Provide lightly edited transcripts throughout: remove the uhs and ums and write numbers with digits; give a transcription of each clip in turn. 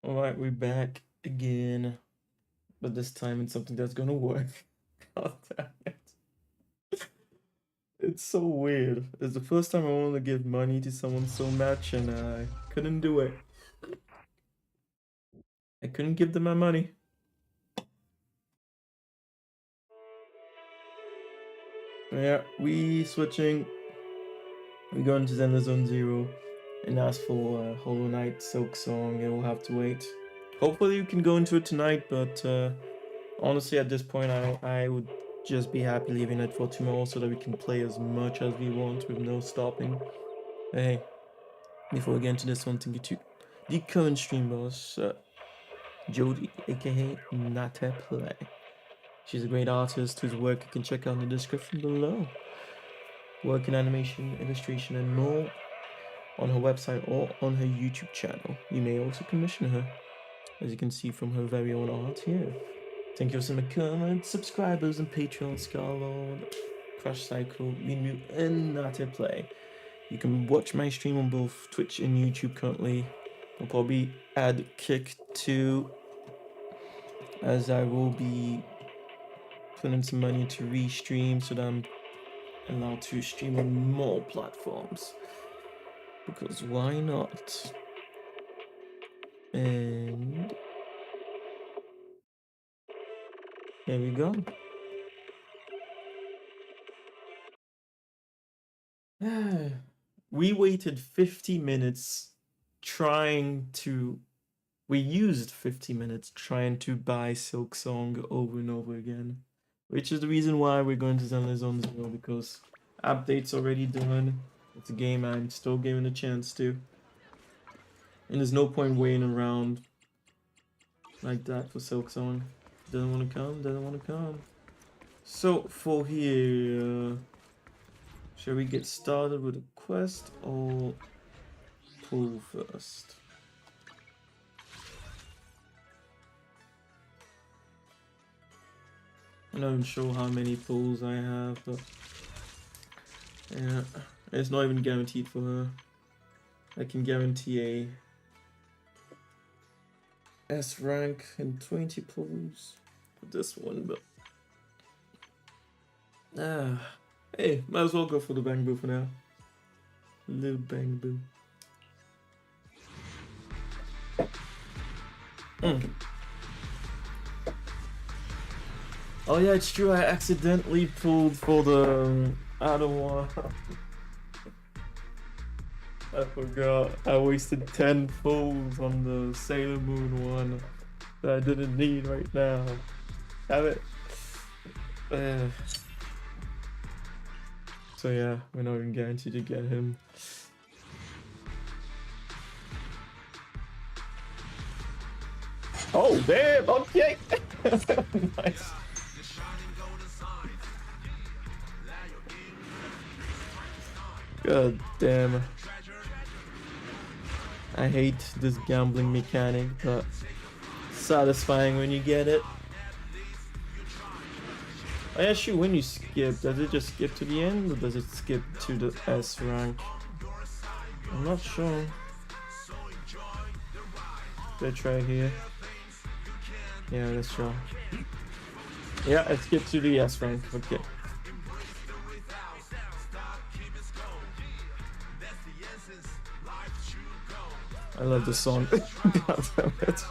Alright, we're back again. But this time it's something that's gonna work. God damn it. It's so weird. It's the first time I wanted to give money to someone so much and I couldn't do it. I couldn't give them my money. Yeah, we switching. We going to Zenless Zone 0 and ask for Hollow Knight Silk Song. It will have to wait. Hopefully you can go into it tonight, but honestly at this point I would just be happy leaving it for tomorrow so that we can play as much as we want with no stopping. Hey, before we get into this one, thank you to the current stream boss, Jodie, aka Nutty. She's a great artist whose work you can check out in the description below. Work in animation, illustration, and more on her website or on her YouTube channel. You may also commission her, as you can see from her very own art here. Thank you to my current subscribers and Patreon, Scarlord, Crash Cycle, Minmu, and Nutty. You can watch my stream on both Twitch and YouTube currently. I'll probably add Kick too, as I will be putting some money to restream so that I'm allowed to stream on more platforms. Because why not? And here we go. We waited 50 minutes trying to... We used 50 minutes trying to buy Silk Song over and over again. Which is the reason why we're going to Zenless Zone 0, because update's already done. It's a game I'm still giving a chance to. And there's no point waiting around like that for Silk Song. Doesn't want to come, doesn't want to come. So for here, shall we get started with a quest or pull first? I'm not even sure how many pulls I have, but yeah, it's not even guaranteed for her. I can guarantee a S rank and 20 pulls for this one, but hey, might as well go for the bang boo for now. Little bang boo. Oh yeah, it's true. I accidentally pulled for the I don't want. I forgot. I wasted 10 pulls on the Sailor Moon one that I didn't need right now. Have it. So yeah, we're not even guaranteed to get him. Oh damn! Okay. Nice. God damn. I hate this gambling mechanic, but satisfying when you get it. Oh yeah, shoot, when you skip, does it just skip to the end or does it skip to the S rank? I'm not sure. Let's try here. Yeah, let's try. Yeah, it skipped to the S rank, okay. I love this song. God damn it.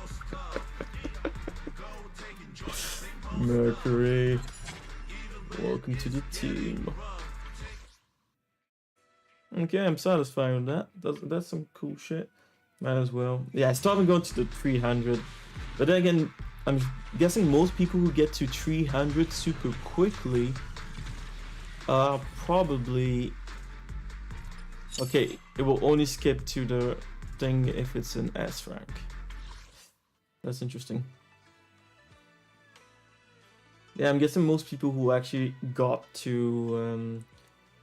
Mercury. Welcome to the team. Okay, I'm satisfied with that. That's some cool shit. Might as well. Yeah, I still haven't gone to the 300. But then again, I'm guessing most people who get to 300 super quickly are probably... Okay, it will only skip to the thing if it's an S rank. That's interesting. Yeah, I'm guessing most people who actually got to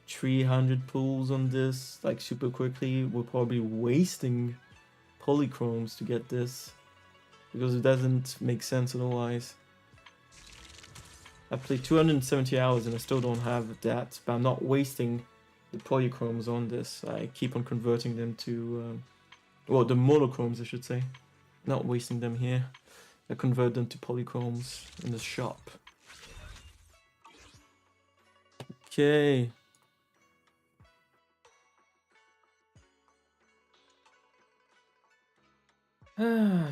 300 pulls on this like super quickly were probably wasting polychromes to get this, because it doesn't make sense otherwise. I played 270 hours and I still don't have that, but I'm not wasting the polychromes on this. I keep on converting them to well, the monochromes I should say. Not wasting them here. I convert them to polychromes in the shop. Okay.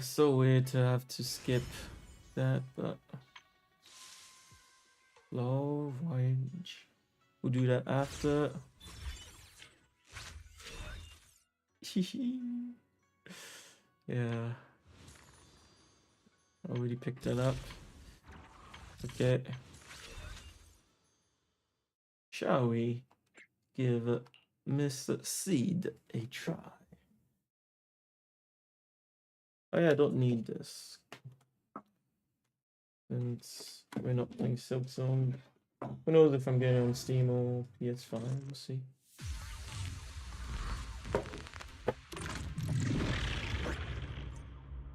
So weird to have to skip that, but low range. We'll do that after. Yeah. Already picked that up. Okay. Shall we give Mr. Seed a try? Oh yeah, I don't need this. And we're not playing Silk Song. Who knows if I'm getting on Steam or PS5, we'll see.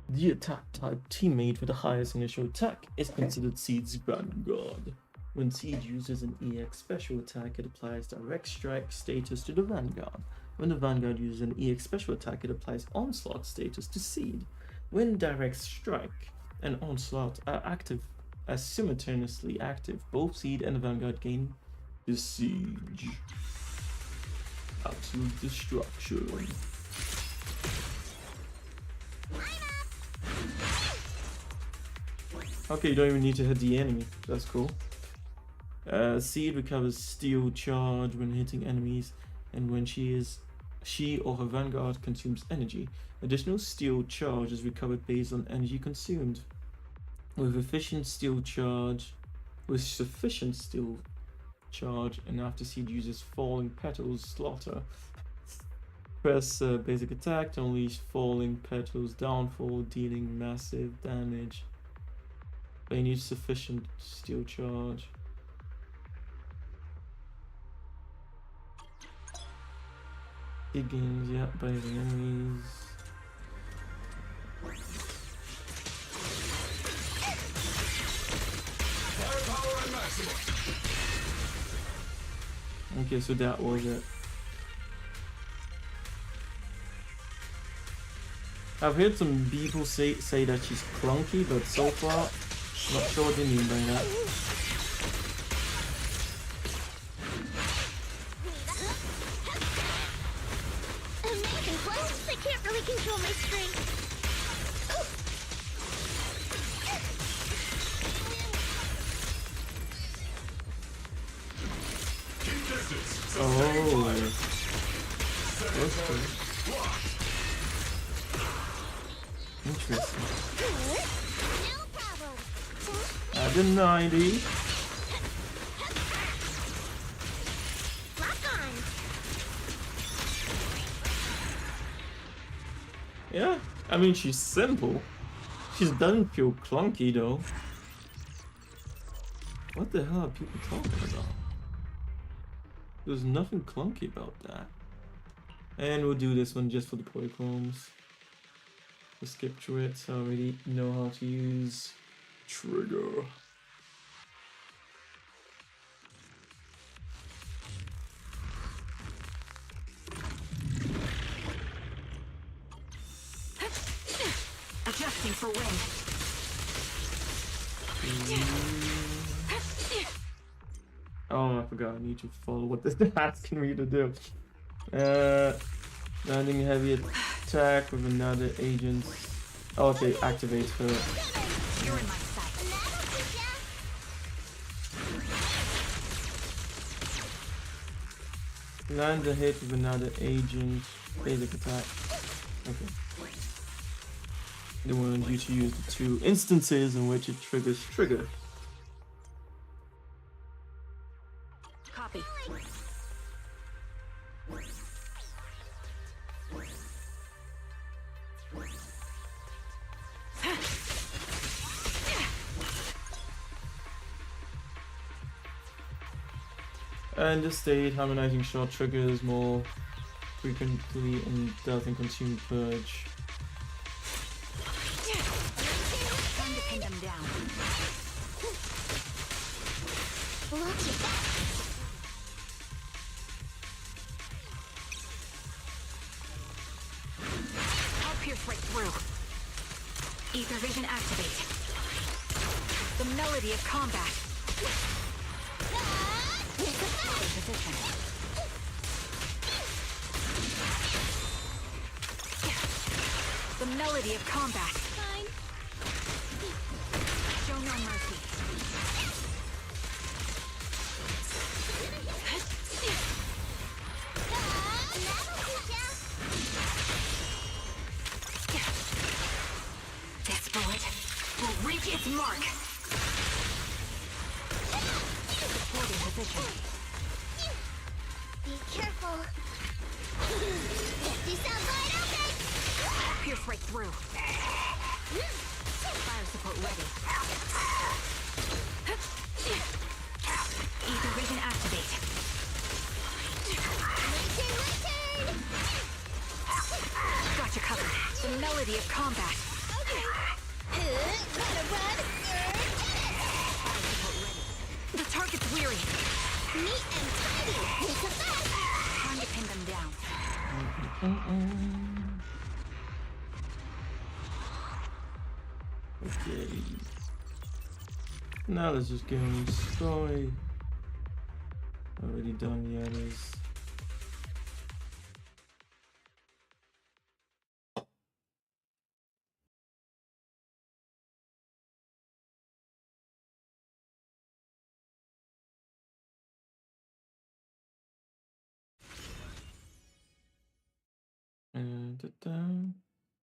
The attack type teammate with the highest initial attack is considered Seed's Vanguard. When Seed uses an EX special attack, it applies direct strike status to the Vanguard. When the Vanguard uses an EX special attack, it applies onslaught status to Seed. When direct strike and onslaught are active as simultaneously active, both Seed and the Vanguard gain the siege. Absolute destruction. Okay, you don't even need to hit the enemy. That's cool. Seed recovers steel charge when hitting enemies, and when she or her Vanguard consumes energy. Additional steel charge is recovered based on energy consumed. With sufficient steel charge, and after Seed uses Falling Petals Slaughter, press basic attack to unleash Falling Petals Downfall, dealing massive damage. But you need sufficient steel charge. It gains, yeah, by the enemies. Okay, so that was it. I've heard some people say that she's clunky, but so far, not sure what they mean by that. Amazing close! I can't really control my strength. Oh, okay. Interesting. No problem. I did 90. Lock on. Yeah, I mean, she's simple. She doesn't feel clunky though. What the hell are people talking about? There's nothing clunky about that. And we'll do this one just for the polychromes. We'll skip through it, so I already know how to use trigger. Adjusting for wind. Oh, I forgot. I need to follow what this is asking me to do. Landing heavy attack with another agent. Oh, okay, activate her. You're in my sight. Land a hit with another agent. Basic attack. Okay. They wanted you to use the 2 instances in which it triggers trigger. Copy. And this state, harmonizing shot triggers more frequently and doesn't consume purge. Time to pin them down. Look at that. I'll pierce right through. Ether vision activate. The melody of combat. Holding position. The melody of combat. Fine. Show no mercy. That'll teach ya. This bullet will reach its mark. Holding position. Be careful. You sound wide open. Pierce right through. Fire support ready. Ether vision activate. Waiting. Gotcha covered. The melody of combat. Okay. Gotta run. Fire support ready. The target's weary. Neat and tidy. It's a fast. Time to pin them down. Okay. Now let's just go and destroy. Already done the others.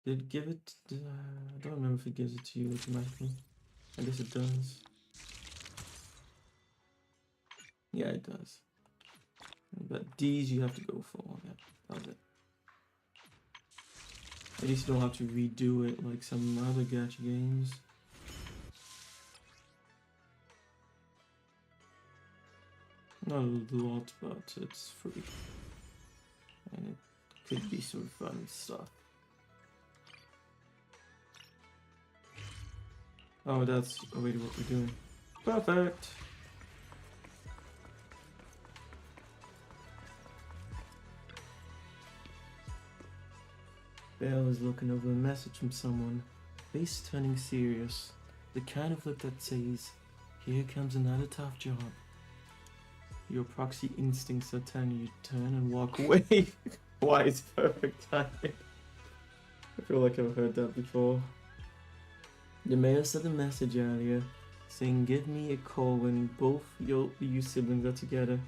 Did it give it? I don't remember if it gives it to you automatically. I guess it does. Yeah, it does. But these you have to go for. Yeah, that was it. At least you don't have to redo it like some other gacha games. Not a lot, but it's free. And it could be some fun stuff. Oh, that's already what we're doing. Perfect! Belle is looking over a message from someone, face turning serious. The kind of look that says, here comes another tough job. Your proxy instincts are telling you to turn and walk away. Why is perfect timing? I feel like I've heard that before. The mayor sent a message earlier saying give me a call when both you siblings are together.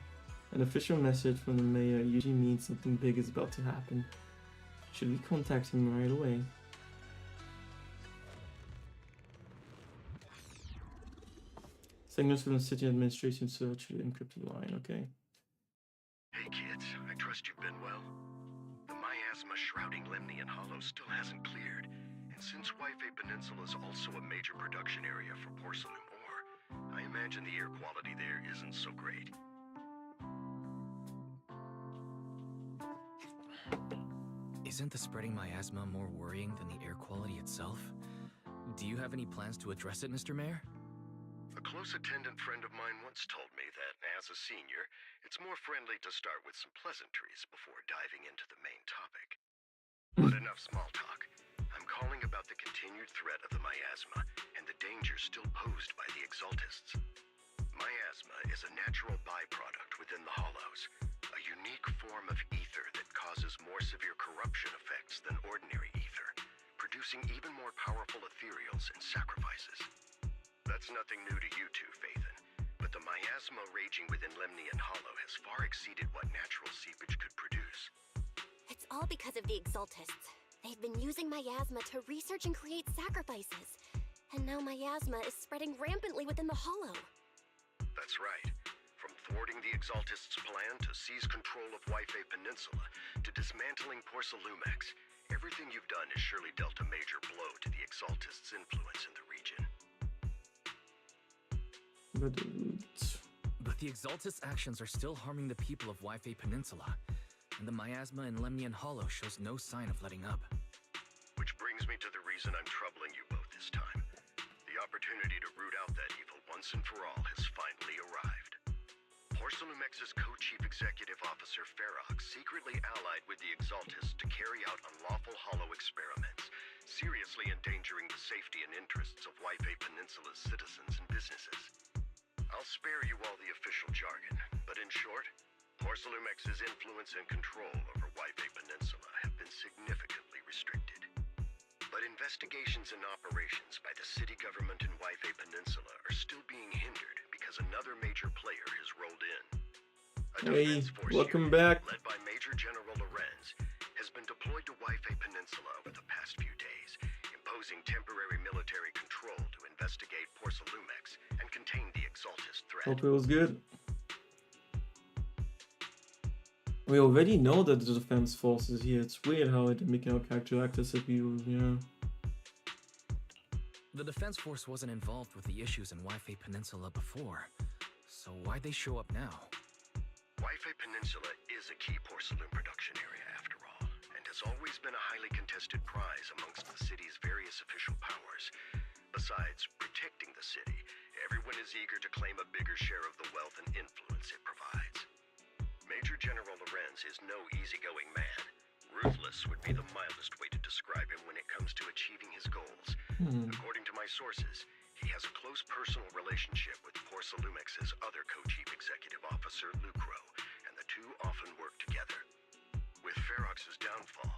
An official message from the mayor usually means something big is about to happen. Should we contact him right away? Signals from the city administration search the encrypted line, okay. Hey kids, I trust you've been well. The miasma shrouding Lemnian Hollow still hasn't cleared, and since Wi-Fi Peninsula is also a major production area for porcelain ore, I imagine the air quality there isn't so great. Isn't the spreading miasma more worrying than the air quality itself? Do you have any plans to address it, Mr. Mayor? A close attendant friend of mine once told me that, as a senior, it's more friendly to start with some pleasantries before diving into the main topic. But enough small talk. I'm calling about the continued threat of the miasma and the danger still posed by the Exaltists. Miasma is a natural byproduct within the Hollows, a unique form of ether that causes more severe corruption effects than ordinary ether, producing even more powerful ethereals and sacrifices. That's nothing new to you two, Phaethon, but the miasma raging within Lemnian Hollow has far exceeded what natural seepage could produce. It's all because of the Exaltists. They've been using miasma to research and create sacrifices. And now miasma is spreading rampantly within the Hollow. That's right. From thwarting the Exaltists' plan to seize control of Wi-Fi Peninsula to dismantling Porcelumex, everything you've done has surely dealt a major blow to the Exaltists' influence in the region. But the Exaltist actions are still harming the people of Wi-Fi Peninsula, and the miasma in Lemnian Hollow shows no sign of letting up. Which brings me to the reason I'm troubling you both this time. The opportunity to root out that evil once and for all has finally arrived. Porcelumex's co-chief executive officer Ferox secretly allied with the Exaltists to carry out unlawful hollow experiments, seriously endangering the safety and interests of Waifei Peninsula's citizens and businesses. I'll spare you all the official jargon, but in short, Porcelumex's influence and control over Waifei Peninsula have been significantly restricted. But investigations and operations by the city government in Waifei Peninsula are still being hindered because another major player has rolled in. A Hey, defense force welcome unit back. led by Major General Lorenz has been deployed to Waifei Peninsula over the past few days, imposing temporary military control to investigate Porcelumex and contain the Exaltist threat. Hope it was good. We already know that the defense force is here. It's weird how it making our character act as if you, The defense force wasn't involved with the issues in Waifei Peninsula before, so why'd they show up now? Waifei Peninsula is a key porcelain production area after all, and has always been a highly contested prize amongst the city's various official powers. Besides protecting the city, everyone is eager to claim a bigger share of the wealth and influence it provides. Major General Lorenz is no easygoing man. Ruthless would be the mildest way to describe him when it comes to achieving his goals. According to my sources, he has a close personal relationship with Porcelumex's other co-chief executive officer, Lucro, and the two often work together. With Ferox's downfall,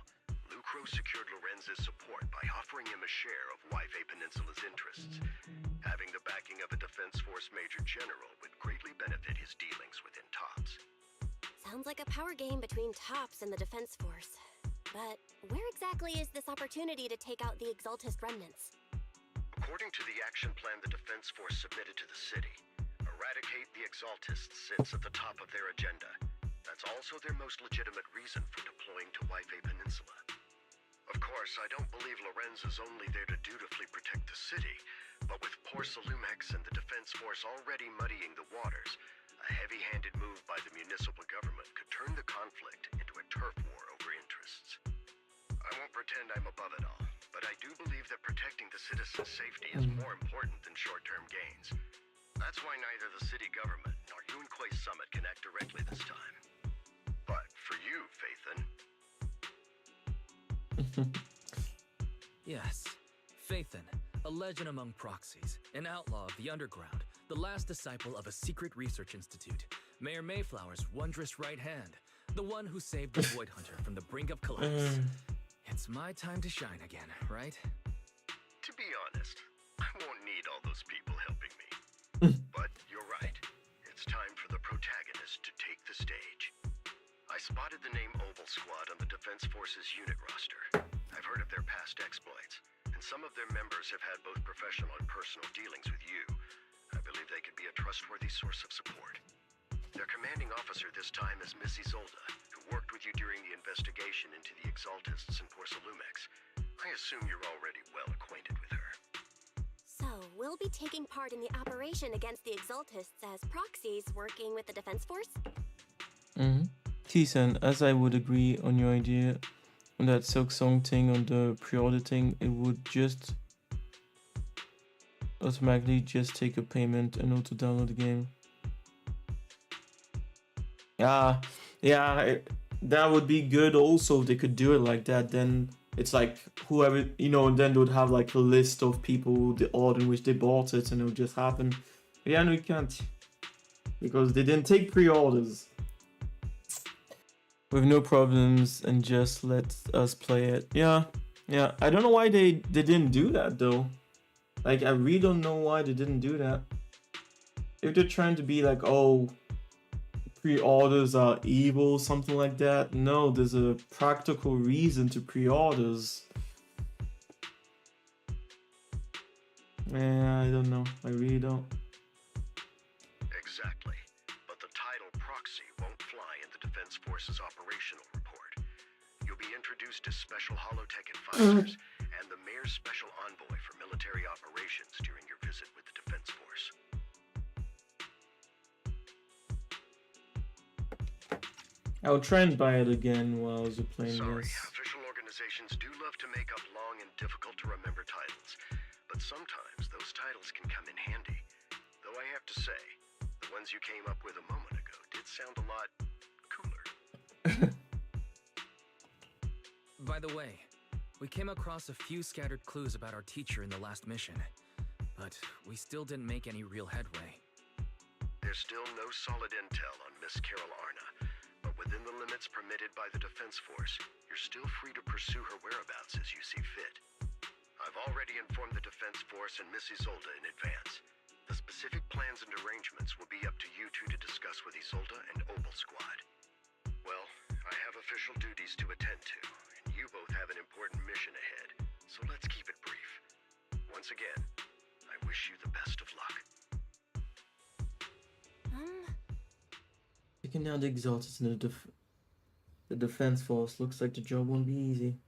Lucro secured Lorenz's support by offering him a share of Waifei Peninsula's interests. Having the backing of a Defense Force Major General would greatly benefit his dealings within TOPS. Sounds like a power game between Tops and the Defense Force. But where exactly is this opportunity to take out the Exaltist remnants? According to the action plan the Defense Force submitted to the city, eradicate the Exaltists sits at the top of their agenda. That's also their most legitimate reason for deploying to Waifei Peninsula. Of course, I don't believe Lorenz is only there to dutifully protect the city, but with Porcelumex and the Defense Force already muddying the waters, a heavy-handed move by the municipal government could turn the conflict into a turf war over interests. I won't pretend I'm above it all, but I do believe that protecting the citizens' safety is more important than short-term gains. That's why neither the city government nor Yunquei Summit can act directly this time. But for you, Phaethon... Yes, Phaethon, a legend among proxies, an outlaw of the underground, the last disciple of a secret research institute, Mayor Mayflower's wondrous right hand, the one who saved the Void Hunter from the brink of collapse. It's my time to shine again, right? To be honest, I won't need all those people helping me. But you're right. It's time for the protagonist to take the stage. I spotted the name Oval Squad on the Defense Force's unit roster. I've heard of their past exploits, and some of their members have had both professional and personal dealings with you. I believe they could be a trustworthy source of support. Their commanding officer this time is Miss Isolda, who worked with you during the investigation into the Exaltists and Porcelumex. I assume you're already well acquainted with her. So, we'll be taking part in the operation against the Exaltists as proxies working with the Defense Force? T-Sen, as I would agree on your idea on that Silk Song thing, on the pre-order thing, it would just automatically just take a payment and auto download the game. That would be good also if they could do it like that. Then it's like whoever, and then they would have like a list of people, the order in which they bought it, and it would just happen. But yeah, no, you can't. Because they didn't take pre-orders. With no problems and just let us play it. Yeah. I don't know why they didn't do that though. Like, I really don't know why they didn't do that. If they're trying to be like, oh, pre-orders are evil, something like that. No, there's a practical reason to pre-orders. Yeah, I don't know. I really don't. Exactly. But the title Proxy won't fly in the Defense Force's operational report. You'll be introduced as Special Holotech Advisors and the Mayor's Special Envoy for Military Operations during your visit with the Defense Force. I'll try and buy it again while you're playing Sorry, this. official organizations do love to make up long and difficult to remember titles, but sometimes those titles can come in handy. Though I have to say, the ones you came up with a moment ago did sound a lot cooler. By the way, We came across a few scattered clues about our teacher in the last mission, but we still didn't make any real headway. There's still no solid intel on Miss Carol Arna, but within the limits permitted by the Defense Force, you're still free to pursue her whereabouts as you see fit. I've already informed the Defense Force and Miss Isolde in advance. The specific plans and arrangements will be up to you two to discuss with Isolde and Obel Squad. Well, I have official duties to attend to, and you both have an important mission ahead, so let's keep it brief. Once again, I wish you the best of luck. Taking down the Exalted and the Defense Force. Looks like the job won't be easy.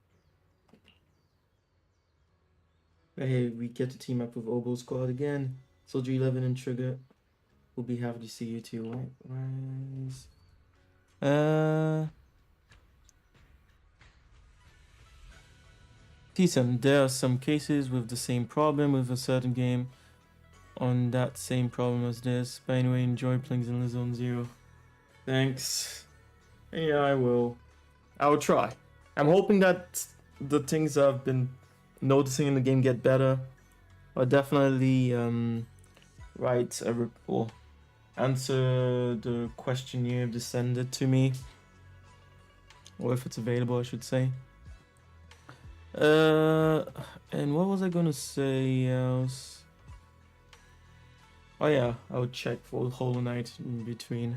Right here, we get to team up with Obel Squad again. Soldier 11 and Trigger. We'll be happy to see you too. Decent. There are some cases with the same problem with a certain game on that same problem as this. But anyway, enjoy playing Zenless Zone Zero. Thanks. Yeah, I will. I will try. I'm hoping that the things I've been noticing in the game get better. I'll definitely write a or answer the questionnaire if they send it to me, or if it's available, I should say. And what was I gonna say else? Oh yeah, I'll check for Hollow Knight in between.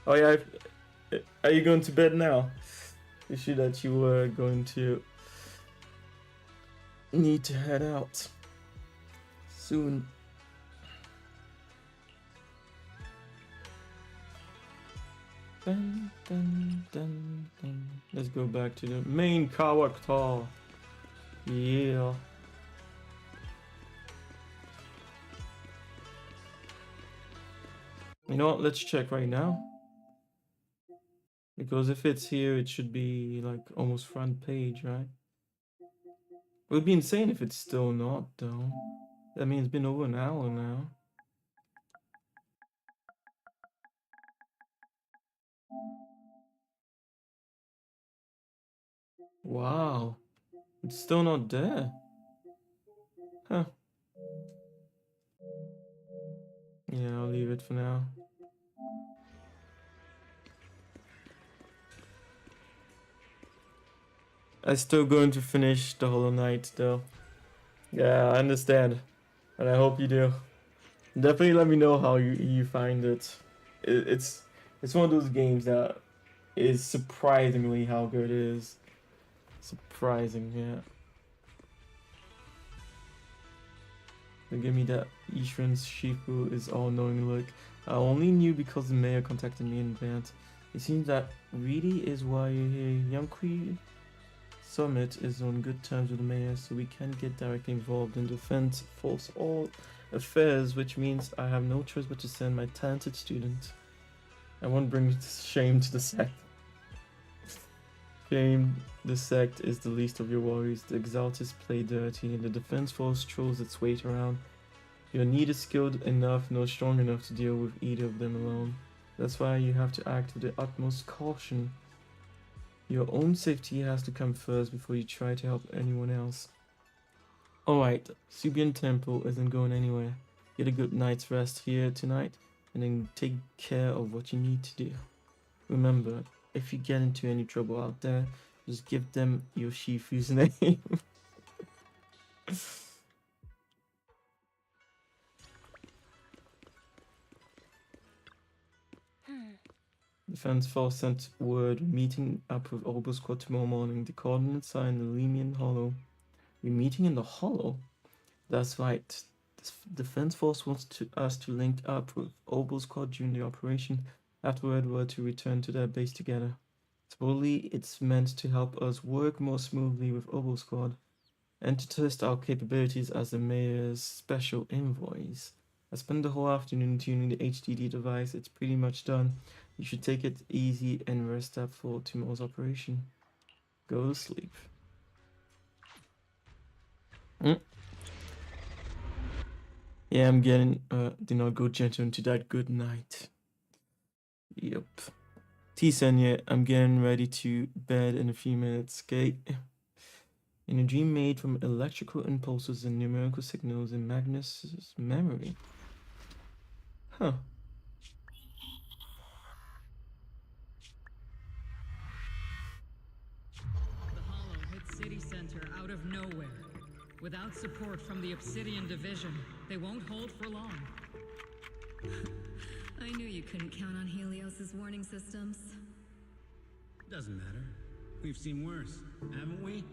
Oh yeah, are you going to bed now? You see that you were going to need to head out soon. Dun, dun, dun, dun. Let's go back to the main character. Yeah. You know what? Let's check right now. Because if it's here, it should be like almost front page, right? It would be insane if it's still not, though. I mean, it's been over an hour now. Wow. It's still not there. Huh. Yeah, I'll leave it for now. I'm still going to finish the Hollow Knight, though. Yeah, I understand. And I hope you do. Definitely let me know how you find it. It's one of those games that is surprisingly how good it is. Surprising, yeah. They give me that Ishran's Shifu is all-knowing look. I only knew because the mayor contacted me in advance. It seems that really is why you're here. Yankui Summit is on good terms with the mayor, so we can get directly involved in Defense Force all affairs, which means I have no choice but to send my talented student. I won't bring shame to the sect. Shame the sect is the least of your worries. The Exaltists play dirty, and the Defense Force trolls its weight around. You're neither skilled enough nor strong enough to deal with either of them alone. That's why you have to act with the utmost caution. Your own safety has to come first before you try to help anyone else. Alright, Subian Temple isn't going anywhere. Get a good night's rest here tonight, and then take care of what you need to do. Remember, if you get into any trouble out there, just give them your Shifu's name. Defense Force sent word meeting up with Obel Squad tomorrow morning. The coordinates are in the Lemian Hollow. We're meeting in the Hollow? That's right. The Defense Force wants us to link up with Obel Squad during the operation. Afterward, we're to return to their base together. Supposedly, it's meant to help us work more smoothly with Obel Squad and to test our capabilities as the mayor's special envoys. I spent the whole afternoon tuning the HDD device. It's pretty much done. You should take it easy and rest up for tomorrow's operation. Go to sleep. Yeah, I'm getting, do not go gentle into that good night. Yep. T-Sun, yeah, I'm getting ready to bed in a few minutes, okay? In a dream made from electrical impulses and numerical signals in Magnus's memory. Huh. The Hollow hit City Center out of nowhere. Without support from the Obsidian Division, they won't hold for long. I knew you couldn't count on Helios's warning systems. Doesn't matter. We've seen worse, haven't we?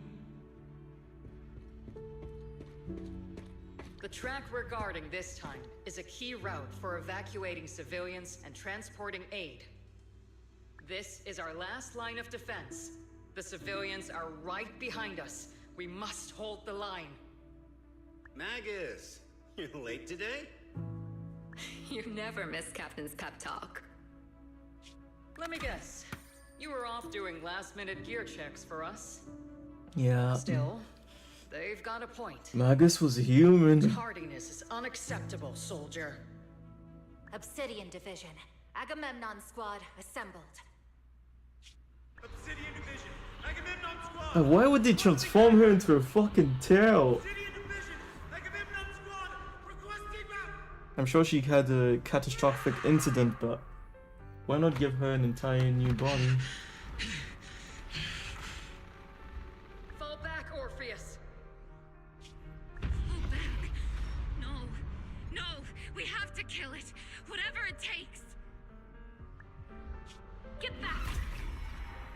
The track we're guarding this time is a key route for evacuating civilians and transporting aid. This is our last line of defense. The civilians are right behind us. We must hold the line. Magus, you're late today? You never miss Captain's pep talk. Let me guess. You were off doing last-minute gear checks for us. Yeah. Still, they've got a point. Magus was a human. Tardiness is unacceptable, soldier. Obsidian Division. Agamemnon Squad assembled. Obsidian Division, Agamemnon Squad! Why would they transform her into a fucking tail? Obsidian Division, Agamemnon Squad, requesting map! I'm sure she had a catastrophic incident, but why not give her an entire new body? Fall back, Orpheus. Fall back. No, we have to kill it. Whatever it takes. Get back.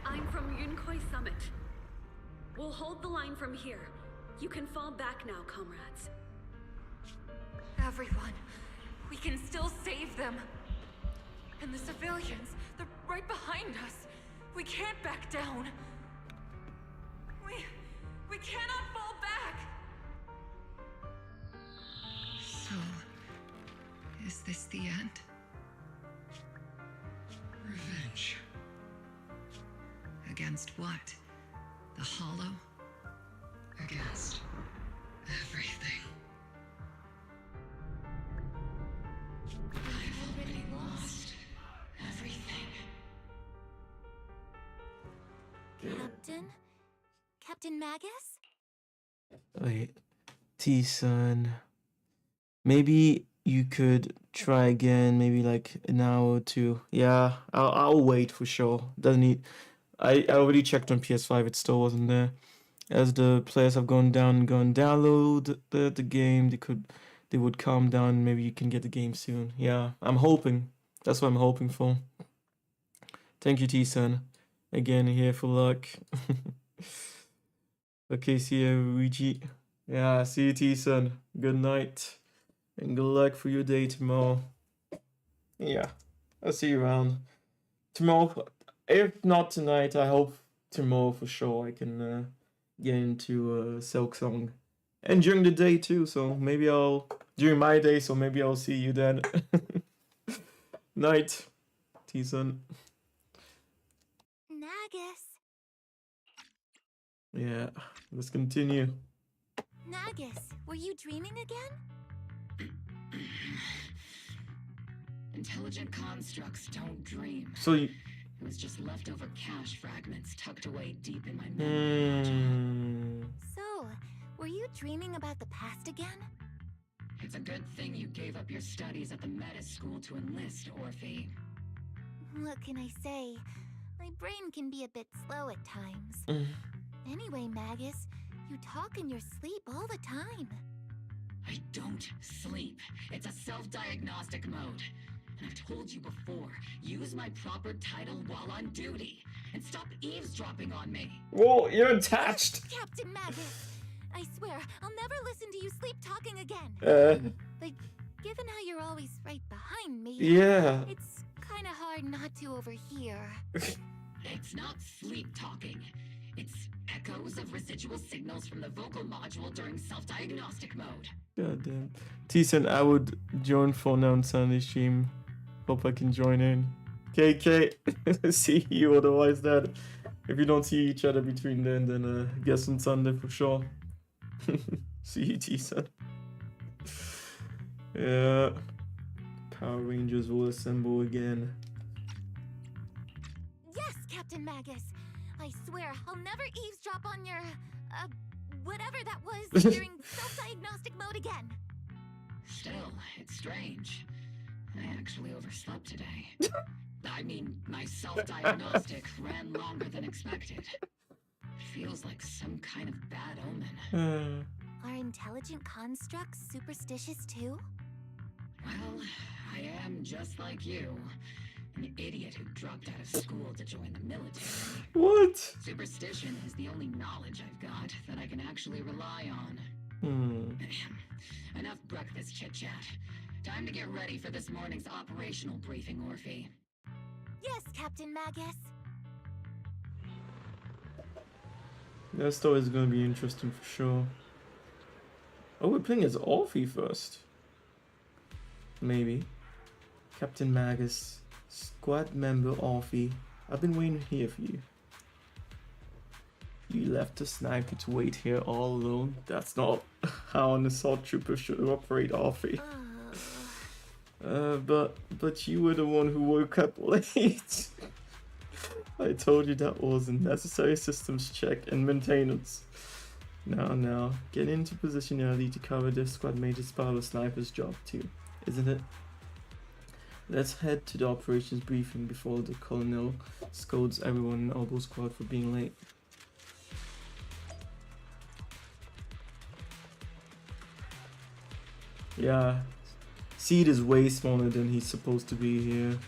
I'm from Yunkoi Summit. We'll hold the line from here. You can fall back now, comrades. Everyone, we can still save them. And the civilians, they're right behind us. We can't back down. We cannot fall back. So, is this the end? Revenge. Against what? The Hollow? Against everything. I've already lost everything. Captain Magus? Wait, T-Sun. Maybe you could try again, maybe like an hour or two. Yeah, I'll wait for sure. Doesn't need. I already checked on PS5, it still wasn't there. As the players have gone down and gone download the game, they would calm down. Maybe you can get the game soon. Yeah, I'm hoping. That's what I'm hoping for. Thank you, T-Sun. Again, here for luck. Okay, see you, Luigi. Yeah, see you, T-Sun. Good night. And good luck for your day tomorrow. Yeah, I'll see you around. Tomorrow, if not tonight, I hope tomorrow for sure I can get into Silk Song. And during the day too, so maybe during my day, so maybe I'll see you then. Night, T-Sun. Nagus. Yeah, let's continue. Nagus, were you dreaming again? Intelligent constructs don't dream. So you... It was just leftover cache fragments tucked away deep in my memory. So, were you dreaming about the past again? It's a good thing you gave up your studies at the Meta School to enlist, Orphe. What can I say? My brain can be a bit slow at times. Anyway, Magus, you talk in your sleep all the time. I don't sleep. It's a self-diagnostic mode. And I've told you before, use my proper title while on duty. And stop eavesdropping on me. Whoa, you're attached! Captain Magus! I swear, I'll never listen to you sleep talking again. But given how you're always right behind me, Yeah. it's kind of hard not to overhear. It's not sleep talking. It's echoes of residual signals from the vocal module during self-diagnostic mode. God damn. T-Sun, I would join for now on Sunday stream. Hope I can join in. KK, see you otherwise that. If you don't see each other between then guess on Sunday for sure. See you, T-Sun. Yeah. Power Rangers will assemble again. Captain Magus. I swear I'll never eavesdrop on your, whatever that was during self-diagnostic mode again. Still, it's strange. I actually overslept today. I mean, my self-diagnostic ran longer than expected. Feels like some kind of bad omen. Are intelligent constructs superstitious too? Well, I am just like you. An idiot who dropped out of school to join the military. What? Superstition is the only knowledge I've got that I can actually rely on. Enough breakfast chit-chat. Time to get ready for this morning's operational briefing, Orphe. Yes, Captain Magus. That story is gonna be interesting for sure. Oh, we're playing as Orphe first. Maybe. Captain Magus. Squad member Orphe. I've been waiting here for you. You left a sniper to wait here all alone. That's not how an assault trooper should operate, Orphe. But you were the one who woke up late. I told you that was a necessary systems check and maintenance. Now, get into position early to cover the squad mate's part of the sniper's job too, isn't it? Let's head to the operations briefing before the colonel scolds everyone in Obo Squad for being late. Yeah, Seed is way smaller than he's supposed to be here.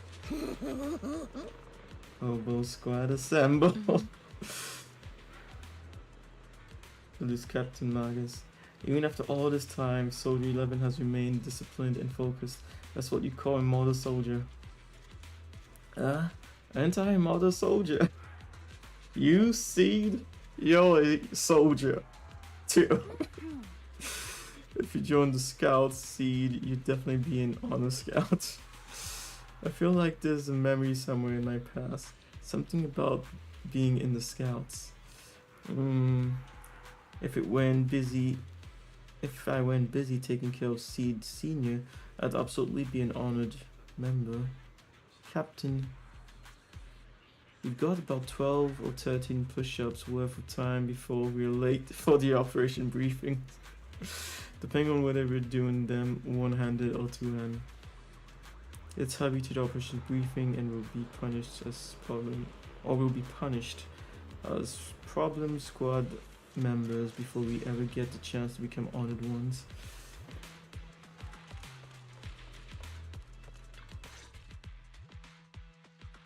Obo Squad assemble! This Captain Magus. Even after all this time, Soldier 11 has remained disciplined and focused. That's what you call a model soldier. Anti-model soldier. You Seed, you're a soldier too. If you join the Scouts, Seed, you'd definitely be an honor scout. I feel like there's a memory somewhere in my past. Something about being in the Scouts. If I went busy taking care of Seed Senior, I'd absolutely be an honored member. Captain, we've got about 12 or 13 push-ups worth of time before we're late for the operation briefing. Depending on whether we're doing them one-handed or two-handed. Let's hurry to the operation briefing and we'll be punished as problem squad members before we ever get the chance to become honored ones.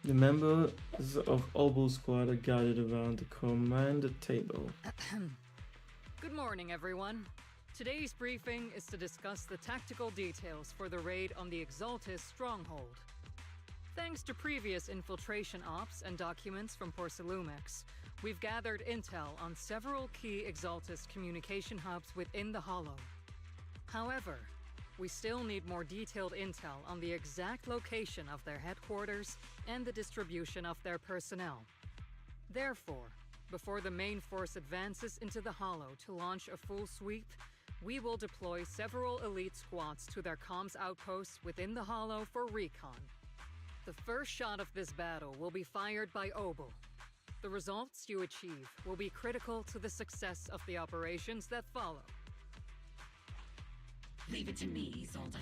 The members of Obo Squad are gathered around the command table. Good morning, everyone. Today's briefing is to discuss the tactical details for the raid on the Exaltis stronghold. Thanks to previous infiltration ops and documents from Porcelumex, we've gathered intel on several key Exaltis communication hubs within the Hollow. However, we still need more detailed intel on the exact location of their headquarters and the distribution of their personnel. Therefore, before the main force advances into the Hollow to launch a full sweep, we will deploy several elite squads to their comms outposts within the Hollow for recon. The first shot of this battle will be fired by Obo. The results you achieve will be critical to the success of the operations that follow. Leave it to me, Isolde.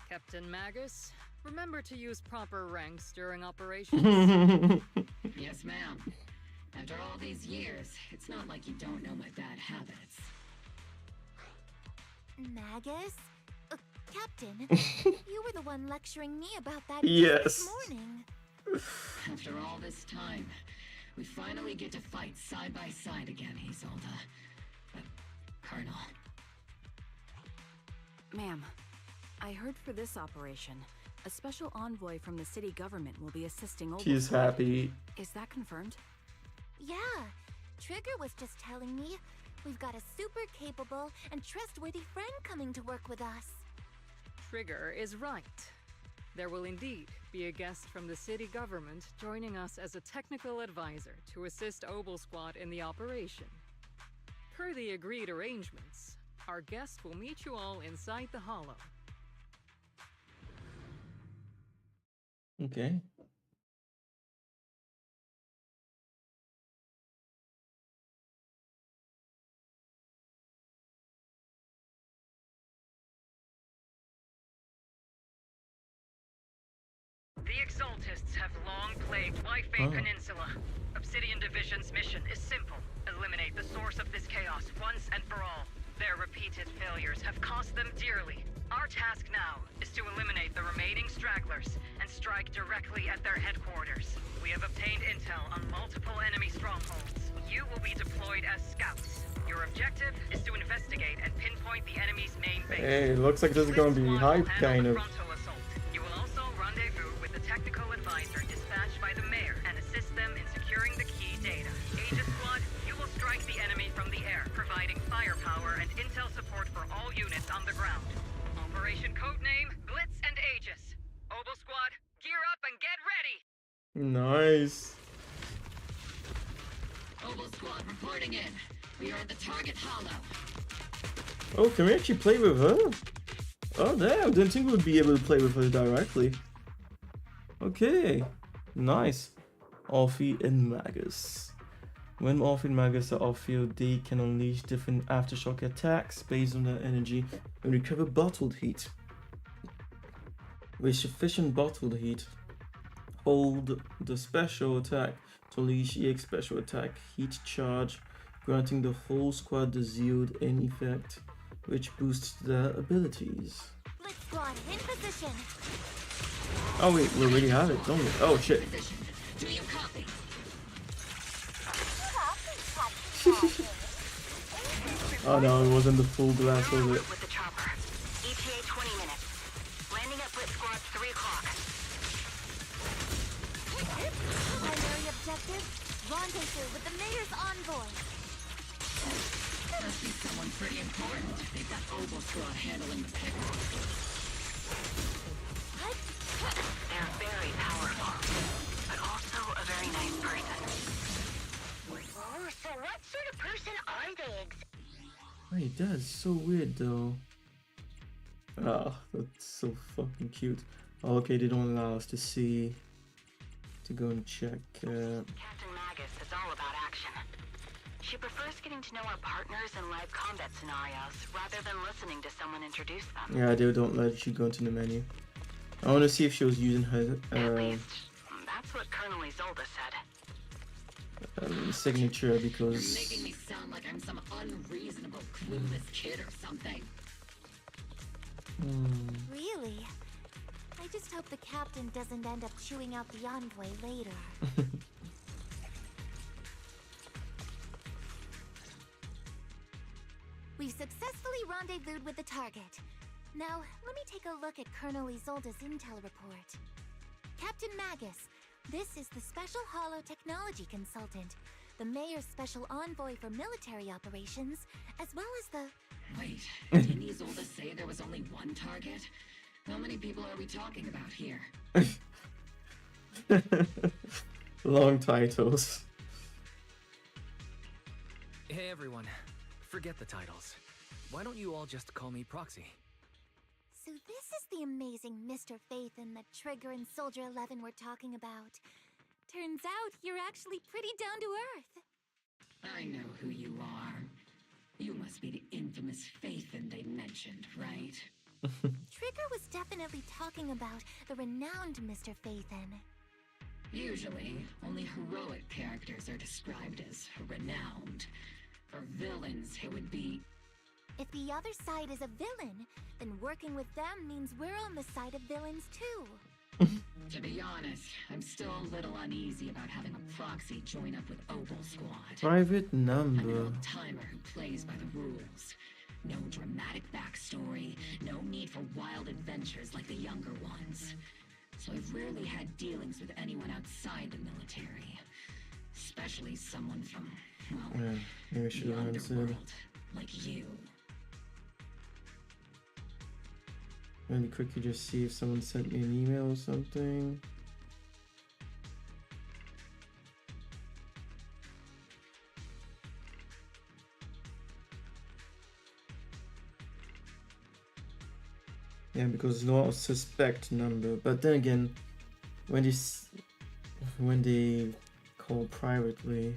Captain Magus, remember to use proper ranks during operations. Yes, ma'am. After all these years, it's not like you don't know my bad habits. Magus? Captain, you were the one lecturing me about that Yes. this morning. After all this time, we finally get to fight side by side again, Isolde. Colonel. Ma'am, I heard for this operation, a special envoy from the city government will be assisting Obo. She's happy. Is that confirmed? Yeah, Trigger was just telling me we've got a super capable and trustworthy friend coming to work with us. Trigger is right. There will indeed be a guest from the city government joining us as a technical advisor to assist Obo Squad in the operation. Per the agreed arrangements, our guest will meet you all inside the Hollow. Okay. The Exaltists have long plagued Whitefay Peninsula. Obsidian Division's mission is simple. Eliminate the source of this chaos once and for all. Their repeated failures have cost them dearly. Our task now is to eliminate the remaining stragglers and strike directly at their headquarters. We have obtained intel on multiple enemy strongholds. You will be deployed as scouts. Your objective is to investigate and pinpoint the enemy's main base. Hey, looks like this is gonna be hype, kind of. You will also rendezvous with the technical advisor dispatched by the mayor and assist them in securing the key data. Aegis Squad, you will strike the enemy from the air, providing firepower and intel support for all units on the ground. Operation codename Blitz and Aegis. Obel Squad, gear up and get ready! Nice. Obel Squad reporting in. We are at the target hollow. Oh, can we actually play with her? Oh, damn. Didn't think we'd be able to play with her directly. Okay. Nice. Orphe and Magus. When Orphe and Magus are off-field, they can unleash different aftershock attacks based on their energy and recover bottled heat. With sufficient bottled heat, hold the special attack to unleash EX special attack heat charge, granting the whole squad the Zealed in effect, which boosts their abilities. Blitz Squad, in position. Oh wait, we already have it, don't we? Oh shit. Do you copy? Oh no, it wasn't the full blast, was it? With the chopper. ETA 20 minutes. Landing at Blitz Squad 3 o'clock. Primary objective, rendezvous with the mayor's envoy. Must be someone pretty important. They've got Obel Squad handling the pickle. What? They're very powerful, but also a very nice person. Oh, so what sort of person are they exactly? Wait, that's so weird though. Ah, that's so fucking cute. Oh, okay, they don't allow us to see. To go and check. Captain Magus is all about action. She prefers getting to know our partners in live combat scenarios rather than listening to someone introduce them. Yeah, they don't let you go into the menu. I want to see if she was using her At least, that's what Colonel Isolde said. signature You're because. making me sound like I'm some unreasonable, clueless kid or something. Really? I just hope the captain doesn't end up chewing out the envoy later. We've successfully rendezvoused with the target. Now, let me take a look at Colonel Isolde's intel report. Captain Magus, this is the Special Hollow Technology Consultant, the Mayor's Special Envoy for Military Operations, as well as the... Wait, didn't Isolde say there was only one target? How many people are we talking about here? Long titles. Hey everyone, forget the titles. Why don't you all just call me Proxy? So this is the amazing Mr. Phaethon that Trigger and Soldier 11 were talking about. Turns out you're actually pretty down to earth. I know who you are. You must be the infamous Phaethon they mentioned, right? Trigger was definitely talking about the renowned Mr. Phaethon. Usually, only heroic characters are described as renowned. For villains, it would be... If the other side is a villain, then working with them means we're on the side of villains too. To be honest, I'm still a little uneasy about having a proxy join up with Obel Squad. Private I'm number. an old-timer who plays by the rules. No dramatic backstory, no need for wild adventures like the younger ones. So I've rarely had dealings with anyone outside the military. Especially someone from, well, Yeah, maybe I should the have answered. underworld, like you. Really quickly just see if someone sent me an email or something. Yeah, because it's not a suspect number. But then again, when they call privately.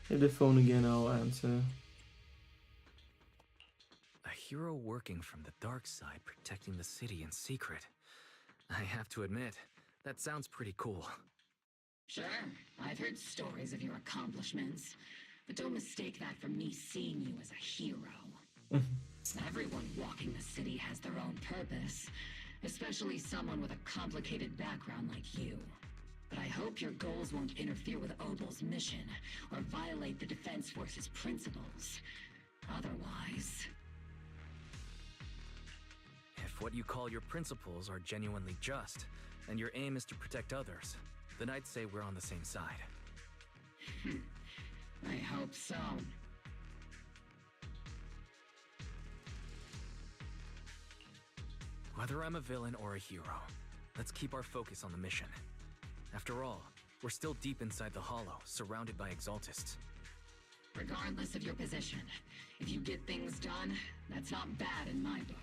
Hit the phone again, I'll answer. hero working from the dark side, protecting the city in secret. I have to admit, that sounds pretty cool. Sure, I've heard stories of your accomplishments, but don't mistake that for me seeing you as a hero. Everyone walking the city has their own purpose, especially someone with a complicated background like you. But I hope your goals won't interfere with Obel's mission or violate the Defense Force's principles. Otherwise... If what you call your principles are genuinely just, and your aim is to protect others, then I'd say we're on the same side. I hope so. Whether I'm a villain or a hero, let's keep our focus on the mission. After all, we're still deep inside the Hollow, surrounded by Exaltists. Regardless of your position, if you get things done, that's not bad in my book.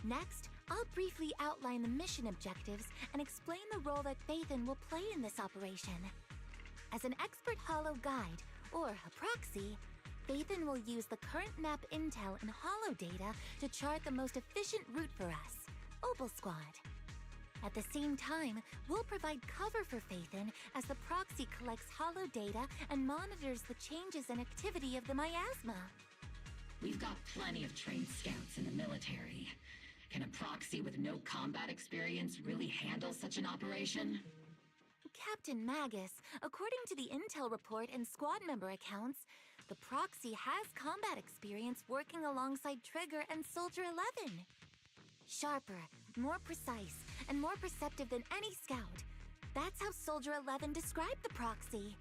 Next, I'll briefly outline the mission objectives and explain the role that Phaethon will play in this operation. As an expert Hollow guide, or a proxy, Phaethon will use the current map intel and Hollow data to chart the most efficient route for us, Obel Squad. At the same time, we'll provide cover for Phaethon as the proxy collects Hollow data and monitors the changes and activity of the miasma. We've got plenty of trained scouts in the military. Can a proxy with no combat experience really handle such an operation? Captain Magus, according to the intel report and squad member accounts, the proxy has combat experience working alongside Trigger and Soldier 11. Sharper, more precise, and more perceptive than any scout. That's how Soldier 11 described the proxy.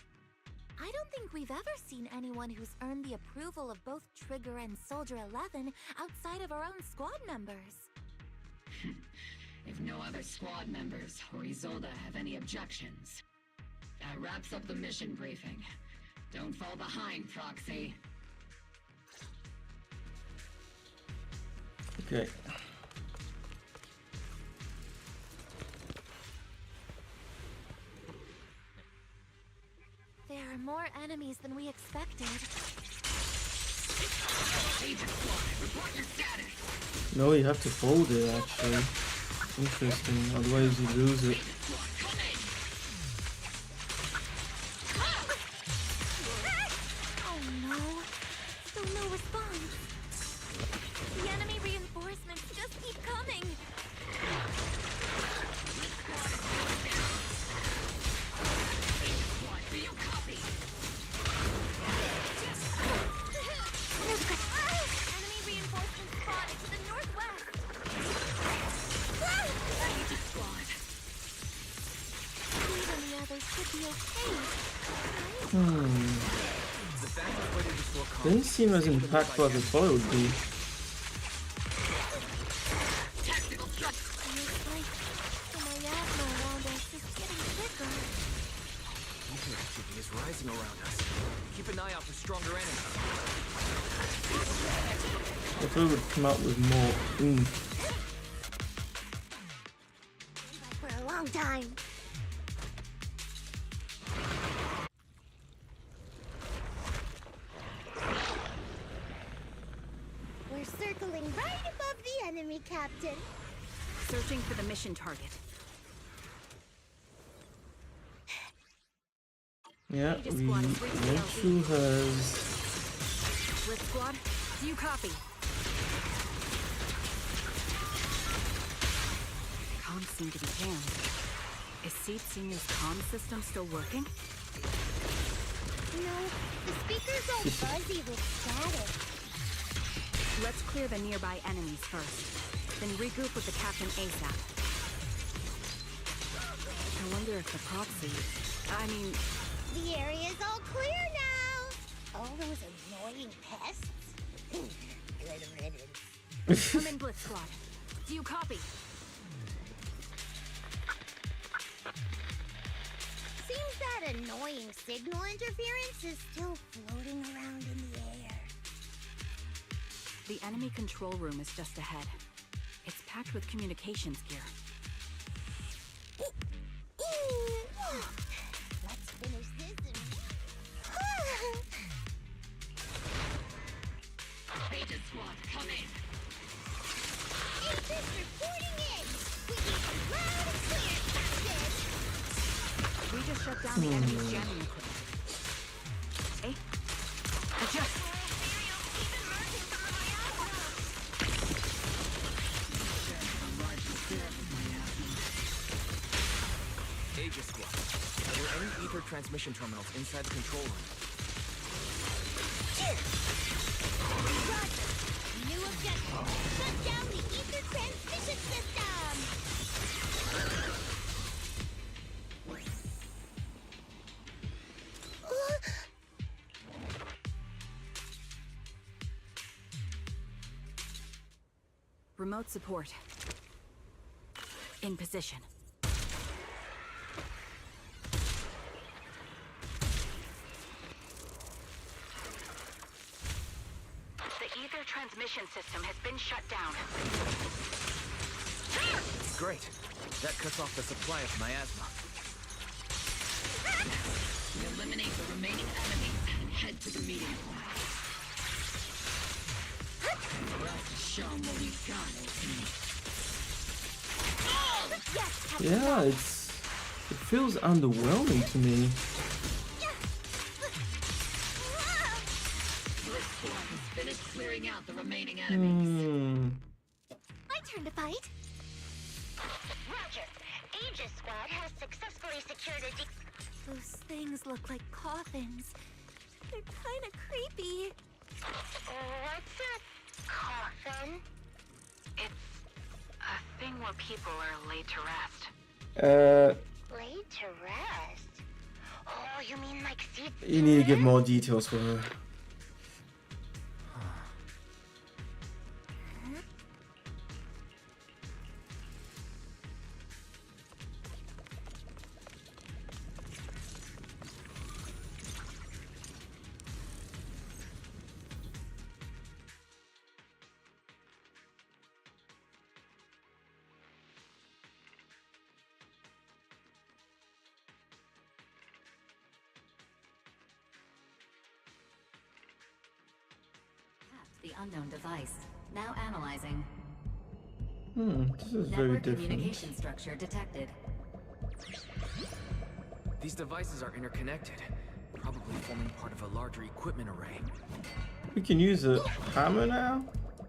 I don't think we've ever seen anyone who's earned the approval of both Trigger and Soldier 11 outside of our own squad members. If no other squad members or Isolde have any objections, that wraps up the mission briefing. Don't fall behind, Proxy. Okay. There are more enemies than we expected. Agent Squad, report your status. No, you have to fold it actually. Interesting, otherwise you lose it. Oh no, still no response. The enemy reinforcements just keep coming. Do you copy? Enemy reinforcements spotted to the northwest. Agent Squad. Steve and the others should be okay. The fastest way to restore calm Didn't seem as impactful as I thought it would be. Tactical strike. Looks like the miasma around us is getting thicker. Nuclear activity is rising around us. Keep an eye out for stronger enemies. I thought it would come out with more oomph. For a long time. We're circling right above the enemy, Captain. Searching for the mission target. Yeah, Renshu has... Blitz Squad, do you copy? Comms seem to be jammed. Is Seed Senior's comm system still working? No, the speaker's all fuzzy with static. Let's clear the nearby enemies first, then regroup with the captain ASAP. I wonder if the proxy... The area's all clear now. All those annoying pests. Good riddance. Come in, Blitz Squad. Do you copy? Seems that annoying signal interference is still floating around in the air. The enemy control room is just ahead. It's packed with communications gear. Let's finish this and... Agent Squad, come in. Agents reporting in! We need you loud and clear, Captain! We just shut down the enemy's jamming equipment. Hey, adjust. Aegis Squad. Are there any ether transmission terminals inside the control room? Roger! New objective! Shut down the ether transmission system! Remote support. In position. The ether transmission system has been shut down. Great. That cuts off the supply of miasma. Eliminate the remaining enemies and head to the meeting point. For us to show 'em what we've got, Yes, Yeah, it feels underwhelming to me. This squad has finished clearing out the remaining enemies. My turn to fight. Roger. Aegis Squad has successfully secured a Those things look like coffins. They're kind of creepy. What's a coffin? It's a thing where people are laid to rest. Laid to rest? Oh, you mean like seats? You need to give more details for her. The unknown device. Now analyzing. This is very Network different. communication structure detected. These devices are interconnected, probably forming part of a larger equipment array. We can use a hammer now?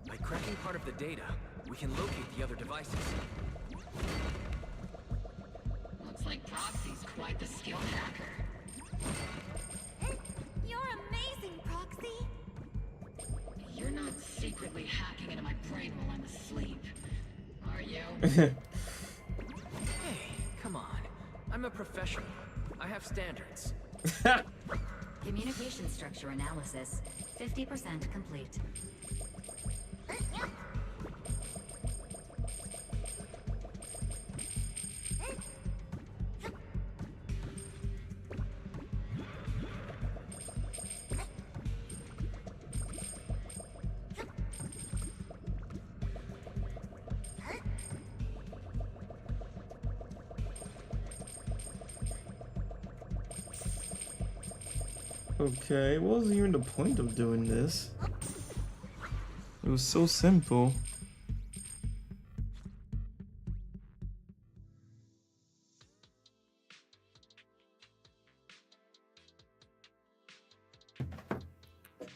By cracking part of the data, we can locate the other devices. Looks like Proxy's quite the skilled hacker. You're amazing, Proxy. You're not secretly hacking into my brain while I'm asleep, are you? Hey, come on. I'm a professional. I have standards. Communication structure analysis. 50% complete. Okay, what was even the point of doing this? It was so simple.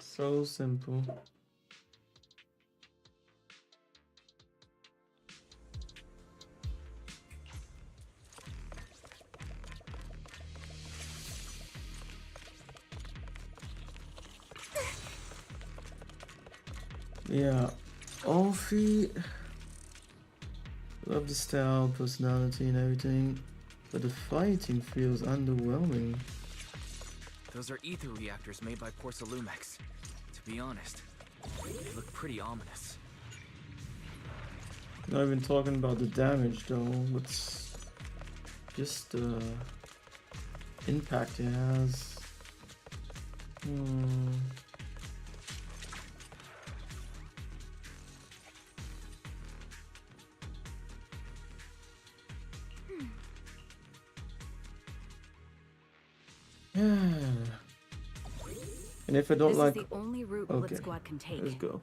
So simple. Yeah, Alfie, love the style, personality and everything, but the fighting feels underwhelming. Those are ether reactors made by Porcelumex. To be honest, they look pretty ominous. Not even talking about the damage though, what's just the impact it has. And if I don't this like, is the only route okay, Blitz Squad can take. let's go.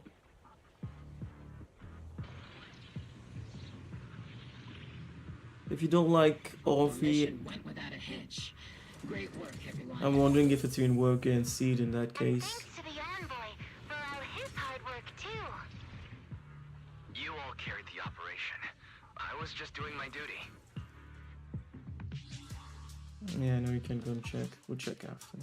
If you don't like Orphe, Mission went without a hitch. Great work, everyone. I'm wondering if it's between Worker and Seed in that And case. thanks to the envoy for all his hard work too. You all carried the operation. I was just doing my duty. Yeah, no, you can go and check. We'll check after.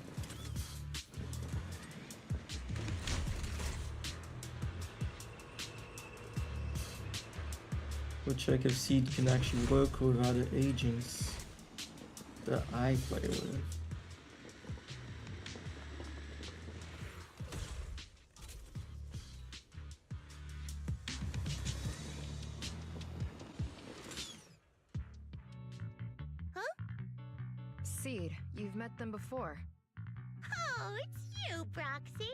We'll check if Seed can actually work with other agents that I play with. Seed, you've met them before. Oh, it's you, Proxy.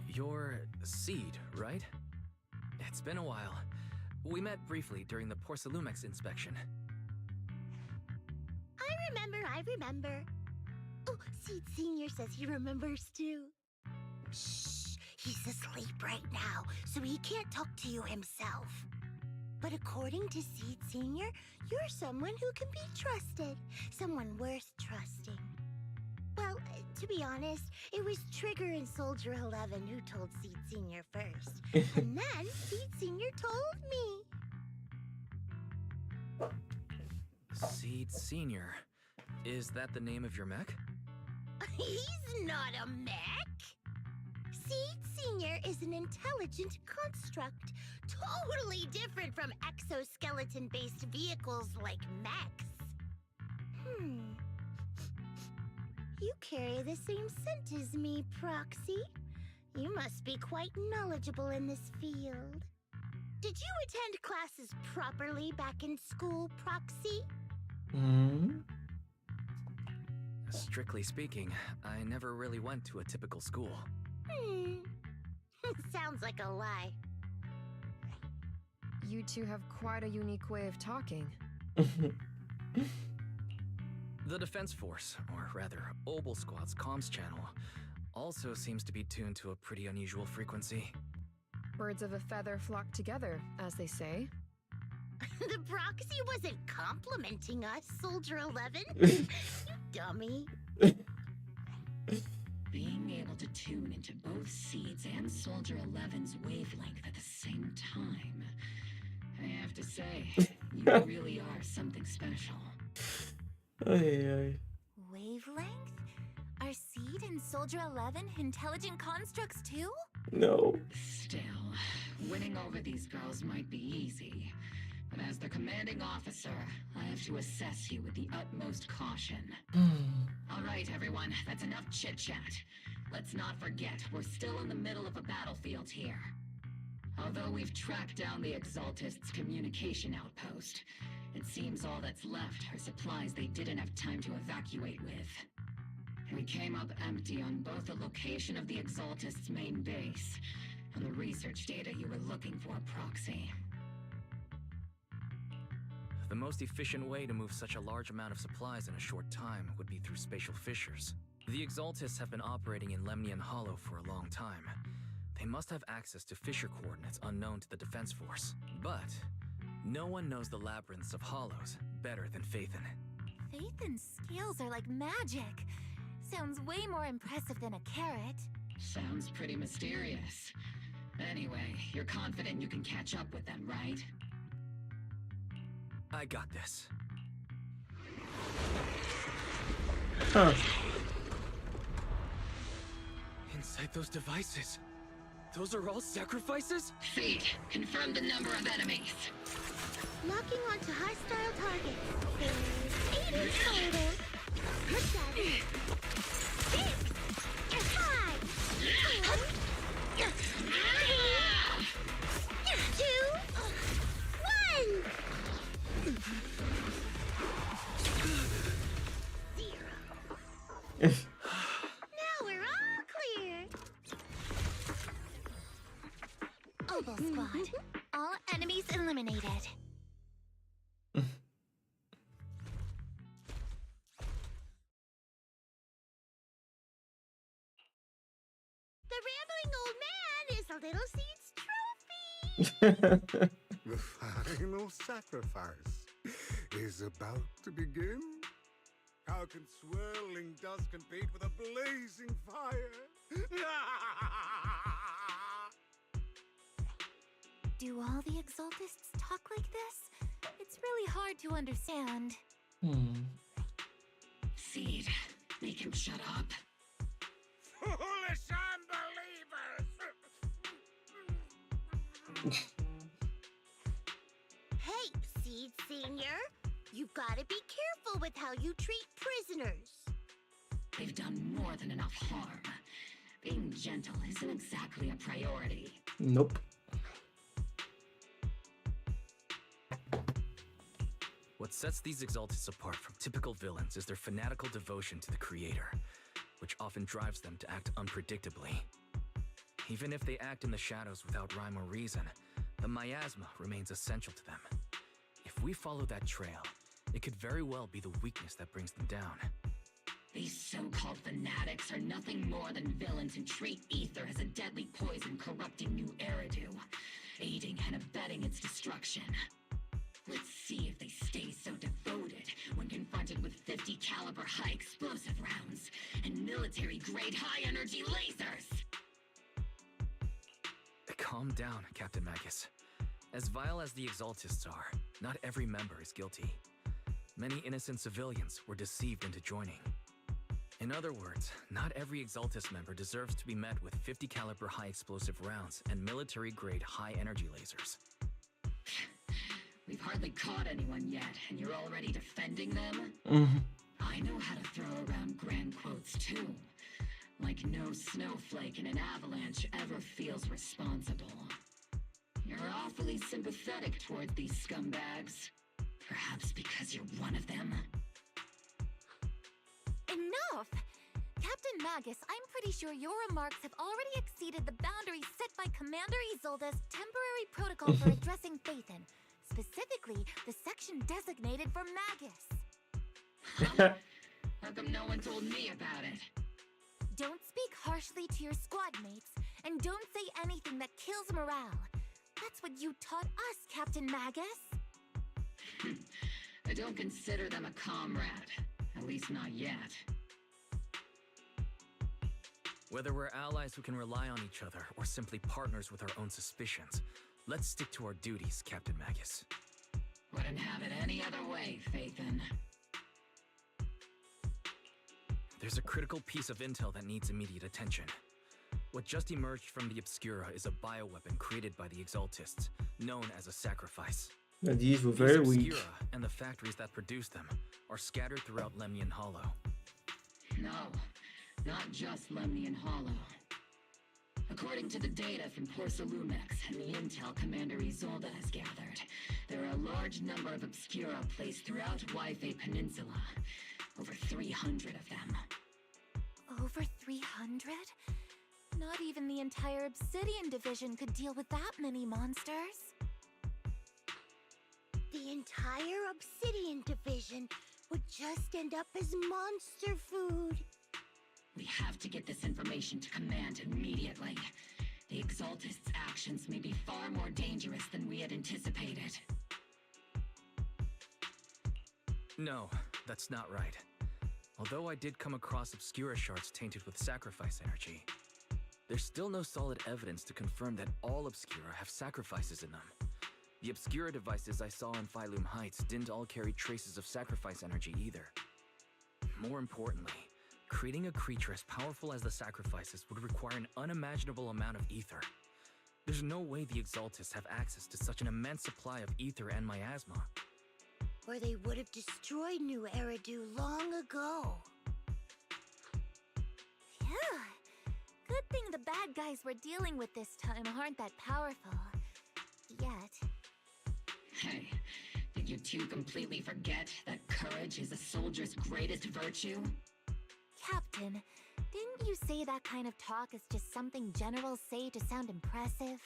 You're Seed, right? It's been a while. We met briefly during the Porcelumex inspection. I remember. Oh, Seed Senior says he remembers too. Shh, he's asleep right now, so he can't talk to you himself. But according to Seed Senior, you're someone who can be trusted. Someone worth trusting. Well, to be honest, it was Trigger and Soldier 11 who told Seed Senior first. And then Seed Senior told me. Seed Senior. Is that the name of your mech? He's not a mech. Seed Senior is an intelligent construct, totally different from exoskeleton-based vehicles like mechs. You carry the same scent as me, Proxy. You must be quite knowledgeable in this field. Did you attend classes properly back in school, Proxy? Strictly speaking, I never really went to a typical school. Sounds like a lie. You two have quite a unique way of talking. The Defense Force, or rather, Obel Squad's comms channel, also seems to be tuned to a pretty unusual frequency. Birds of a feather flock together, as they say. The Proxy wasn't complimenting us, Soldier 11. You dummy. Being able to tune into both Seeds and Soldier 11's wavelength at the same time. I have to say, you really are something special. Wavelength? Are Seed and Soldier 11 intelligent constructs too? No. Still, winning over these girls might be easy. But as their commanding officer, I have to assess you with the utmost caution. All right, everyone, that's enough chit-chat. Let's not forget, we're still in the middle of a battlefield here. Although we've tracked down the Exaltists' communication outpost, it seems all that's left are supplies they didn't have time to evacuate with. We came up empty on both the location of the Exaltists' main base and the research data you were looking for, Proxy. The most efficient way to move such a large amount of supplies in a short time would be through spatial fissures. The Exaltists have been operating in Lemnian Hollow for a long time. They must have access to fissure coordinates unknown to the Defense Force. But no one knows the labyrinths of hollows better than Phaethon. Phaethon's scales are like magic. Sounds way more impressive than a carrot. Sounds pretty mysterious. Anyway, you're confident you can catch up with them, right? I got this. Huh. Inside those devices, those are all sacrifices? Seed, confirm the number of enemies. Locking onto hostile targets. There's 8 in total. 7, 6, 5, 4, 3, 2, 1. 0. Now we're all clear. Obel Squad. All enemies eliminated. The rambling old man is a little Seed's trophy. The final sacrifice is about to begin. How can swirling dust compete with a blazing fire? Do all the Exaltists talk like this? It's really hard to understand. Seed, make him shut up. Foolish unbelievers! Hey, Seed Senior, you've got to be careful with how you treat prisoners. They've done more than enough harm. Being gentle isn't exactly a priority. Nope. What sets these Exaltists apart from typical villains is their fanatical devotion to the Creator, which often drives them to act unpredictably. Even if they act in the shadows without rhyme or reason, the miasma remains essential to them. If we follow that trail, it could very well be the weakness that brings them down. These so-called fanatics are nothing more than villains who treat ether as a deadly poison corrupting New Eridu, aiding and abetting its destruction. Let's see if they stay so devoted when confronted with 50 caliber high explosive rounds and military-grade high-energy lasers! Calm down, Captain Magus. As vile as the Exaltists are, not every member is guilty. Many innocent civilians were deceived into joining. In other words, not every Exaltist member deserves to be met with 50 caliber high explosive rounds and military-grade high-energy lasers. We've hardly caught anyone yet, and you're already defending them? I know how to throw around grand quotes too. Like no snowflake in an avalanche ever feels responsible. You're awfully sympathetic towards these scumbags. Perhaps because you're one of them? Enough! Captain Magus, I'm pretty sure your remarks have already exceeded the boundaries set by Commander Isolde's temporary protocol for addressing Phaethon. Specifically, the section designated for Magus. How come no one told me about it? Don't speak harshly to your squad mates, and don't say anything that kills morale. That's what you taught us, Captain Magus. I don't consider them a comrade. At least not yet. Whether we're allies who can rely on each other or simply partners with our own suspicions, let's stick to our duties, Captain Magus. Wouldn't have it any other way, Phaethon. There's a critical piece of intel that needs immediate attention. What just emerged from the Obscura is a bioweapon created by the Exaltists, known as a sacrifice. Now, these were very These weak. Obscura and the factories that produce them are scattered throughout Lemnian Hollow. No, not just Lemnian Hollow. According to the data from Porcelumex and the intel Commander Isolde has gathered, there are a large number of Obscura placed throughout Yfei Peninsula. Over 300 of them. Over 300? Not even the entire Obsidian division could deal with that many monsters. The entire Obsidian division would just end up as monster food. We have to get this information to Command immediately. The Exaltists' actions may be far more dangerous than we had anticipated. No, that's not right. Although I did come across Obscura shards tainted with sacrifice energy, there's still no solid evidence to confirm that all Obscura have sacrifices in them. The Obscura devices I saw in Phylum Heights didn't all carry traces of sacrifice energy either. More importantly, creating a creature as powerful as the sacrifices would require an unimaginable amount of ether. There's no way the Exaltists have access to such an immense supply of ether and miasma. Or they would have destroyed New Eridu long ago. Phew. Good thing the bad guys we're dealing with this time aren't that powerful. Yet. Hey, did you two completely forget that courage is a soldier's greatest virtue? Captain, didn't you say that kind of talk is just something generals say to sound impressive?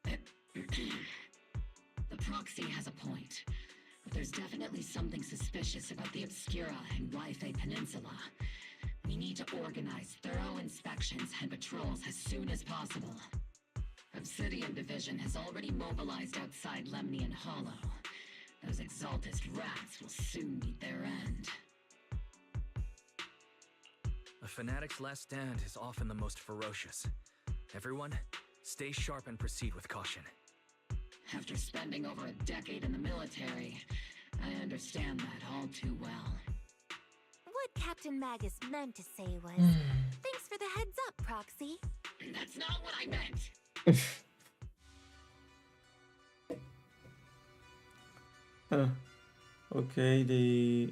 The proxy has a point. But there's definitely something suspicious about the Obscura and Yfei Peninsula. We need to organize thorough inspections and patrols as soon as possible. Obsidian Division has already mobilized outside Lemnian Hollow. Those Exaltist rats will soon meet their end. A fanatic's last stand is often the most ferocious. Everyone, stay sharp and proceed with caution. After spending over a decade in the military, I understand that all too well. What Captain Magus meant to say was, thanks for the heads up, Proxy. That's not what I meant! Huh. Okay,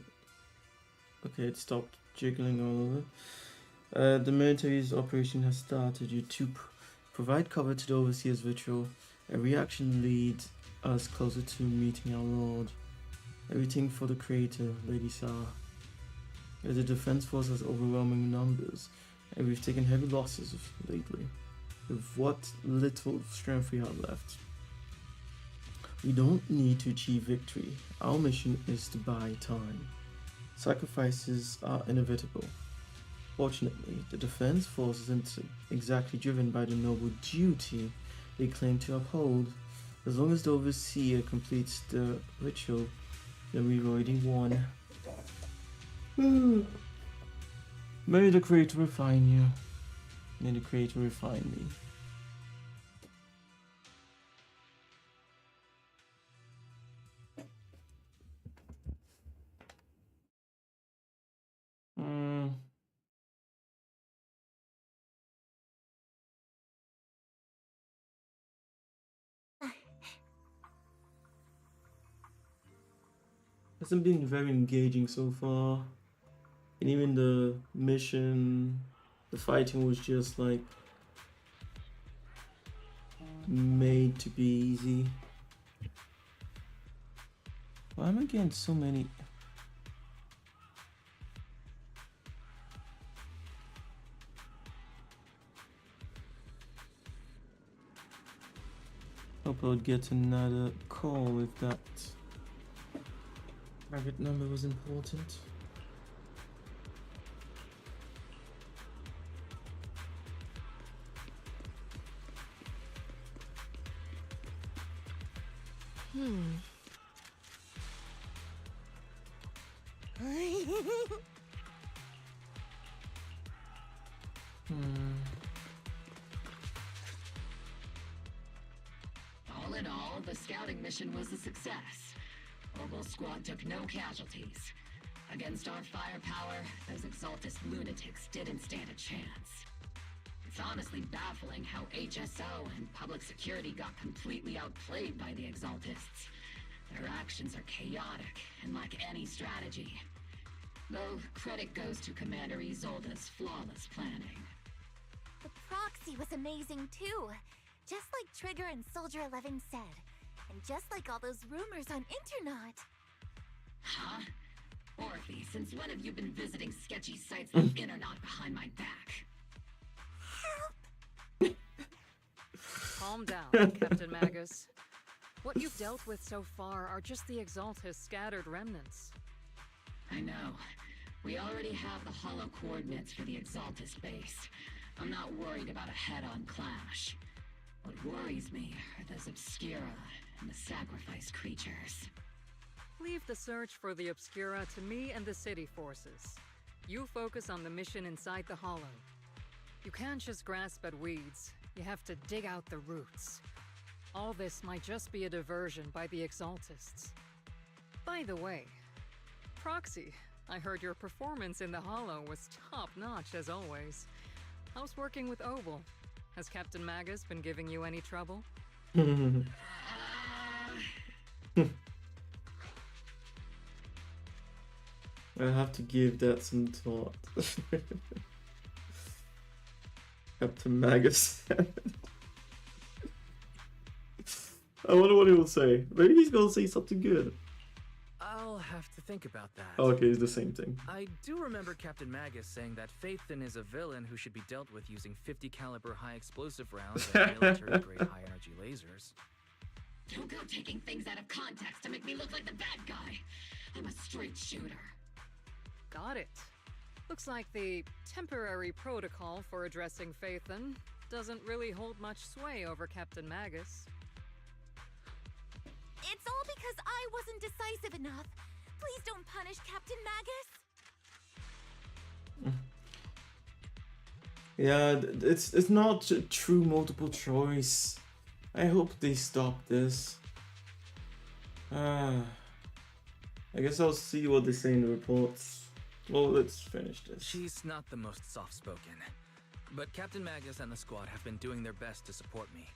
Okay, it stopped jiggling all over. The military's operation has started. You two provide cover to the Overseer's ritual. Every action leads us closer to meeting our Lord. Everything for the Creator, Lady Sarah. The Defense Force has overwhelming numbers, and we've taken heavy losses lately. With what little strength we have left. We don't need to achieve victory. Our mission is to buy time. Sacrifices are inevitable. Fortunately, the Defense Force isn't exactly driven by the noble duty they claim to uphold. As long as the Overseer completes the ritual, then we've already won. May the Creator refine you. May the Creator refine me. Hasn't been very engaging so far, and even the mission, the fighting was just like made to be easy. Why am I getting so many? Hope I would get another call if that target number was important. All in all, the scouting mission was a success. Orville's squad took no casualties. Against our firepower, those Exaltist lunatics didn't stand a chance. It's honestly baffling how HSO and public security got completely outplayed by the Exaltists. Their actions are chaotic and lack any strategy. Though credit goes to Commander Isolde's flawless planning. The proxy was amazing too. Just like Trigger and Soldier 11 said. And just like all those rumors on Internet. Huh? Orphe, since when have you been visiting sketchy sites like Internet behind my back? Calm down, Captain Magus. What you've dealt with so far are just the Exaltist scattered remnants. I know. We already have the hollow coordinates for the Exaltist base. I'm not worried about a head-on clash. What worries me are those Obscura and the sacrifice creatures. Leave the search for the Obscura to me and the city forces. You focus on the mission inside the Hollow. You can't just grasp at weeds. You have to dig out the roots. All this might just be a diversion by the Exaltists. By the way, Proxy, I heard your performance in the Hollow was top-notch as always. How's working with Oval? Has Captain Magus been giving you any trouble? I have to give that some thought. Captain Magus. I wonder what he will say. Maybe he's gonna say something good. I'll have to think about that. Oh, okay, it's the same thing. I do remember Captain Magus saying that Phaethon is a villain who should be dealt with using 50 caliber high explosive rounds and military-grade high-energy lasers. Don't go taking things out of context to make me look like the bad guy. I'm a straight shooter. Got it. Looks like the temporary protocol for addressing Phaethon doesn't really hold much sway over Captain Magus. It's all because I wasn't decisive enough. Please don't punish Captain Magus. Yeah, it's not a true multiple choice. I hope they stop this. I guess I'll see what they say in the reports. Well, let's finish this. She's not the most soft-spoken, but Captain Magus and the squad have been doing their best to support me,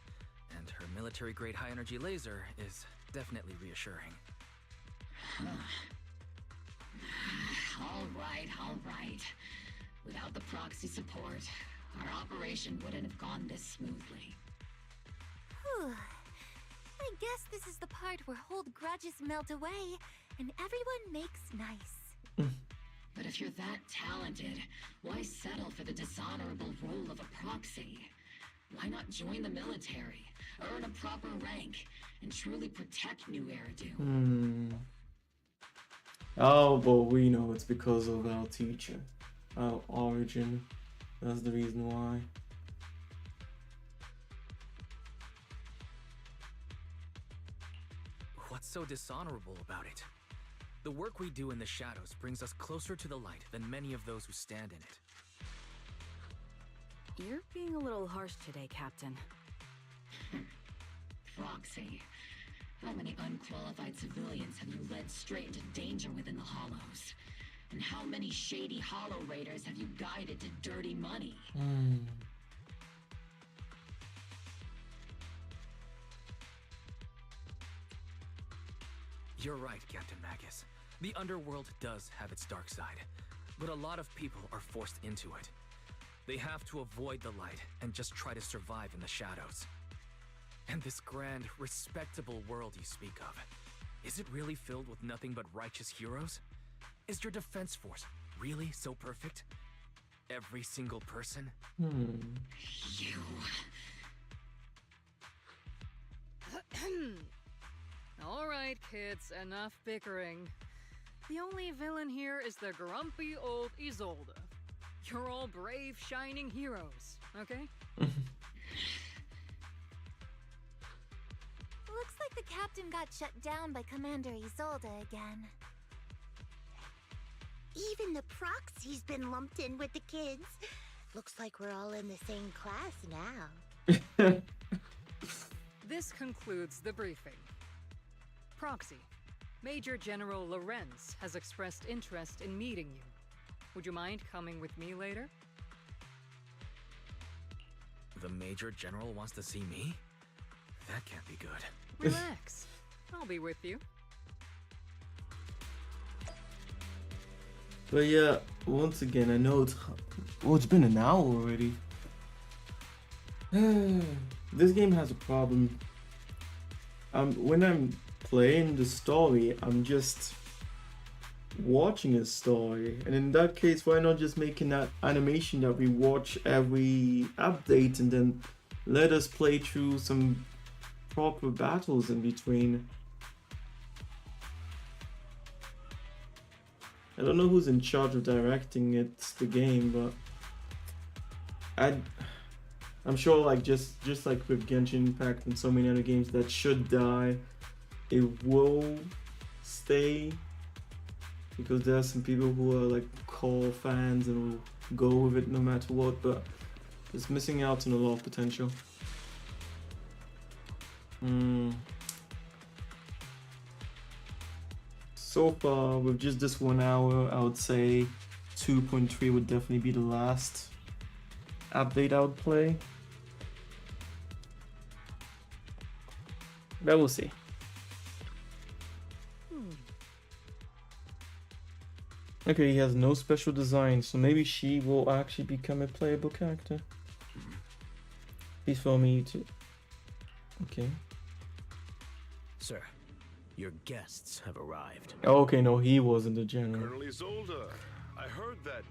and her military-grade high-energy laser is definitely reassuring. All right. Without the proxy support, our operation wouldn't have gone this smoothly. Whew. I guess this is the part where old grudges melt away and everyone makes nice. But if you're that talented, why settle for the dishonorable role of a proxy? Why not join the military, earn a proper rank, and truly protect New Eridu? Oh, well, we know it's because of our teacher, our origin. That's the reason why. What's so dishonorable about it? The work we do in the shadows brings us closer to the light than many of those who stand in it. You're being a little harsh today, Captain. Proxy. How many unqualified civilians have you led straight into danger within the Hollows? And how many shady Hollow Raiders have you guided to dirty money? You're right, Captain Magus. The underworld does have its dark side, but a lot of people are forced into it. They have to avoid the light and just try to survive in the shadows. And this grand, respectable world you speak of, is it really filled with nothing but righteous heroes? Is your defense force really so perfect? Every single person? You... All right, kids, enough bickering. The only villain here is the grumpy old Isolde. You're all brave, shining heroes, okay? Looks like the captain got shut down by Commander Isolde again. Even the proxy's been lumped in with the kids. Looks like we're all in the same class now. This concludes the briefing. Proxy, Major General Lorenz has expressed interest in meeting you. Would you mind coming with me later? The Major General wants to see me? That can't be good. Relax. I'll be with you. But yeah, once again, I know it's been an hour already. This game has a problem. When I'm playing the story, I'm just watching a story, and in that case, why not just making that animation that we watch every update and then let us play through some proper battles in between. I don't know who's in charge of directing the game, but I'm sure, like just like with Genshin Impact and so many other games that should die, it will stay, because there are some people who are like core fans and will go with it no matter what, but it's missing out on a lot of potential. So far, with just this 1 hour, I would say 2.3 would definitely be the last update I would play. But we'll see. Okay, he has no special design, so maybe she will actually become a playable character. Please follow me to... Okay. Sir, your guests have arrived. Oh, okay, no, he wasn't the general. Colonel Isolde, I heard that,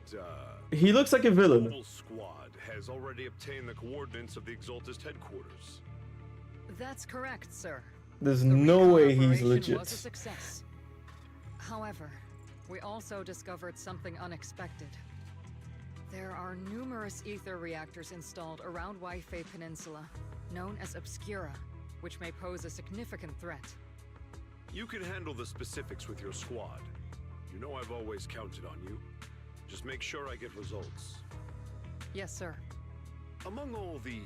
he looks like a villain. The Mobile Squad has already obtained the coordinates of the Exaltist headquarters. That's correct, sir. There's The no recon way he's operation legit. was a success. However, we also discovered something unexpected. There are numerous ether reactors installed around Waifei Peninsula, known as Obscura, which may pose a significant threat. You can handle the specifics with your squad. You know I've always counted on you. Just make sure I get results. Yes, sir. Among all the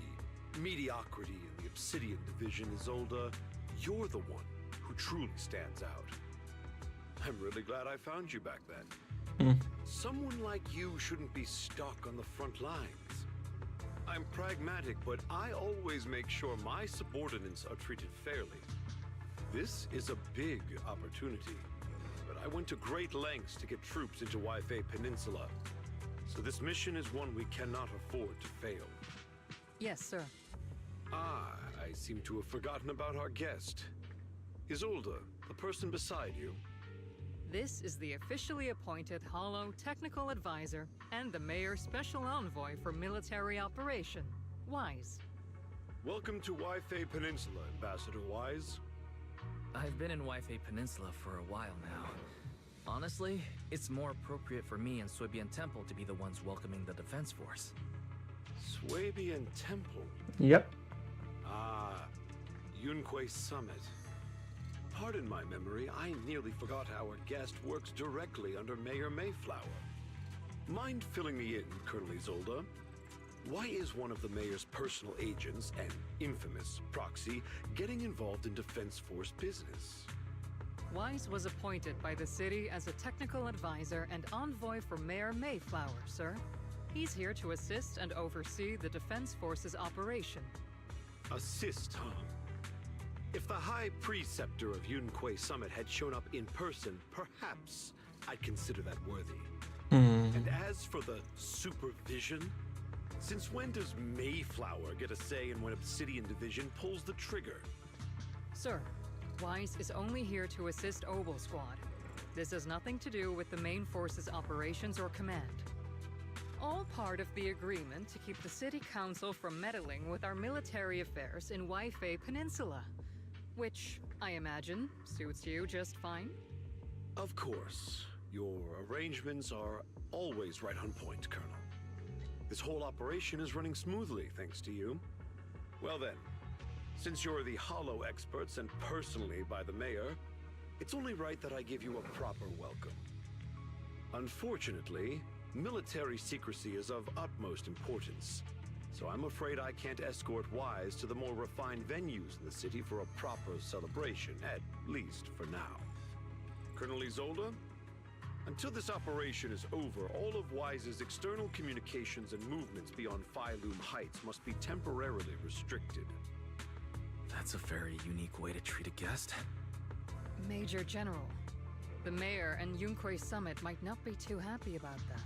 mediocrity in the Obsidian Division, Isolde, you're the one who truly stands out. I'm really glad I found you back then. Someone like you shouldn't be stuck on the front lines. I'm pragmatic, but I always make sure my subordinates are treated fairly. This is a big opportunity, but I went to great lengths to get troops into Waifei Peninsula. So this mission is one we cannot afford to fail. Yes, sir. Ah, I seem to have forgotten about our guest. Isolde, the person beside you. This is the officially appointed Hollow Technical Advisor and the Mayor's Special Envoy for Military Operation, Wise. Welcome to Waifei Peninsula, Ambassador Wise. I've been in Waifei Peninsula for a while now. Honestly, it's more appropriate for me and Swabian Temple to be the ones welcoming the Defense Force. Swabian Temple? Yep. Ah, Yunquei Summit. Pardon my memory, I nearly forgot our guest works directly under Mayor Mayflower. Mind filling me in, Colonel Isolde? Why is one of the mayor's personal agents, an infamous proxy, getting involved in Defense Force business? Wise was appointed by the city as a technical advisor and envoy for Mayor Mayflower, sir. He's here to assist and oversee the Defense Force's operation. Assist, huh? If the High Preceptor of Yunquei Summit had shown up in person, perhaps I'd consider that worthy. And as for the supervision, since when does Mayflower get a say in when Obsidian Division pulls the trigger? Sir, Wise is only here to assist Obel Squad. This has nothing to do with the main force's operations or command. All part of the agreement to keep the City Council from meddling with our military affairs in Waifei Peninsula. Which, I imagine, suits you just fine? Of course. Your arrangements are always right on point, Colonel. This whole operation is running smoothly, thanks to you. Well then, since you're the Hollow experts and personally by the Mayor, it's only right that I give you a proper welcome. Unfortunately, military secrecy is of utmost importance. So I'm afraid I can't escort Wise to the more refined venues in the city for a proper celebration, at least for now. Colonel Isolde, until this operation is over, all of Wise's external communications and movements beyond Phylum Heights must be temporarily restricted. That's a very unique way to treat a guest. Major General, the Mayor and Yunquei Summit might not be too happy about that.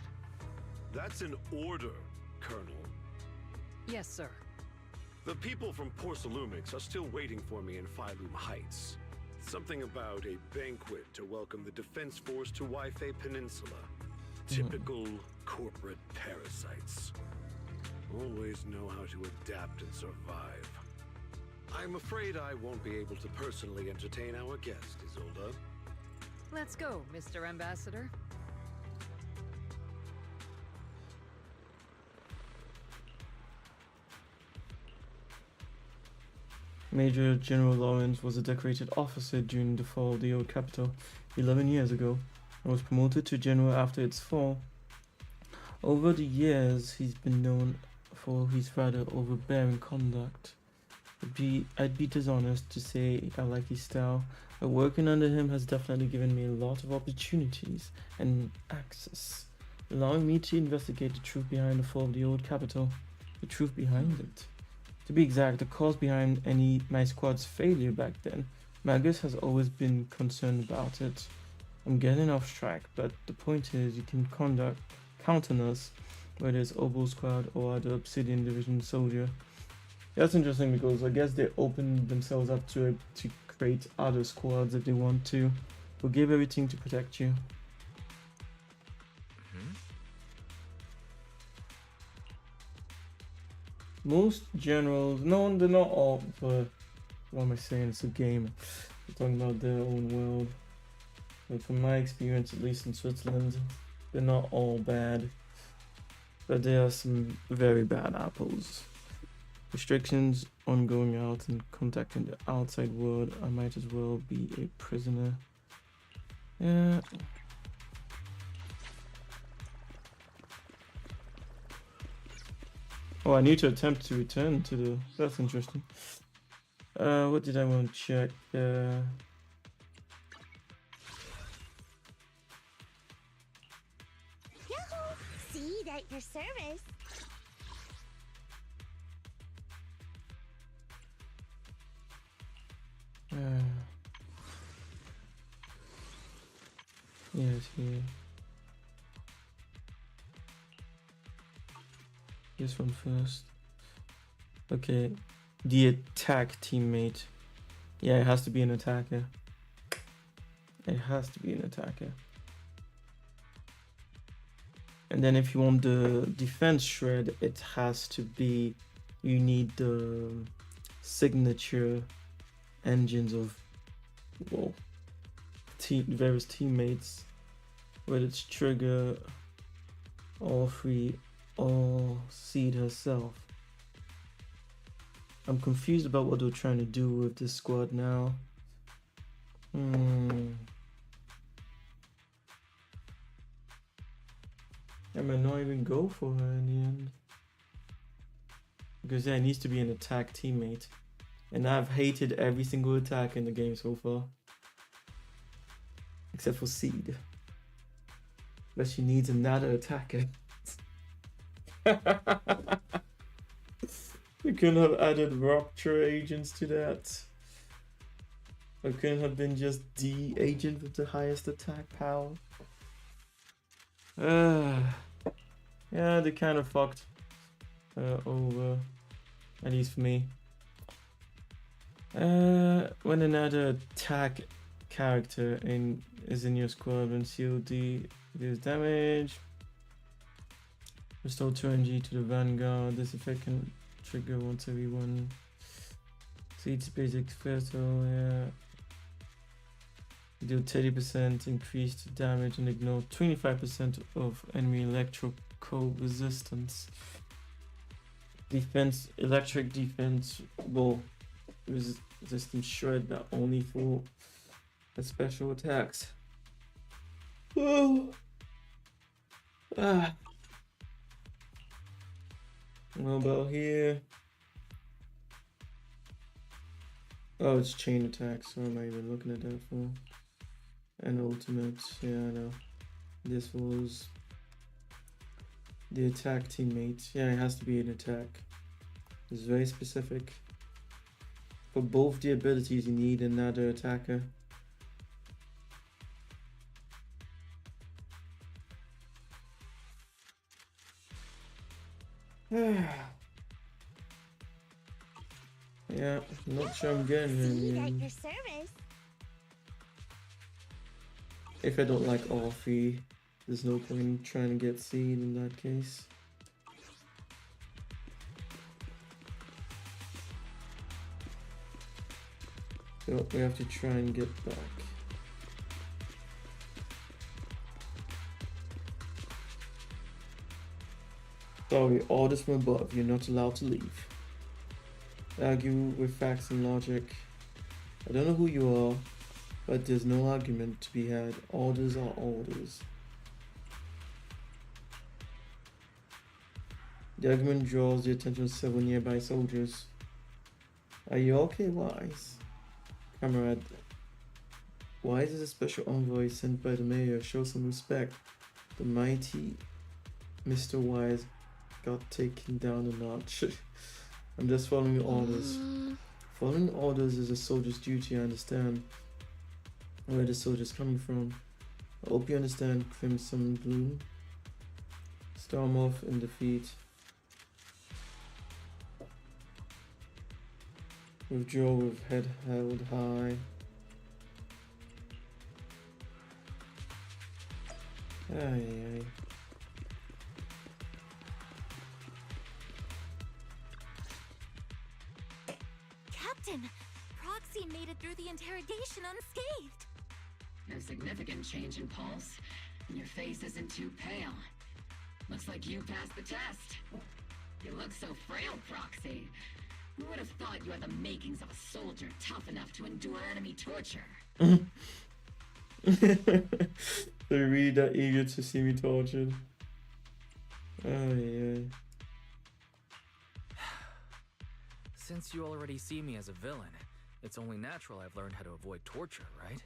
That's an order, Colonel. Yes, sir. The people from Porcelumix are still waiting for me in Phylum Heights. Something about a banquet to welcome the Defense Force to Waifei Peninsula. Typical corporate parasites. Always know how to adapt and survive. I'm afraid I won't be able to personally entertain our guest, Isolde. Let's go, Mr. Ambassador. Major General Lawrence was a decorated officer during the fall of the old capital 11 years ago and was promoted to general after its fall. Over the years, he's been known for his rather overbearing conduct. I'd be dishonest to say I like his style, but working under him has definitely given me a lot of opportunities and access, allowing me to investigate the truth behind the fall of the old capital, the truth behind it. To be exact, the cause behind my squad's failure back then. Magus has always been concerned about it. I'm getting off track, but the point is you can count on us, whether it's Obel Squad or the Obsidian Division soldier. That's interesting because I guess they opened themselves up to create other squads if they want to. We'll give everything to protect you. Most generals, no, they're not all, but what am I saying? It's a game. They're talking about their own world. But from my experience, at least in Switzerland, they're not all bad. But there are some very bad apples. Restrictions on going out and contacting the outside world. I might as well be a prisoner. Yeah. Oh, I need to attempt to return to the... That's interesting. What did I want to check? Yahoo! Seed at your service. Yes, here. This one first. Okay. The attack teammate. Yeah, it has to be an attacker. It has to be an attacker. And then if you want the defense shred, it has to be... You need the signature engines of... Well... various teammates, whether it's Trigger, all three, or Seed herself. I'm confused about what they're trying to do with this squad now. I might not even go for her in the end. Because yeah, it needs to be an attack teammate. And I've hated every single attack in the game so far. Except for Seed. But she needs another attacker. We couldn't have added Rupture agents to that. Or couldn't have been just the agent with the highest attack power. Yeah, they kind of fucked over. At least for me. When another attack character is in your squad, when COD deals damage, restore 2 NG to the Vanguard. This effect can trigger once every one. Seeds basic first, yeah. Do 30% increased damage and ignore 25% of enemy electrical resistance. Defense, electric defense, well, resistance shred, not only for the special attacks. Oh. What about here? Oh, it's chain attacks. What am I even looking at that for? And ultimate, yeah, I know. This was the attack teammate. Yeah, it has to be an attack. It's very specific. For both the abilities, you need another attacker. Yeah, not sure I'm getting here in the end. If I don't like all three, there's no point in trying to get Seed in that case. So we have to try and get back. Sorry, orders from above, you're not allowed to leave. Argue with facts and logic. I don't know who you are, but there's no argument to be had. Orders are orders. The argument draws the attention of several nearby soldiers. Are you okay, Wise? Comrade, Wise is a special envoy sent by the mayor. Show some respect. The mighty Mr. Wise got taken down a notch. I'm just following orders. Following orders is a soldier's duty, I understand. Where the soldier's coming from. I hope you understand, Crimson Bloom. Storm off in defeat. Withdraw with head held high. Aye. Captain, Proxy made it through the interrogation unscathed. No significant change in pulse, and your face isn't too pale. Looks like you passed the test. You look so frail, Proxy. Who would have thought you had the makings of a soldier tough enough to endure enemy torture? They're really that eager to see me tortured. Oh yeah. Since you already see me as a villain, it's only natural I've learned how to avoid torture, right?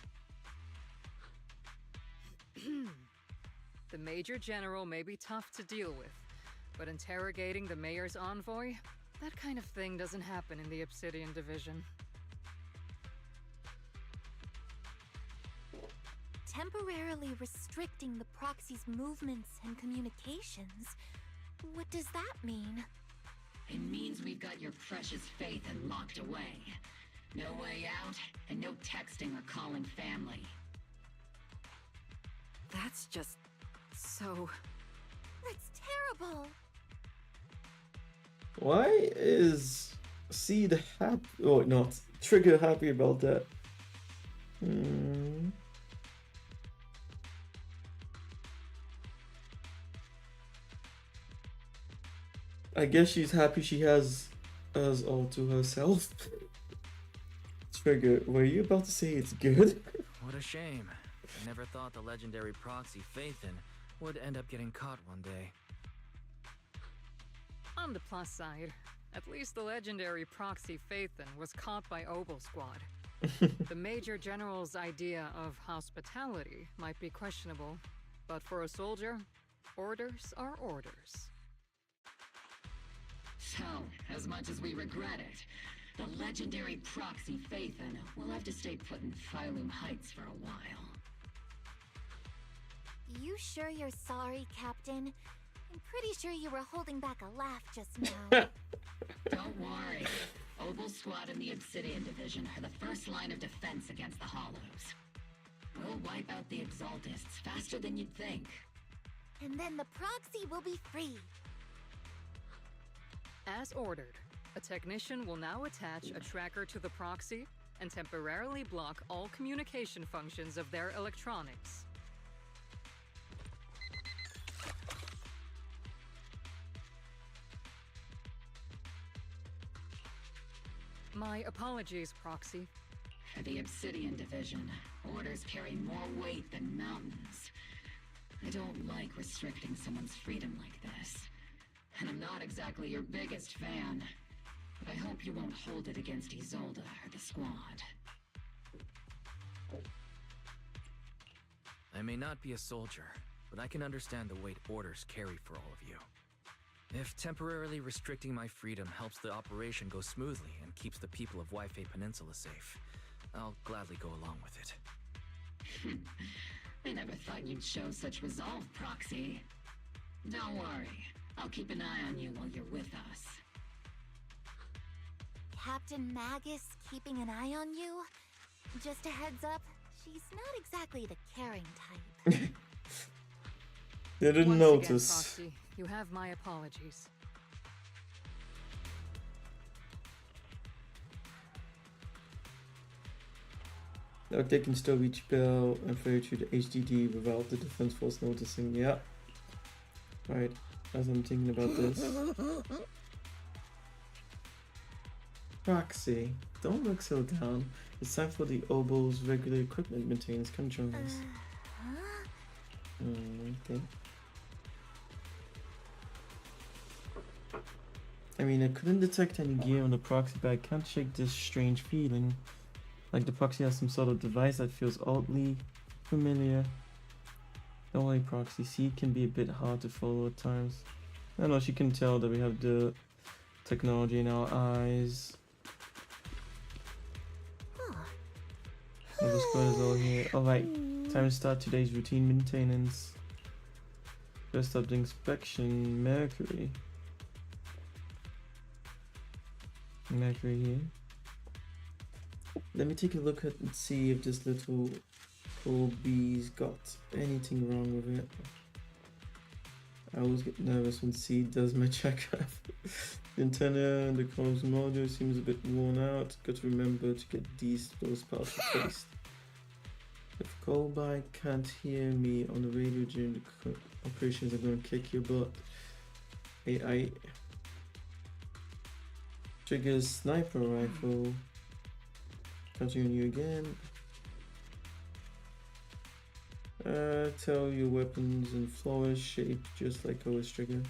The Major General may be tough to deal with, but interrogating the Mayor's envoy? That kind of thing doesn't happen in the Obsidian Division. Temporarily restricting the proxy's movements and communications. What does that mean? It means we've got your precious Phaethon locked away. No way out, and no texting or calling family. That's just so... That's terrible! Why is Seed happy? Oh, not Trigger happy about that? I guess she's happy she has us all to herself. Trigger, were you about to say it's good? What a shame. I never thought the legendary proxy Phaethon would end up getting caught one day. On the plus side, at least the legendary proxy Phaethon was caught by Obel Squad. The Major General's idea of hospitality might be questionable, but for a soldier, orders are orders. So, as much as we regret it, the legendary proxy Phaethon will have to stay put in Phylum Heights for a while. You sure you're sorry, Captain? I'm pretty sure you were holding back a laugh just now. Don't worry. Obel Squad and the Obsidian Division are the first line of defense against the Hollows. We'll wipe out the Exaltists faster than you'd think. And then the proxy will be free. As ordered, a technician will now attach a tracker to the proxy and temporarily block all communication functions of their electronics. My apologies, Proxy. For the Obsidian Division, orders carry more weight than mountains. I don't like restricting someone's freedom like this. And I'm not exactly your biggest fan. But I hope you won't hold it against Isolde or the squad. I may not be a soldier, but I can understand the weight orders carry for all of you. If temporarily restricting my freedom helps the operation go smoothly and keeps the people of Waifei Peninsula safe, I'll gladly go along with it. I never thought you'd show such resolve, Proxy. Don't worry. I'll keep an eye on you while you're with us. Captain Magus keeping an eye on you? Just a heads up, she's not exactly the caring type. Didn't Once notice. again, Proxy, you have my apologies. Now they can still reach Bell and fire to the HDD without the defense force noticing. Yeah. Right. As I'm thinking about this. Proxy, don't look so down. It's time for the Obel's regular equipment maintenance. Come join us. Okay. I mean, I couldn't detect any gear on the proxy, but I can't shake this strange feeling. Like the proxy has some sort of device that feels oddly familiar. Don't worry, proxy. C can be a bit hard to follow at times. I know she can tell that we have the technology in our eyes. The squad is all here. Alright, time to start today's routine maintenance. First up, the inspection. Mercury. Mercury here. Let me take a look at and see if this little old bee's got anything wrong with it. I always get nervous when C does my checkup. The antenna and the comms module seems a bit worn out. Got to remember to get those parts replaced. If Goldbike can't hear me on the radio during the operations, I'm gonna kick your butt. AI triggers sniper rifle. Counting on you again. Tell your weapons in flawless shape, just like always trigger.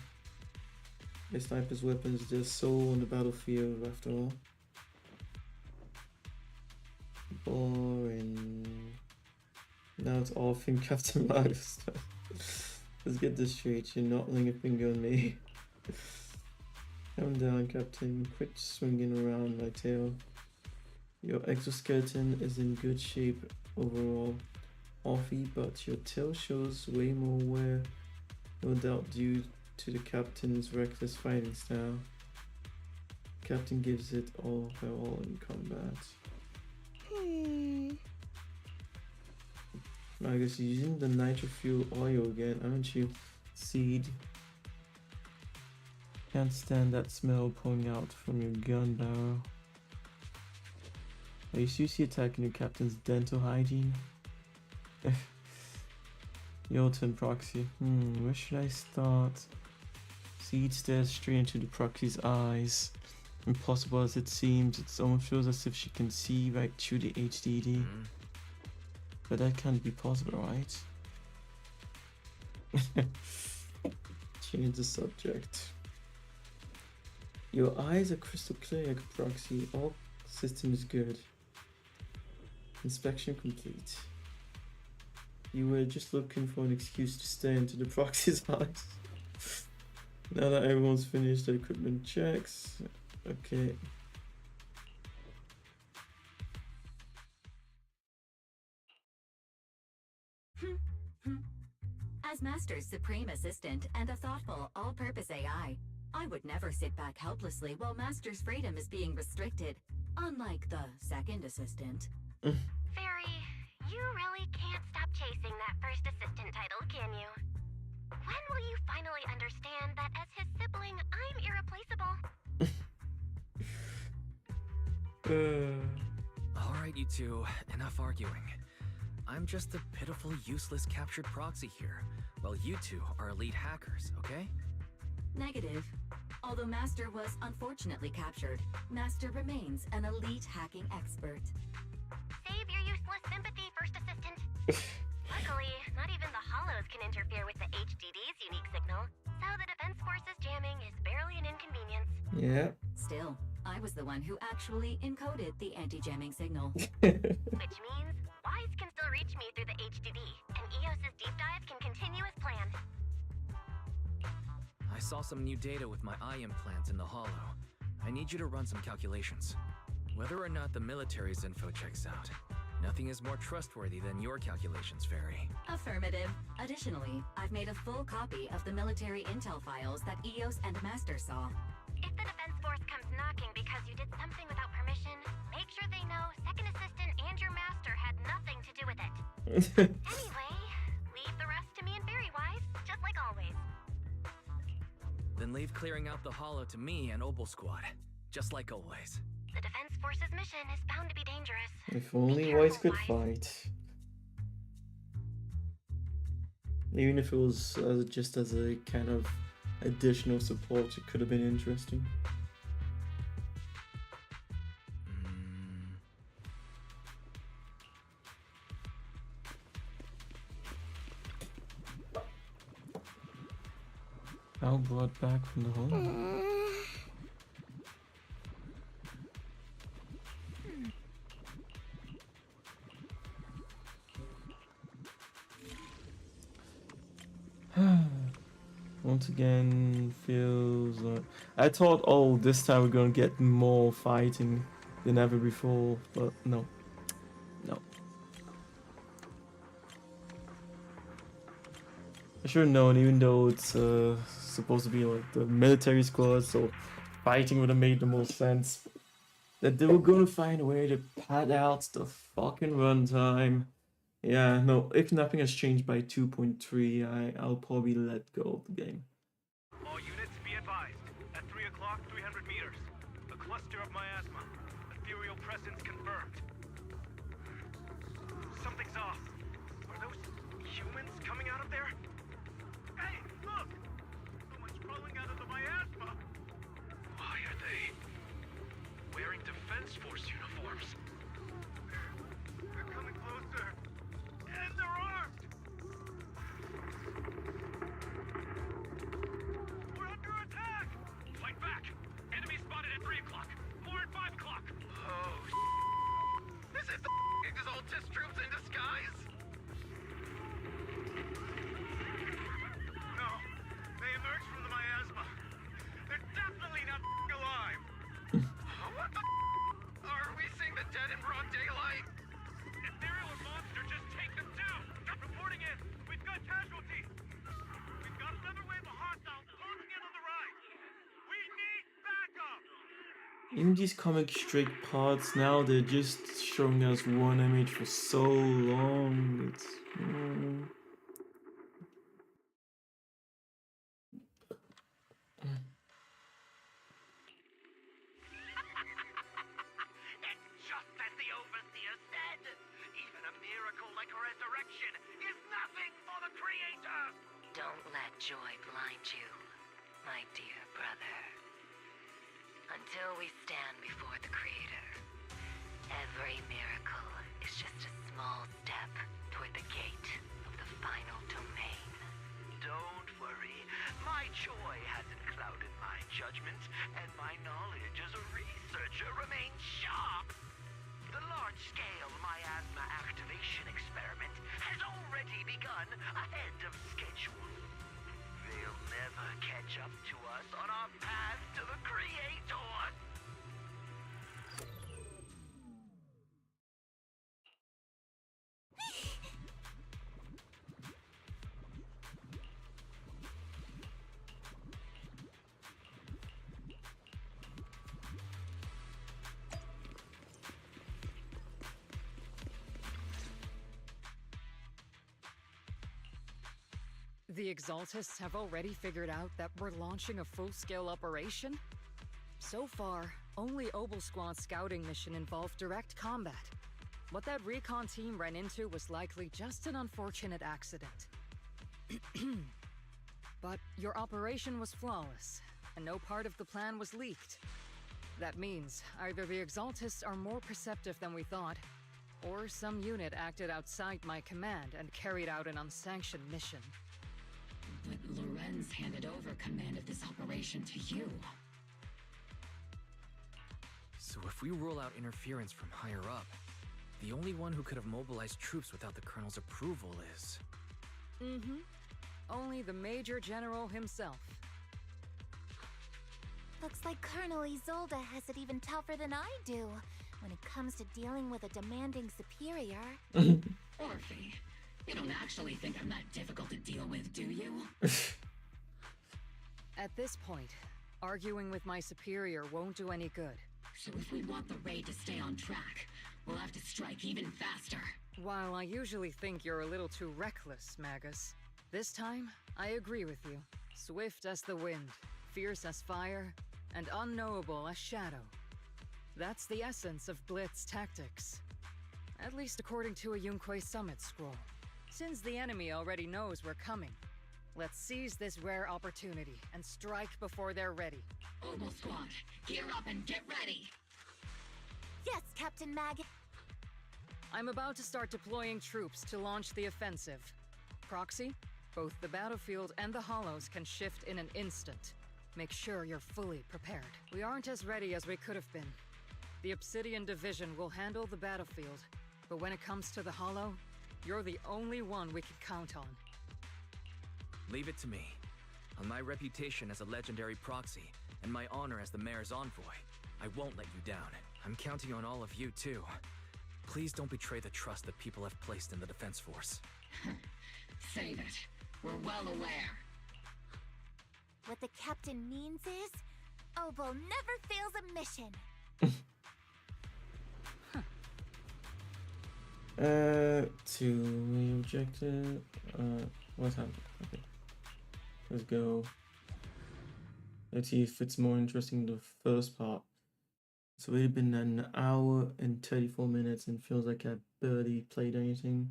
A sniper's weapons, their soul on the battlefield, after all. Boring. Now it's all from Captain Marcus. Let's get this straight. You're not laying a finger on me. Calm down, Captain. Quit swinging around my tail. Your exoskeleton is in good shape overall. Offy, but your tail shows way more wear. No doubt due to the captain's reckless fighting style. Captain gives it all her all in combat. I guess you're using the nitro fuel oil again, aren't you? Seed. Can't stand that smell pouring out from your gun barrel. Are you seriously attacking your captain's dental hygiene? Your turn, Proxy. Where should I start? Seed stares straight into the Proxy's eyes. Impossible as it seems, it almost feels as if she can see right through the HDD. But that can't be possible, right? Change the subject. Your eyes are crystal clear, Proxy. All systems good. Inspection complete. You were just looking for an excuse to stare into the Proxy's eyes. Now that everyone's finished their equipment checks. Okay. As Master's supreme assistant and a thoughtful, all-purpose AI, I would never sit back helplessly while Master's freedom is being restricted, unlike the second assistant. Fairy, you really can't stop chasing that first assistant title, can you? When will you finally understand that as his sibling, I'm irreplaceable? Alright, you two, enough arguing. I'm just a pitiful, useless captured proxy here, while you two are elite hackers, okay? Negative. Although Master was unfortunately captured, Master remains an elite hacking expert. Save your useless sympathy, first assistant. Luckily, not even the hollows can interfere with the HDD's unique signal, so the Defense Force's jamming is barely an inconvenience. Yeah. Still, I was the one who actually encoded the anti-jamming signal. Which means Wise can still reach me through the HDD, and EOS's deep dive can continue as planned. I saw some new data with my eye implant in the hollow. I need you to run some calculations. Whether or not the military's info checks out, nothing is more trustworthy than your calculations, Fairy. Affirmative. Additionally, I've made a full copy of the military intel files that EOS and Master saw. If the Defense Force comes knocking because you did something without permission, make sure they know Second Assistant and your Master had nothing to do with it. Anyway, leave the rest to me and Fairy Wise, just like always. Then leave clearing out the hollow to me and Obel Squad, just like always. The Defense Force's mission is bound to be dangerous. If only Wise could fight. Even if it was just as a kind of additional support, it could have been interesting. Al brought back from the home. Once again, feels like I thought, oh, this time we're gonna get more fighting than ever before, but no. I should have known, even though it's supposed to be like the military squad, so fighting would have made the most sense. That they were gonna find a way to pad out the fucking runtime. Yeah, no, if nothing has changed by 2.3, I'll probably let go of the game. All units be advised. At 3 o'clock, 300 meters. A cluster of miasma. Ethereal presence confirmed. Something's off. daylight! Ethereal and Monster, just take them down! Reporting in! We've got casualties! We've got another wave of hostiles closing in on the right! We need backup! In these comic strip parts now, they're just showing us one image for so long. It's It's just as the Overseer said. Even a miracle like a resurrection is nothing for the Creator. Don't let joy blind you, my dear brother. Until we stand before the Creator, every miracle is just a small step toward the gate of the final domain. Don't worry. My joy hasn't clouded my judgment, and my knowledge as a researcher remains sharp. The large-scale miasma activation experiment has already begun ahead of schedule. They'll never catch up to us on our path to the Creator. The Exaltists have already figured out that we're launching a full-scale operation? So far, only Obel Squad's scouting mission involved direct combat. What that recon team ran into was likely just an unfortunate accident. But your operation was flawless, and no part of the plan was leaked. That means either the Exaltists are more perceptive than we thought, or some unit acted outside my command and carried out an unsanctioned mission. But Lorenz handed over command of this operation to you. So if we rule out interference from higher up, the only one who could have mobilized troops without the Colonel's approval is... Only the Major General himself. Looks like Colonel Isolde has it even tougher than I do when it comes to dealing with a demanding superior. Orphe, you don't actually think I'm that difficult to deal with, do you? At this point, arguing with my superior won't do any good. So if we want the raid to stay on track, we'll have to strike even faster. While I usually think you're a little too reckless, Magus, this time, I agree with you. Swift as the wind, fierce as fire, and unknowable as shadow. That's the essence of Blitz tactics. At least according to a Yunquay Summit scroll. Since the enemy already knows we're coming, let's seize this rare opportunity and strike before they're ready. Obel Squad, gear up and get ready! Yes, Captain Mag. I'm about to start deploying troops to launch the offensive. Proxy, both the battlefield and the hollows can shift in an instant. Make sure you're fully prepared. We aren't as ready as we could have been. The Obsidian Division will handle the battlefield, but when it comes to the hollow, you're the only one we can count on. Leave it to me. On my reputation as a legendary proxy, and my honor as the mayor's envoy, I won't let you down. I'm counting on all of you, too. Please don't betray the trust that people have placed in the Defense Force. Save it. We're well aware. What the captain means is, Obel never fails a mission. To the objective. What happened? Okay. Let's go. Let's see if it's more interesting than the first part. It's already been an hour and 34 minutes and feels like I barely played anything.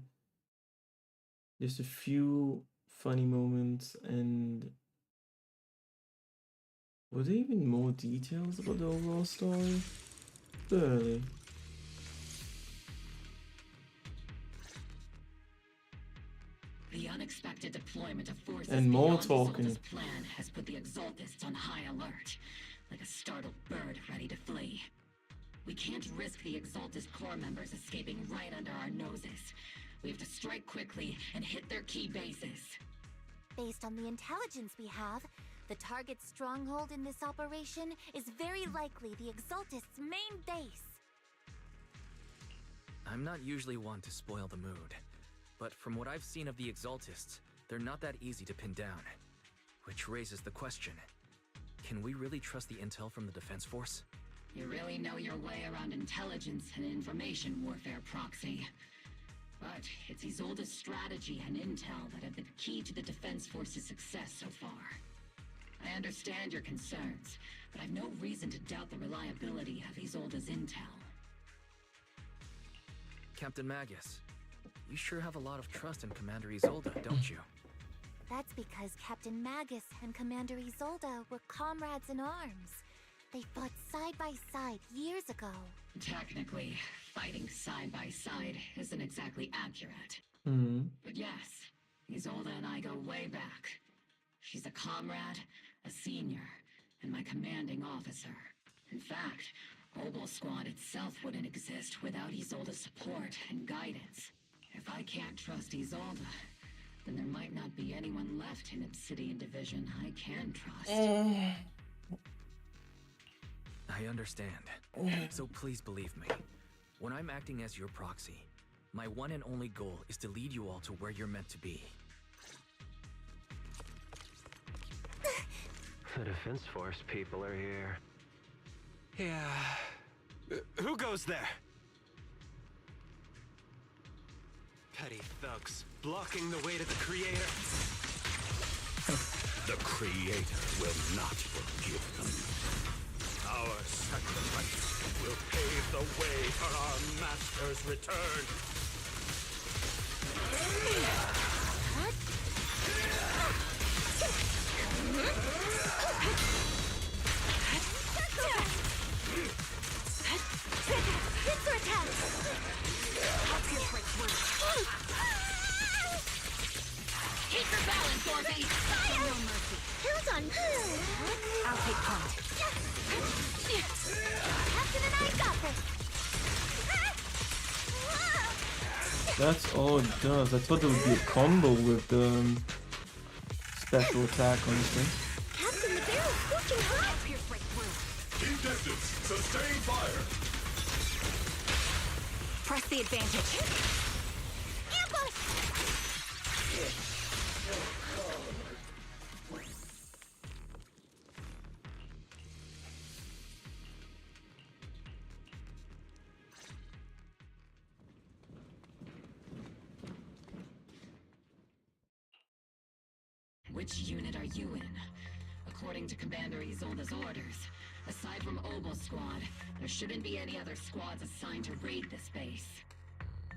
Just a few funny moments, and were there even more details about the overall story? Barely. The unexpected deployment of forces And more beyond talking. Isolde's plan has put the Exaltists on high alert, like a startled bird ready to flee. We can't risk the Exaltist corps members escaping right under our noses. We have to strike quickly and hit their key bases. Based on the intelligence we have, the target's stronghold in this operation is very likely the Exaltist's main base. I'm not usually one to spoil the mood, but from what I've seen of the Exaltists, they're not that easy to pin down. Which raises the question, can we really trust the intel from the Defense Force? You really know your way around intelligence and information warfare, Proxy. But it's Isolde's strategy and intel that have been key to the Defense Force's success so far. I understand your concerns, but I've no reason to doubt the reliability of Isolde's intel. Captain Magus, you sure have a lot of trust in Commander Isolde, don't you? That's because Captain Magus and Commander Isolde were comrades in arms. They fought side by side years ago. Technically, fighting side by side isn't exactly accurate. But yes, Isolde and I go way back. She's a comrade, a senior, and my commanding officer. In fact, Obel Squad itself wouldn't exist without Isolde's support and guidance. If I can't trust Isolde, then there might not be anyone left in Obsidian Division I can trust. I understand. So please believe me. When I'm acting as your proxy, my one and only goal is to lead you all to where you're meant to be. The Defense Force people are here. Yeah. Who goes there? Petty thugs, blocking the way to the Creator. The Creator will not forgive them. Our sacrifice will pave the way for our Master's return. Pincer attack! Keep your balance, Dorothy! Fire! No mercy. Who's on? I'll take point. Captain and I got this! That's all it does. I thought there would be a combo with the special attack, honestly. Captain, the barrel's scorching hot! Keep distance. Sustain fire. Press the advantage. Ambush! Which unit are you in? According to Commander Isolde's orders, aside from Obel Squad, there shouldn't be any other squads assigned to raid this base.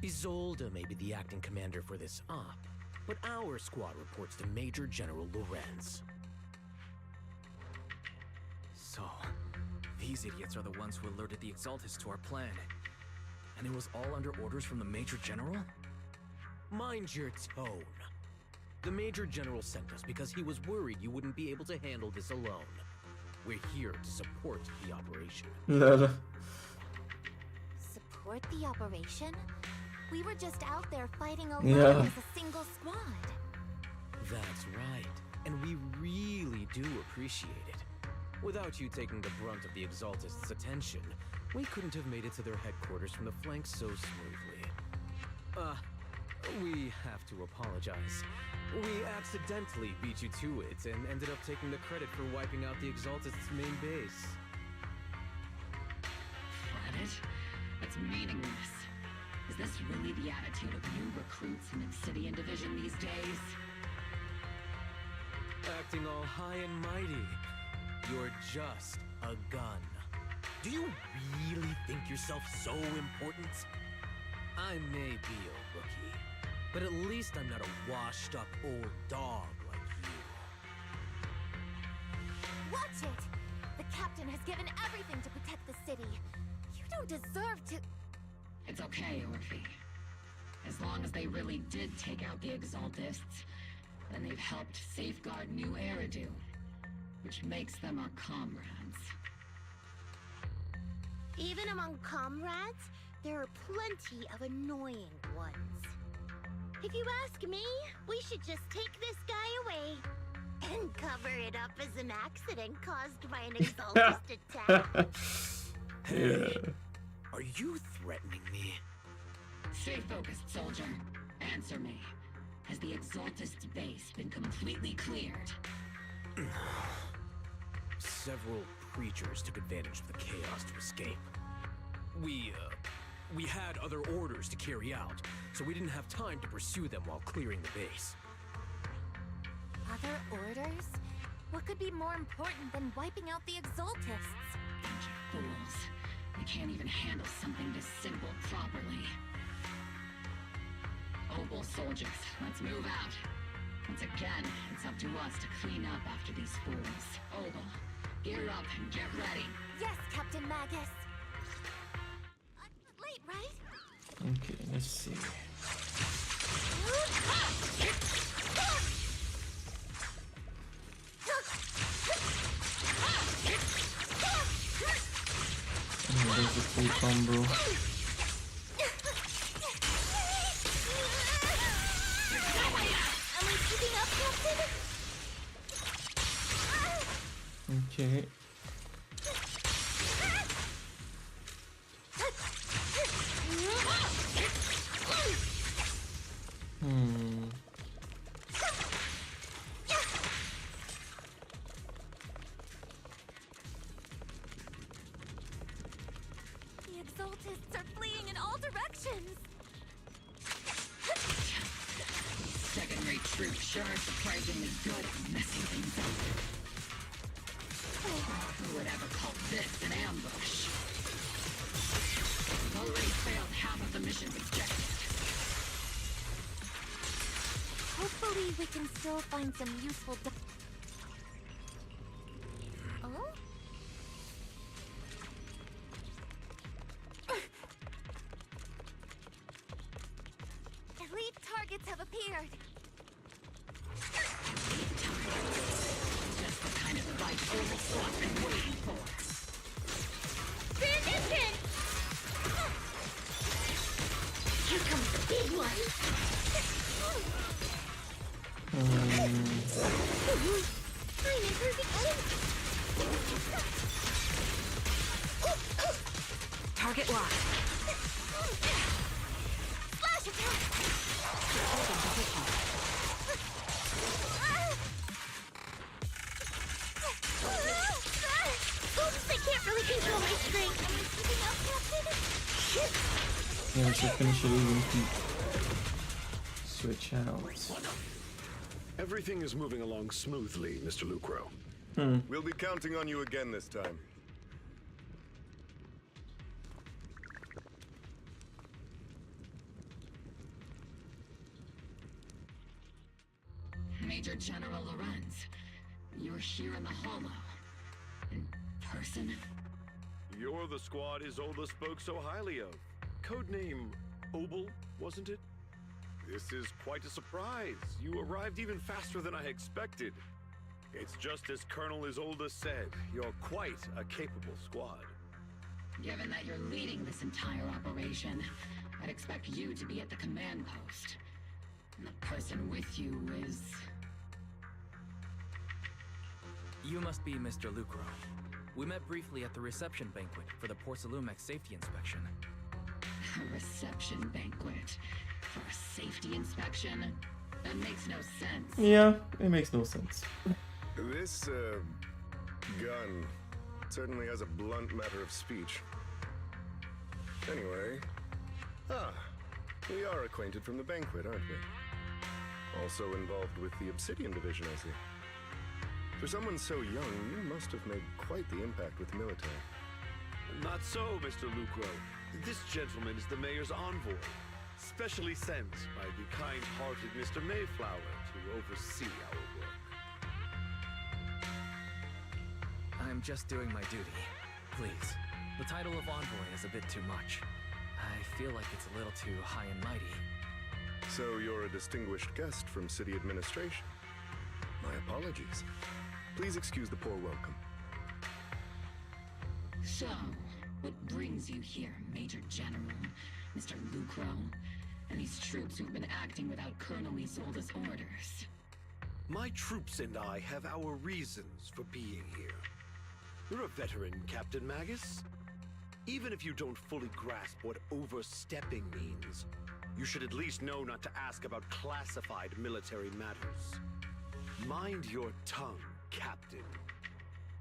Isolde may be the acting commander for this op, but our squad reports to Major General Lorenz. So, these idiots are the ones who alerted the Exaltists to our plan. And it was all under orders from the Major General? Mind your tone. The Major General sent us because he was worried you wouldn't be able to handle this alone. We're here to support the operation. Support the operation? We were just out there fighting alone Yeah. as a single squad. That's right, and we really do appreciate it. Without you taking the brunt of the Exaltists' attention, we couldn't have made it to their headquarters from the flank so smoothly. We have to apologize. We accidentally beat you to it and ended up taking the credit for wiping out the Exaltists' main base. Credit? That's meaningless. Is this really the attitude of new recruits in Obsidian Division these days? Acting all high and mighty. You're just a gun. Do you really think yourself so important? I may be a rookie, but at least I'm not a washed-up old dog like you. Watch it! The captain has given everything to protect the city. You don't deserve to... It's okay, Orphe. As long as they really did take out the Exaltists, then they've helped safeguard New Eridu, which makes them our comrades. Even among comrades, there are plenty of annoying ones. If you ask me, we should just take this guy away and cover it up as an accident caused by an Exaltist attack. Hey, are you threatening me? Stay focused, soldier. Answer me. Has the Exaltist's base been completely cleared? Several creatures took advantage of the chaos to escape. We had other orders to carry out, so we didn't have time to pursue them while clearing the base. Other orders? What could be more important than wiping out the Exaltists? Bunch of fools. They can't even handle something this simple properly. Opal soldiers, let's move out. Once again, it's up to us to clean up after these fools. Opal, gear up and get ready. Yes, Captain Magus. Late, right? Okay, let's see. Oh, there's a full combo. Am I keeping up, Captain? Okay. The Exaltists are fleeing in all directions. Second-rate troops sure are surprisingly good at messing things up. Who would ever call this an ambush? We've already failed half of the mission's objective. Hopefully we can still find some useful Oh? Elite targets have appeared. Just the kind of fight Overslot's been waiting for. Transition! Here comes the big one. I'm in perfect shape. Target locked. Flash attack! Oops, I can't really control my strength. Am I keeping up, Captain? Yeah, let's just finish it even keep. Switch out. Everything is moving along smoothly, Mr. Lucro. We'll be counting on you again this time. Major General Lorenz, you're here in the Hollow. In person? You're the squad Isolde spoke so highly of. Codename Obel, wasn't it? This is quite a surprise. You arrived even faster than I expected. It's just as Colonel Isolde said, you're quite a capable squad. Given that you're leading this entire operation, I'd expect you to be at the command post. And the person with you is... You must be Mr. Lucro. We met briefly at the reception banquet for the Porcelumex safety inspection. A reception banquet for a safety inspection? That makes no sense. Yeah, it makes no sense. This, gun certainly has a blunt matter of speech. Anyway, we are acquainted from the banquet, aren't we? Also involved with the Obsidian Division, I see. For someone so young, you must have made quite the impact with the military. Not so, Mr. Lucro. This gentleman is the mayor's envoy, specially sent by the kind-hearted Mr. Mayflower to oversee our work. I'm just doing my duty. Please. The title of envoy is a bit too much. I feel like it's a little too high and mighty. So you're a distinguished guest from city administration. My apologies. Please excuse the poor welcome. So, what brings you here, Major General, Mr. Lucro, and these troops who've been acting without Colonel Isolde's orders? My troops and I have our reasons for being here. You're a veteran, Captain Magus. Even if you don't fully grasp what overstepping means, you should at least know not to ask about classified military matters. Mind your tongue, Captain.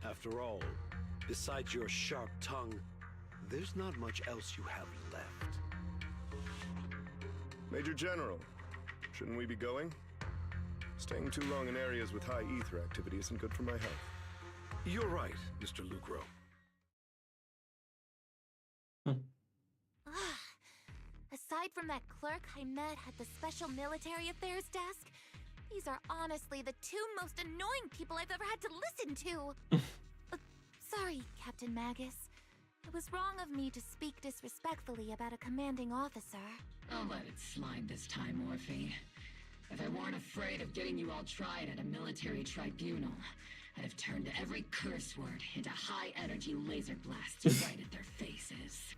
After all, besides your sharp tongue, there's not much else you have left. Major General, shouldn't we be going? Staying too long in areas with high ether activity isn't good for my health. You're right, Mr. Lucro. Aside from that clerk I met at the Special Military Affairs desk, these are honestly the two most annoying people I've ever had to listen to. Sorry, Captain Magus. It was wrong of me to speak disrespectfully about a commanding officer. I'll let it slide this time, Orphe. If I weren't afraid of getting you all tried at a military tribunal, I'd have turned every curse word into high-energy laser blasts right at their faces.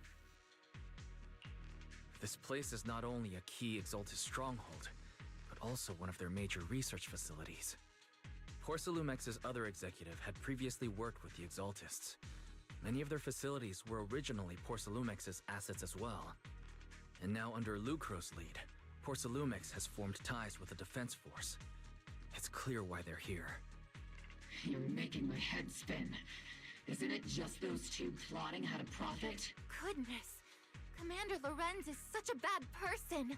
This place is not only a key Exaltus stronghold, but also one of their major research facilities. Porcelumex's other executive had previously worked with the Exaltists. Many of their facilities were originally Porcelumex's assets as well. And now under Lucro's lead, Porcelumex has formed ties with the Defense Force. It's clear why they're here. You're making my head spin. Isn't it just those two plotting how to profit? Goodness, Commander Lorenz is such a bad person.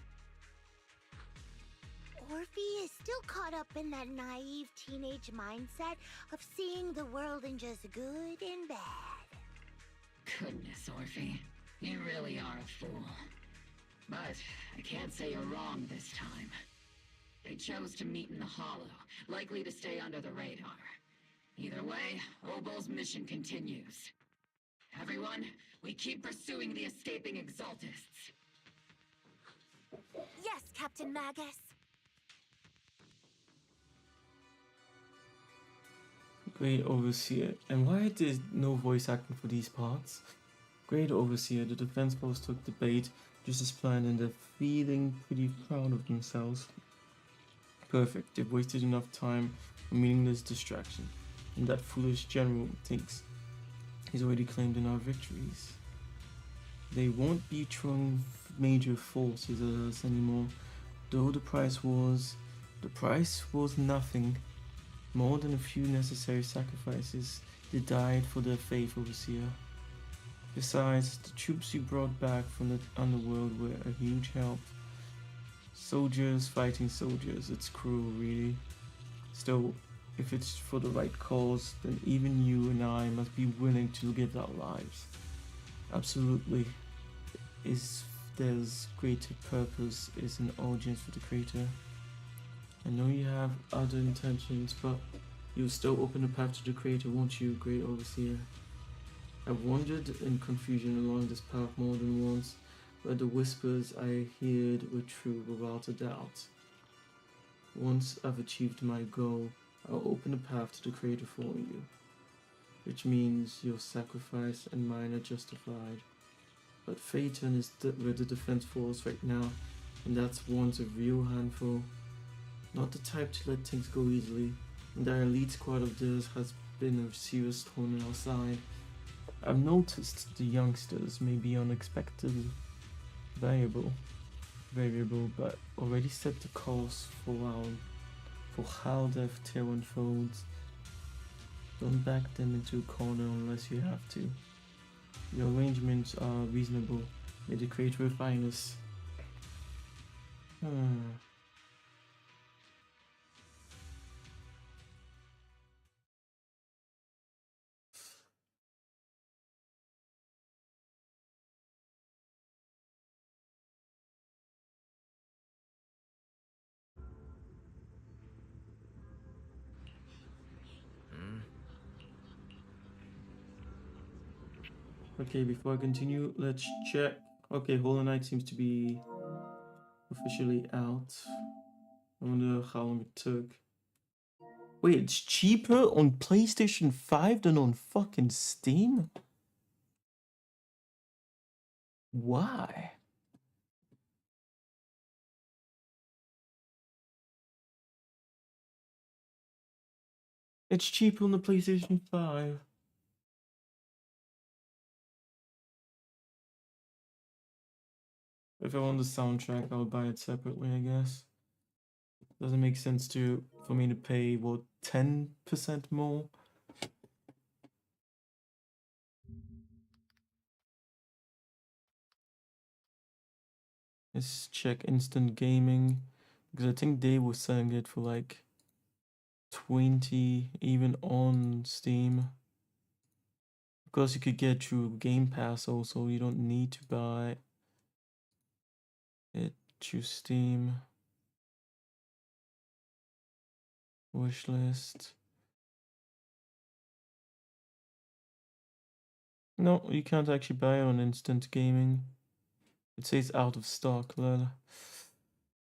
Orphe is still caught up in that naive teenage mindset of seeing the world in just good and bad. Goodness, Orphe. You really are a fool. But I can't say you're wrong this time. They chose to meet in the Hollow, likely to stay under the radar. Either way, Obol's mission continues. Everyone, we keep pursuing the escaping Exaltists. Yes, Captain Magus. Great Overseer. And why there's no voice acting for these parts? Great Overseer, the Defense Force took the bait just as planned and they're feeling pretty proud of themselves. Perfect, they've wasted enough time on meaningless distraction. And that foolish general thinks he's already claimed enough victories. They won't be throwing major forces at us anymore, though the price was nothing. More than a few necessary sacrifices, they died for their faith, Overseer. Besides, the troops you brought back from the underworld were a huge help. Soldiers fighting soldiers, it's cruel, really. Still, if it's for the right cause, then even you and I must be willing to give our lives. Absolutely. There's greater purpose, is an audience for the creator. I know you have other intentions, but you'll still open the path to the creator, won't you, Great Overseer? I've wandered in confusion along this path more than once, but the whispers I heard were true without a doubt. Once I've achieved my goal, I'll open the path to the creator for you, which means your sacrifice and mine are justified. But Phaeton is with the Defense Force right now, and that's once a real handful. Not the type to let things go easily, and that elite squad of theirs has been a serious thorn in our side. I've noticed the youngsters may be unexpectedly variable, but already set the course for how their tale unfolds. Don't back them into a corner unless you have to. Your arrangements are reasonable. May the creator refine us. Okay, before I continue, let's check. Okay, Hollow Knight seems to be officially out. I wonder how long it took. Wait, it's cheaper on PlayStation 5 than on fucking Steam? Why? It's cheaper on the PlayStation 5. If I want the soundtrack, I'll buy it separately, I guess. Doesn't make sense for me to pay, what, 10% more? Let's check Instant Gaming, because I think they were selling it for like 20, even on Steam. Of course, you could get through Game Pass also, you don't need to buy it through Steam. Wishlist. No, you can't actually buy it on Instant Gaming. It says out of stock, lol.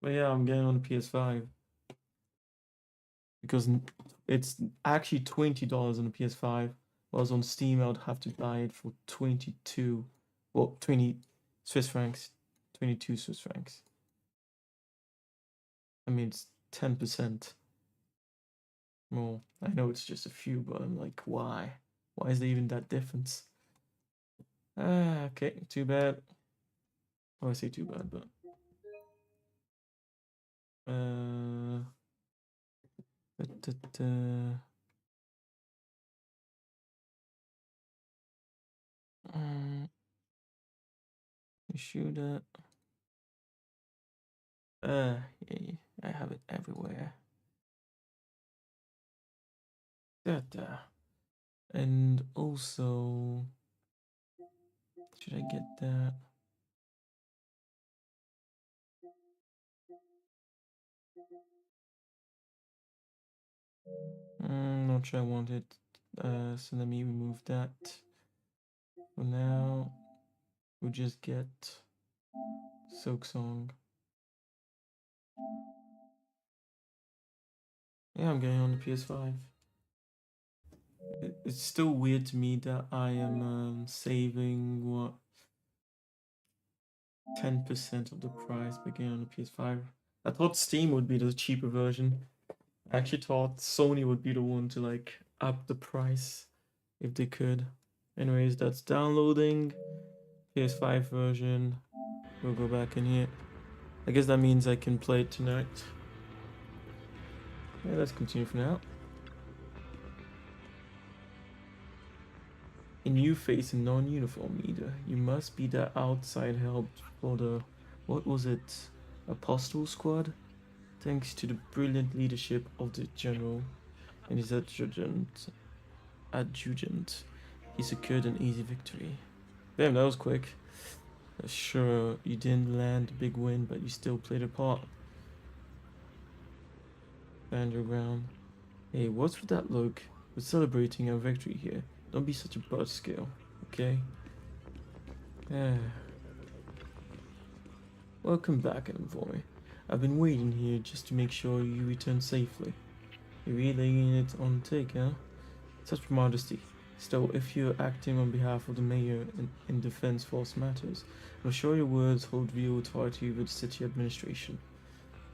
But yeah, I'm getting on the PS5. Because it's actually $20 on the PS5. Whereas on Steam, I would have to buy it for 22. Well, 20 Swiss francs. 22 Swiss francs. I mean, it's 10% more. I know it's just a few, but I'm like, why? Why is there even that difference? Ah, okay, too bad. Oh, I say too bad, but issue that. Yeah, I have it everywhere. And also, should I get that? Not sure I want it. So let me remove that. For now, we'll just get Silk Song. Yeah, I'm getting on the PS5. It's still weird to me that I am saving, what, 10% of the price by getting on the PS5. I thought Steam would be the cheaper version. I actually thought Sony would be the one to like up the price if they could. Anyways, that's downloading. PS5 version. We'll go back in here. I guess that means I can play it tonight. Yeah, let's continue for now. And you face a non-uniform leader. You must be the outside help for the, what was it, Apostle Squad? Thanks to the brilliant leadership of the general and his adjutant, he secured an easy victory. Damn, that was quick. Sure, you didn't land a big win, but you still played a part. Underground. Hey, what's with that look? We're celebrating our victory here. Don't be such a buzzkill, okay? Welcome back, envoy. I've been waiting here just to make sure you return safely. You're relaying it on take, huh? Such modesty. Still, if you're acting on behalf of the mayor in defense force matters, I'm sure your words hold real authority with the city administration.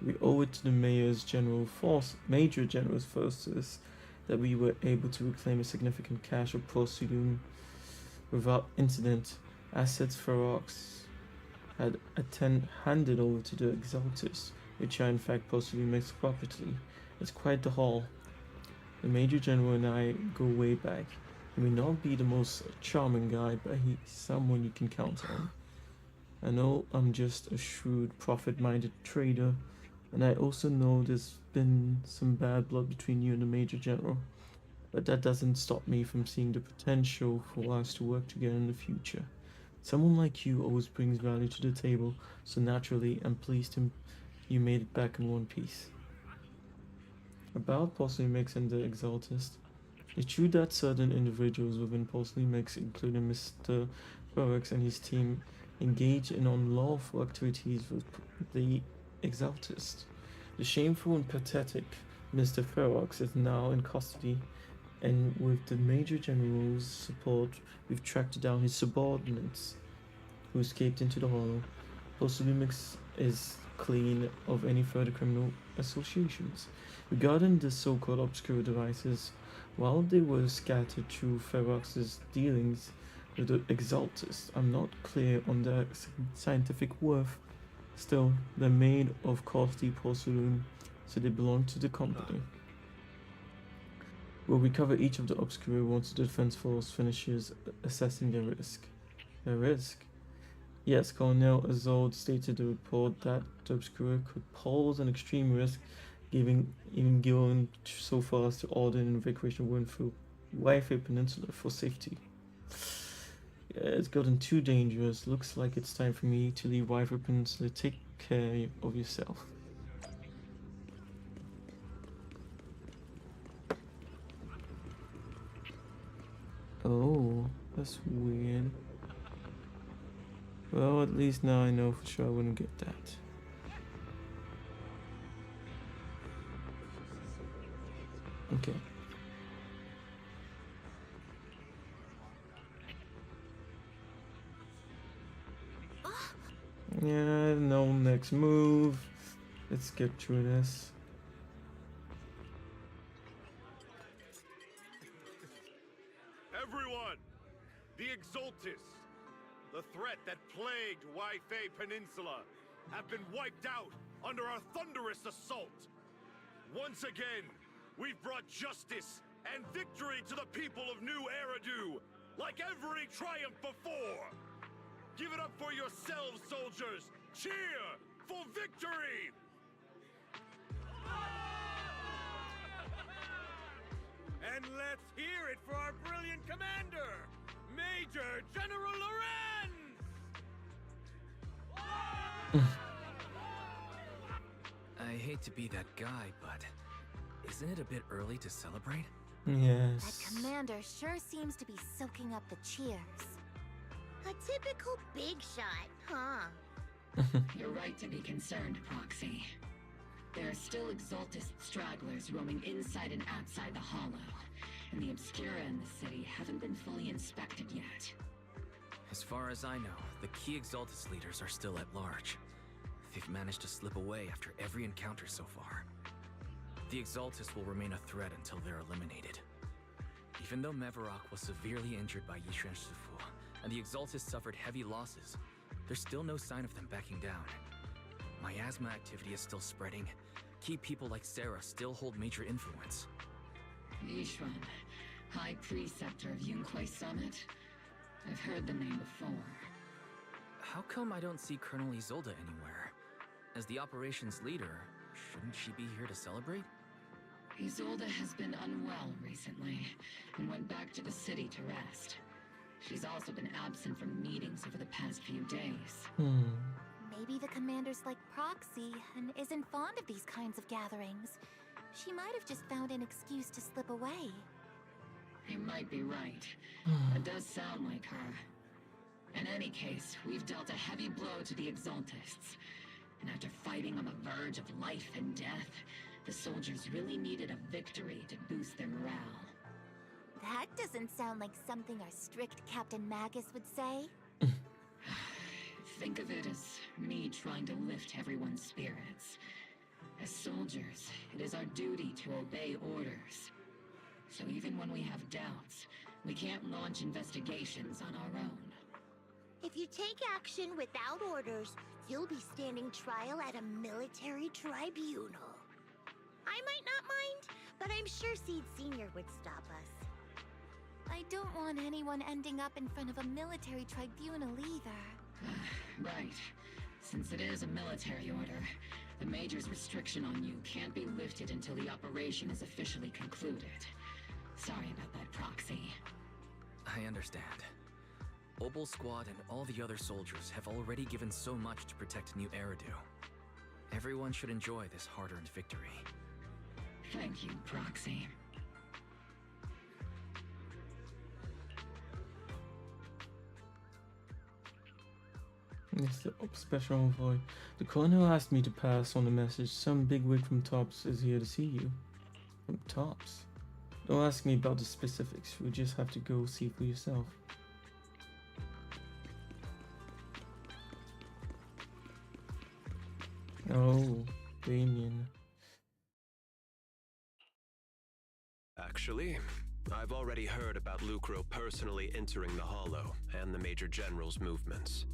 We owe it to the major general's forces that we were able to reclaim a significant cache of proceeding without incident. Assets Ferox had handed over to the Exaltus, which are in fact possibly mixed property. It's quite the haul. The Major General and I go way back. He may not be the most charming guy, but he's someone you can count on. I know I'm just a shrewd, profit-minded trader, and I also know there's been some bad blood between you and the Major General, but that doesn't stop me from seeing the potential for us to work together in the future. Someone like you always brings value to the table, so naturally I'm pleased you made it back in one piece. About Mix and the Exaltist. It's true that certain individuals within Mix, including Mr. Ferox and his team, engage in unlawful activities with the Exaltist. The shameful and pathetic Mr. Ferox is now in custody, and with the Major General's support, we've tracked down his subordinates who escaped into the hollow. Mix is clean of any further criminal associations. Regarding the so-called obscure devices, while they were scattered through Ferox's dealings with the Exaltus, I'm not clear on their scientific worth. Still, they're made of costly porcelain, so they belong to the company. We'll recover each of the obscura once the defense force finishes assessing their risk. Their risk? Yes, Colonel Azold stated in the report that the obscura could pose an extreme risk, even going so far as to order an evacuation run through Wi-Fi Peninsula for safety. Yeah, it's gotten too dangerous. Looks like it's time for me to leave Wi-Fi Peninsula. Take care of yourself. Oh, that's weird. Well, at least now I know for sure I wouldn't get that. Okay. Yeah, no next move. Let's get through this. Everyone! The Exaltis, the threat that plagued Wi-Fi Peninsula, have been wiped out under our thunderous assault. Once again, we've brought justice and victory to the people of New Eridu, like every triumph before. Give it up for yourselves, soldiers! Cheer for victory! And let's hear it for our brilliant commander, Major General Lorenz! I hate to be that guy, but isn't it a bit early to celebrate? Yes. That commander sure seems to be soaking up the cheers. A typical big shot, huh? You're right to be concerned, Proxy. There are still Exaltist stragglers roaming inside and outside the Hollow, and the Obscura in the city haven't been fully inspected yet. As far as I know, the key Exaltist leaders are still at large. They've managed to slip away after every encounter so far. The Exaltist will remain a threat until they're eliminated. Even though Mevarok was severely injured by Yishan Shifu, and the Exaltist suffered heavy losses, there's still no sign of them backing down. Miasma activity is still spreading. Key people like Sarah still hold major influence. Yishuan, High Preceptor of Yunquai Summit? I've heard the name before. How come I don't see Colonel Isolde anywhere? As the operations leader, shouldn't she be here to celebrate? Isolde has been unwell recently, and went back to the city to rest. She's also been absent from meetings over the past few days. Maybe the commander's like Proxy and isn't fond of these kinds of gatherings. She might have just found an excuse to slip away. You might be right. That does sound like her. In any case, we've dealt a heavy blow to the Exaltists. And after fighting on the verge of life and death, the soldiers really needed a victory to boost their morale. That doesn't sound like something our strict Captain Magus would say. Think of it as me trying to lift everyone's spirits. As soldiers, it is our duty to obey orders. So even when we have doubts, we can't launch investigations on our own. If you take action without orders, you'll be standing trial at a military tribunal. I might not mind, but I'm sure Seed Senior would stop us. I don't want anyone ending up in front of a military tribunal either. Right. Since it is a military order, the Major's restriction on you can't be lifted until the operation is officially concluded. Sorry about that, Proxy. I understand. Obel Squad and all the other soldiers have already given so much to protect New Eridu. Everyone should enjoy this hard-earned victory. Thank you, Proxy. It's the special envoy. The colonel asked me to pass on the message. Some bigwig from Tops is here to see you. From Tops? Don't ask me about the specifics. You just have to go see for yourself. Oh, Damien. Actually, I've already heard about Lucro personally entering the Hollow and the Major General's movements.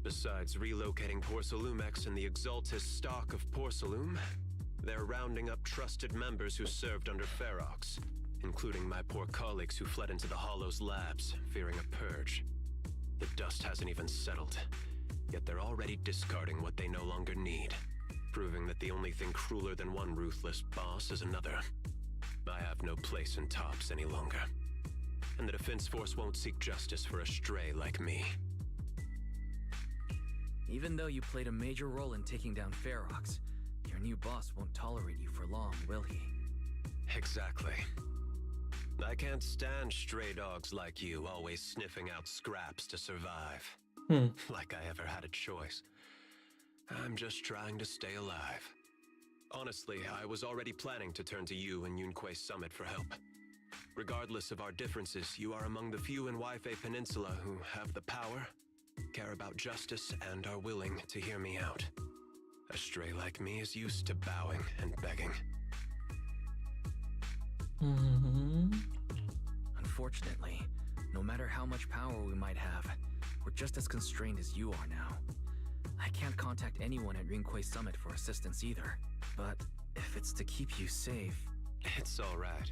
Besides relocating Porcelumex and the Exaltis stock of Porcelume, they're rounding up trusted members who served under Ferox, including my poor colleagues who fled into the Hollow's labs, fearing a purge. The dust hasn't even settled, yet they're already discarding what they no longer need, proving that the only thing crueler than one ruthless boss is another. I have no place in Tops any longer, and the Defense Force won't seek justice for a stray like me. Even though you played a major role in taking down Ferox, your new boss won't tolerate you for long, will he? Exactly. I can't stand stray dogs like you always sniffing out scraps to survive. Like I ever had a choice. I'm just trying to stay alive. Honestly, I was already planning to turn to you and Yunquay Summit for help. Regardless of our differences, you are among the few in Waifei Peninsula who have the power, care about justice, and are willing to hear me out. A stray like me is used to bowing and begging. Unfortunately, no matter how much power we might have, we're just as constrained as you are now. I can't contact anyone at Yunquay Summit for assistance either, but if it's to keep you safe... It's alright.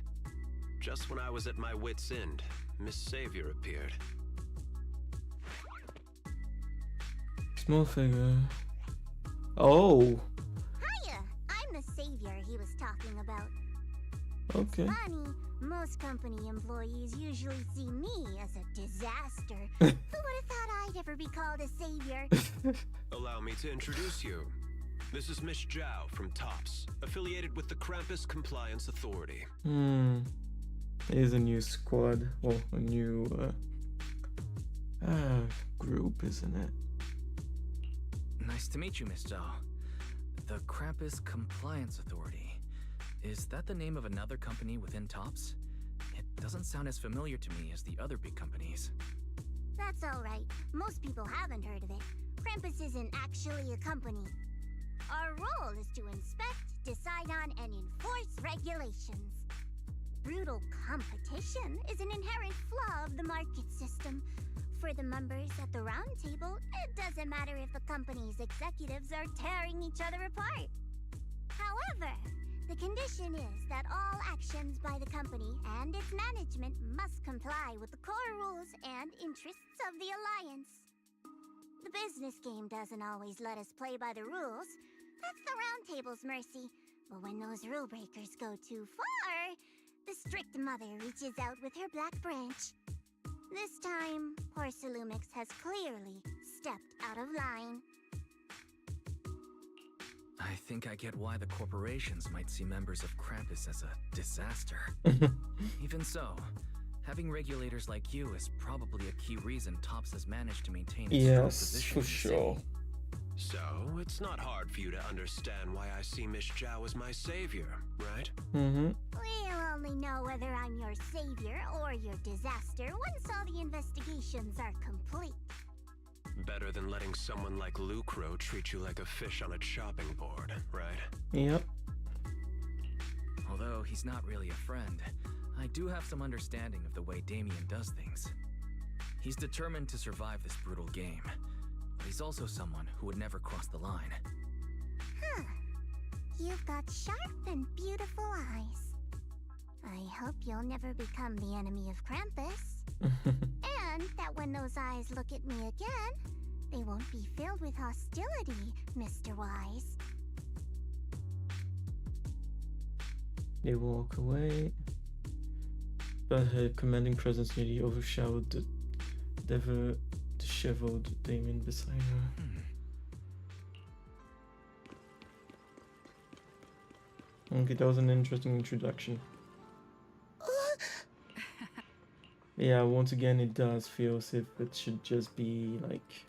Just when I was at my wit's end, Miss Savior appeared. Small figure. Oh! Hiya! I'm the savior he was talking about. Okay. It's funny, most company employees usually see me as a disaster. Who would have thought I'd ever be called a savior? Allow me to introduce you. This is Miss Zhao from Tops, affiliated with the Krampus Compliance Authority. Here's a new squad. Well, a new group, isn't it? Nice to meet you, Miss Zhao. The Krampus Compliance Authority. Is that the name of another company within Tops? It doesn't sound as familiar to me as the other big companies. That's alright. Most people haven't heard of it. Krampus isn't actually a company. Our role is to inspect, decide on, and enforce regulations. Brutal competition is an inherent flaw of the market system. For the members at the round table, it doesn't matter if the company's executives are tearing each other apart. However, the condition is that all actions by the company and its management must comply with the core rules and interests of the Alliance. The business game doesn't always let us play by the rules. That's the round table's mercy. But when those rule breakers go too far, the strict mother reaches out with her black branch. This time, Porcelumix has clearly stepped out of line. I think I get why the corporations might see members of Krampus as a disaster. Even so, having regulators like you is probably a key reason Tops has managed to maintain its strong position. Yes, for sure. So, it's not hard for you to understand why I see Miss Zhao as my savior, right? We'll only know whether I'm your savior or your disaster once all the investigations are complete. Better than letting someone like Lucro treat you like a fish on a chopping board, right? Yep. Although he's not really a friend, I do have some understanding of the way Damien does things. He's determined to survive this brutal game, but he's also someone who would never cross the line. Huh. You've got sharp and beautiful eyes. I hope you'll never become the enemy of Krampus. And that when those eyes look at me again, they won't be filled with hostility, Mr. Wise. They walk away, but her commanding presence nearly overshadowed the disheveled Damien beside her. Okay, that was an interesting introduction. Yeah, once again, it does feel as if it should just be like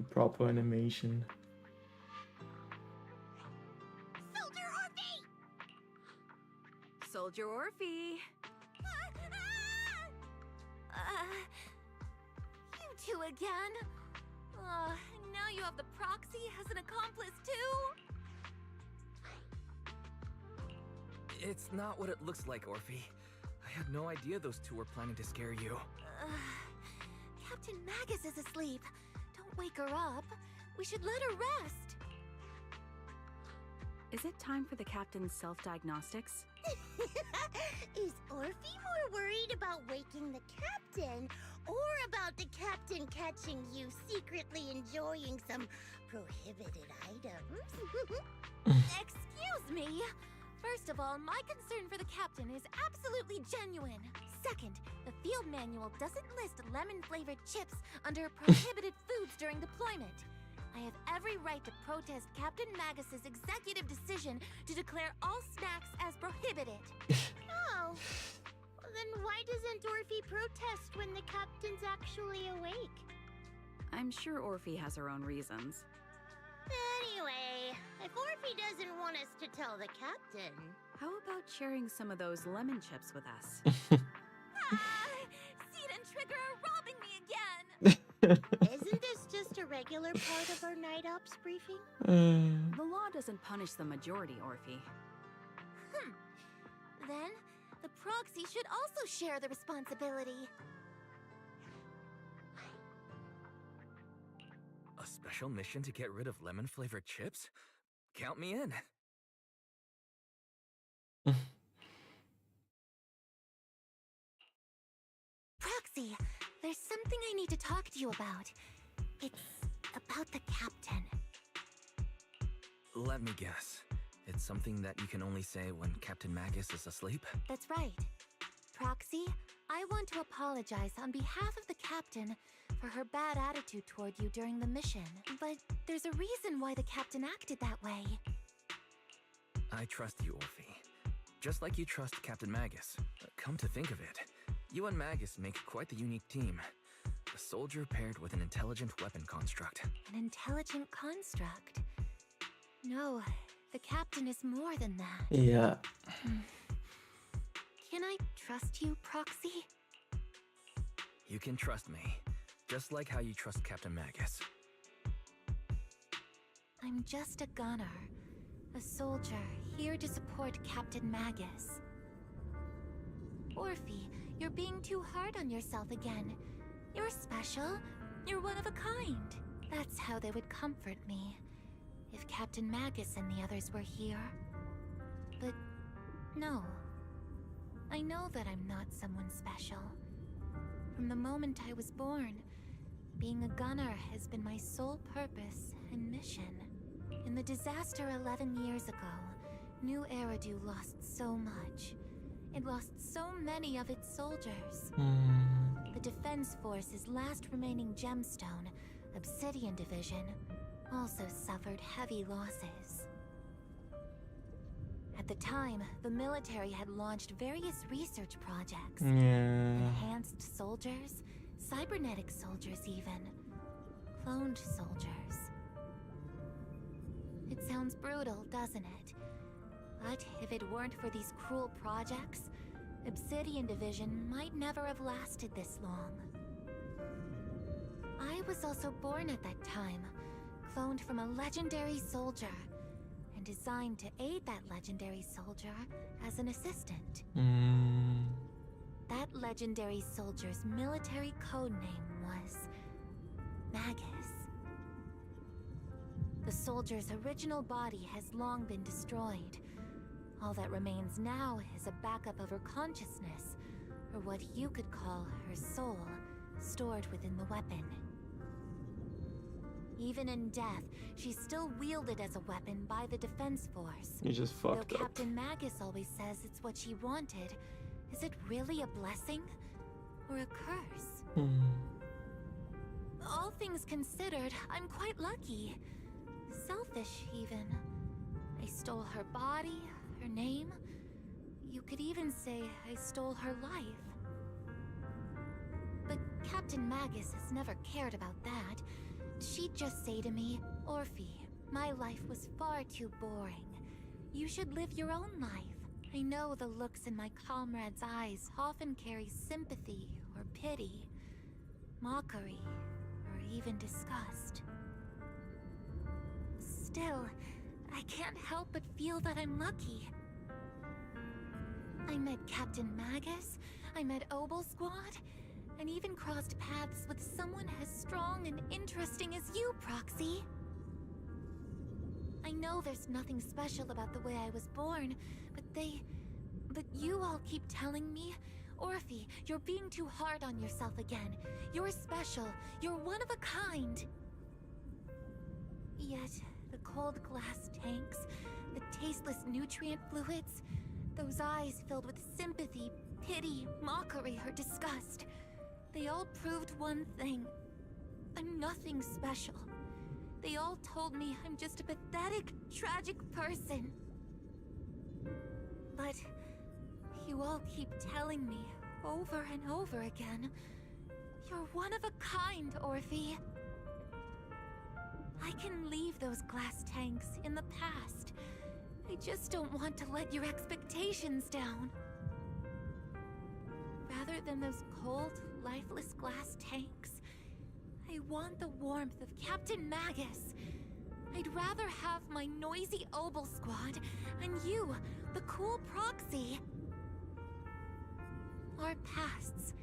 a proper animation. Soldier Orphe! You two again? Now you have the proxy as an accomplice too? It's not what it looks like, Orphe. I had no idea those two were planning to scare you. Captain Magus is asleep. Don't wake her up. We should let her rest. Is it time for the captain's self-diagnostics? Is Orphe more worried about waking the captain or about the captain catching you secretly enjoying some prohibited items? Excuse me. First of all, my concern for the captain is absolutely genuine. Second, the field manual doesn't list lemon-flavored chips under prohibited foods during deployment. I have every right to protest Captain Magus's executive decision to declare all snacks as prohibited. Oh, well, then why doesn't Orphe protest when the captain's actually awake? I'm sure Orphe has her own reasons. Anyway, if Orphe doesn't want us to tell the captain... How about sharing some of those lemon chips with us? Seed and Trigger are robbing me again! Isn't this just a regular part of our night ops briefing? The law doesn't punish the majority, Orphe. Then, the proxy should also share the responsibility. A special mission to get rid of lemon-flavored chips? Count me in. Proxy, there's something I need to talk to you about. It's about the captain. Let me guess. It's something that you can only say when Captain Magus is asleep? That's right. Proxy, I want to apologize on behalf of the captain for her bad attitude toward you during the mission. But there's a reason why the captain acted that way. I trust you, Orphe. Just like you trust Captain Magus. Come to think of it, you and Magus make quite the unique team. A soldier paired with an intelligent weapon construct. An intelligent construct? No, the captain is more than that. Yeah. Can I trust you, Proxy? You can trust me, just like how you trust Captain Magus. I'm just a gunner. A soldier, here to support Captain Magus. Orphe, you're being too hard on yourself again. You're special. You're one of a kind. That's how they would comfort me. If Captain Magus and the others were here. But no. I know that I'm not someone special. From the moment I was born, being a gunner has been my sole purpose and mission. In the disaster 11 years ago, New Eridu lost so much. It lost so many of its soldiers. The Defense Force's last remaining gemstone, Obsidian Division, also suffered heavy losses. At the time, the military had launched various research projects. Enhanced soldiers, cybernetic soldiers even, cloned soldiers. It sounds brutal, doesn't it? But if it weren't for these cruel projects, Obsidian Division might never have lasted this long. I was also born at that time, cloned from a legendary soldier, and designed to aid that legendary soldier as an assistant. That legendary soldier's military codename was Magus. The soldier's original body has long been destroyed. All that remains now is a backup of her consciousness, or what you could call her soul, stored within the weapon. Even in death, she's still wielded as a weapon by the Defense Force. You just fucked Though up. Captain Magus always says it's what she wanted, is it really a blessing or a curse? All things considered, I'm quite lucky. Selfish, even. I stole her body, her name. You could even say I stole her life. But Captain Magus has never cared about that. She'd just say to me, Orphe, my life was far too boring. You should live your own life. I know the looks in my comrades' eyes often carry sympathy or pity, mockery, or even disgust. Still, I can't help but feel that I'm lucky. I met Captain Magus, I met Obel Squad, and even crossed paths with someone as strong and interesting as you, Proxy. I know there's nothing special about the way I was born, but you all keep telling me, Orphe, you're being too hard on yourself again. You're special. You're one of a kind. Yet, the cold glass tanks, the tasteless nutrient fluids, those eyes filled with sympathy, pity, mockery, or disgust, they all proved one thing. I'm nothing special. They all told me I'm just a pathetic, tragic person. But you all keep telling me, over and over again, you're one of a kind, Orphe. I can leave those glass tanks in the past. I just don't want to let your expectations down. Rather than those cold, lifeless glass tanks, I want the warmth of Captain Magus. I'd rather have my noisy Obel squad and you, the cool proxy. Our pasts,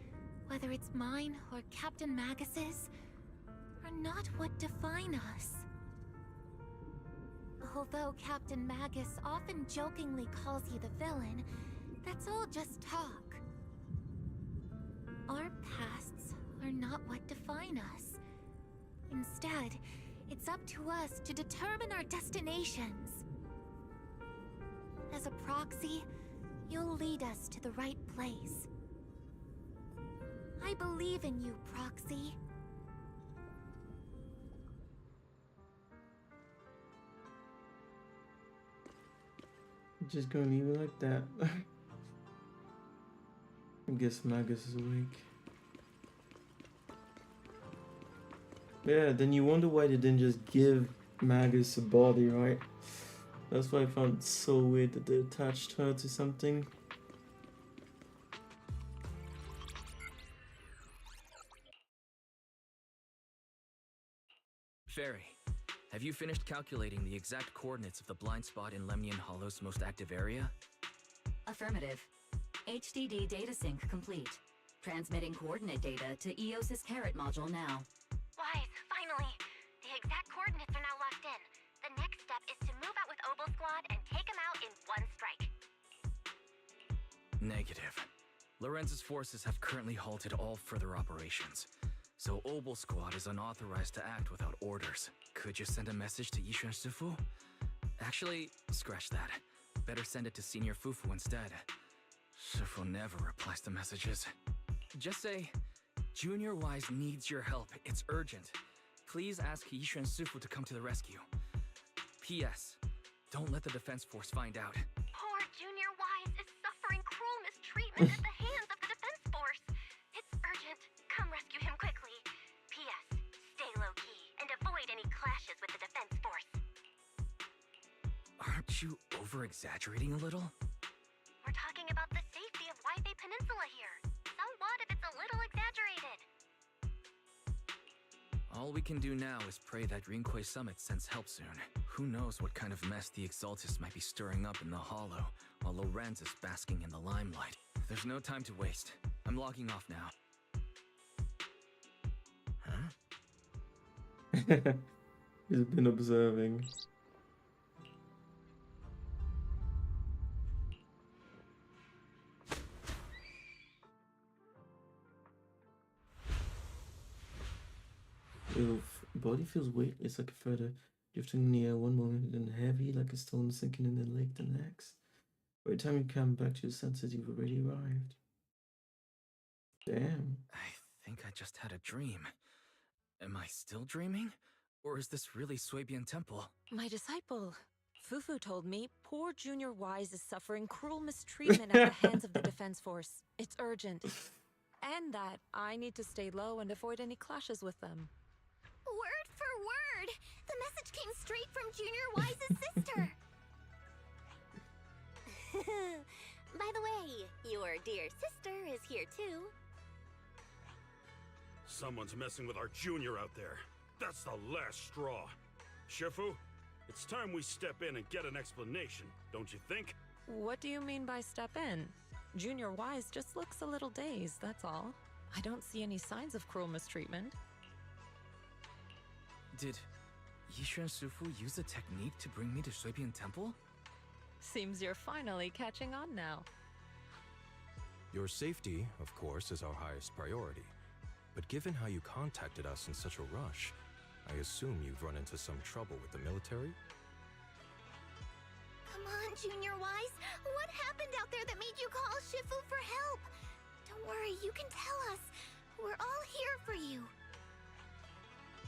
whether it's mine or Captain Magus's, are not what define us. Although Captain Magus often jokingly calls you the villain, that's all just talk. Our pasts are not what define us. Instead, it's up to us to determine our destinations. As a proxy, you'll lead us to the right place. I believe in you, Proxy. Just gonna leave it like that. I guess Magus is awake. Yeah, then you wonder why they didn't just give Magus a body, right? That's why I found it so weird that they attached her to something. Fairy, have you finished calculating the exact coordinates of the blind spot in Lemnian Hollow's most active area? Affirmative. HDD data sync complete. Transmitting coordinate data to EOS's Carrot module now. Wise, finally! The exact coordinates are now locked in. The next step is to move out with Obel Squad and take him out in one strike. Negative. Lorenz's forces have currently halted all further operations. So Obel Squad is unauthorized to act without orders. Could you send a message to Yishuan Sufu? Actually, scratch that. Better send it to Senior Fufu instead. Sufu never replies to messages. Just say, Junior Wise needs your help. It's urgent. Please ask Yishuan Sufu to come to the rescue. P.S. Don't let the defense force find out. Poor Junior Wise is suffering cruel mistreatment at the hands of the defense force. It's urgent. Come rescue him quickly. P.S. Stay low-key and avoid any clashes with the defense force. Aren't you over-exaggerating a little? We're talking about the safety of Waipei Peninsula here. So what if it's a little exaggerated? All we can do now is pray that Rinquay Summit sends help soon. Who knows what kind of mess the Exaltists might be stirring up in the Hollow, while Lorenz is basking in the limelight. There's no time to waste. I'm logging off now. Huh? He's been observing. Your body feels weightless like a feather, drifting near one moment, then heavy like a stone sinking in the lake the next. By the time you come back to your senses, you've already arrived. Damn. I think I just had a dream. Am I still dreaming? Or is this really Swabian Temple? My disciple, Fufu told me poor Junior Wise is suffering cruel mistreatment at the hands of the defense force. It's urgent. And that I need to stay low and avoid any clashes with them. Word for word! The message came straight from Junior Wise's sister! By the way, your dear sister is here too. Someone's messing with our junior out there. That's the last straw. Shifu, it's time we step in and get an explanation, don't you think? What do you mean by step in? Junior Wise just looks a little dazed, that's all. I don't see any signs of cruel mistreatment. Did Yishuan Shifu used a technique to bring me to Shuibian Temple? Seems you're finally catching on now. Your safety, of course, is our highest priority. But given how you contacted us in such a rush, I assume you've run into some trouble with the military? Come on, Junior Wise. What happened out there that made you call Shifu for help? Don't worry, you can tell us. We're all here for you.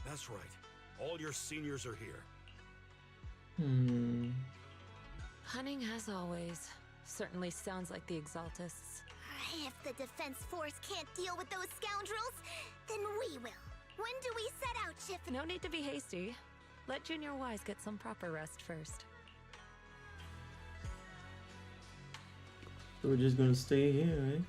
That's right. All your seniors are here. Cunning as always. Certainly sounds like the Exaltists. If the Defense Force can't deal with those scoundrels, then we will. When do we set out, Shifu? No need to be hasty. Let Junior Wise get some proper rest first. So we're just gonna stay here, eh?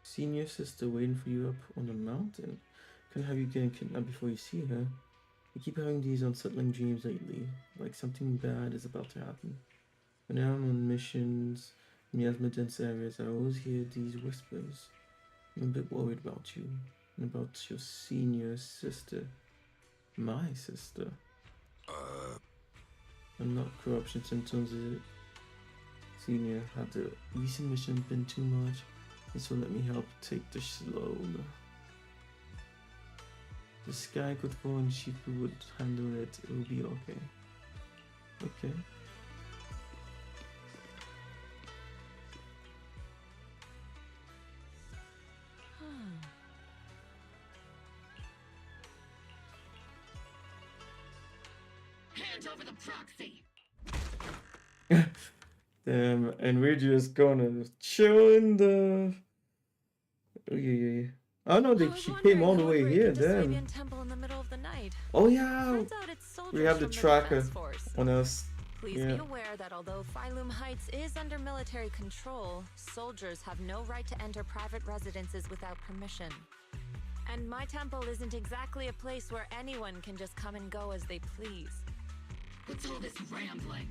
Senior sister waiting for you up on the mountain. Can't have you getting kidnapped before you see her. I keep having these unsettling dreams lately, like something bad is about to happen. When I'm on missions in miasma dense areas, I always hear these whispers. I'm a bit worried about you and about your senior sister. My sister. And not corruption symptoms, is it? Senior, had the recent mission been too much? This will let me help take the slow. The sky could fall and Shifu would handle it. It will be okay. Okay. Hand over the proxy. Damn, and we're just gonna chill in the. Oh yeah. Oh no, she came all the way here. Damn. Temple in the middle of the night. Oh yeah. Turns out it's We have the from tracker Defense Force. on us. Please be aware that although Phylum Heights is under military control, soldiers have no right to enter private residences without permission. And my temple isn't exactly a place where anyone can just come and go as they please. What's all this rambling?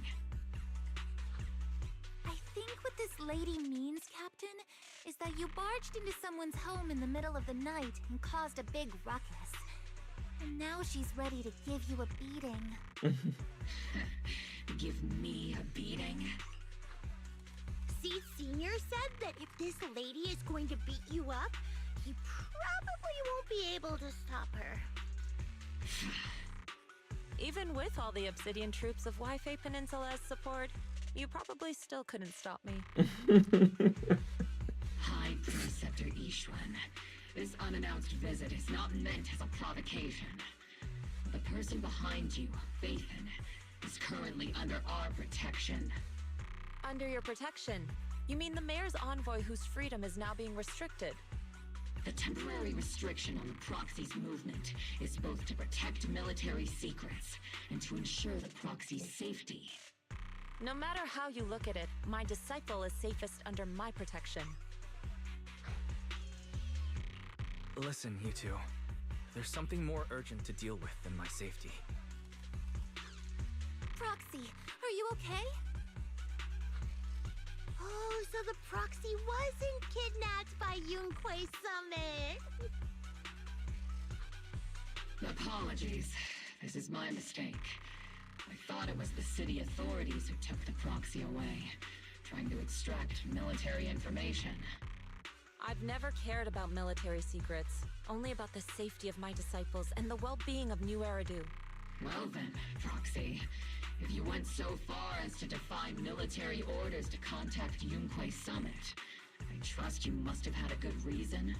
I think what this lady means, Captain, is that you barged into someone's home in the middle of the night and caused a big ruckus. And now she's ready to give you a beating. Give me a beating? See, Senior said that if this lady is going to beat you up, he probably won't be able to stop her. Even with all the Obsidian troops of Wi-Fi Peninsula's support, you probably still couldn't stop me. High Preceptor Ishwan, this unannounced visit is not meant as a provocation. The person behind you, Phaethon, is currently under our protection. Under your protection? You mean the mayor's envoy whose freedom is now being restricted? The temporary restriction on the proxy's movement is both to protect military secrets and to ensure the proxy's safety. No matter how you look at it, my disciple is safest under my protection. Listen, you two. There's something more urgent to deal with than my safety. Proxy, are you okay? Oh, so the proxy wasn't kidnapped by Yunquei Summit. Apologies. This is my mistake. I thought it was the city authorities who took the proxy away, trying to extract military information. I've never cared about military secrets, only about the safety of my disciples and the well-being of New Eridu. Well then, Proxy, if you went so far as to defy military orders to contact Yunquei Summit, I trust you must have had a good reason.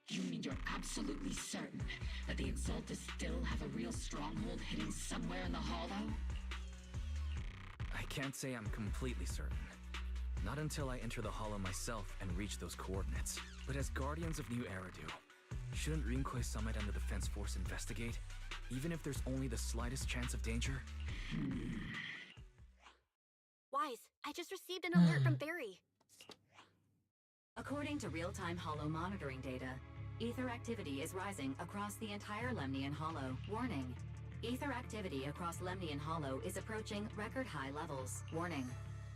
You mean you're absolutely certain that the Exaltas still have a real stronghold hidden somewhere in the Hollow? I can't say I'm completely certain. Not until I enter the Hollow myself and reach those coordinates. But as Guardians of New Eridu, shouldn't Rinquei Summit and the Defense Force investigate, even if there's only the slightest chance of danger? Wise, I just received an alert from Barry. According to real-time Hollow monitoring data, ether activity is rising across the entire Lemnian Hollow. Warning. Ether activity across Lemnian Hollow is approaching record-high levels. Warning.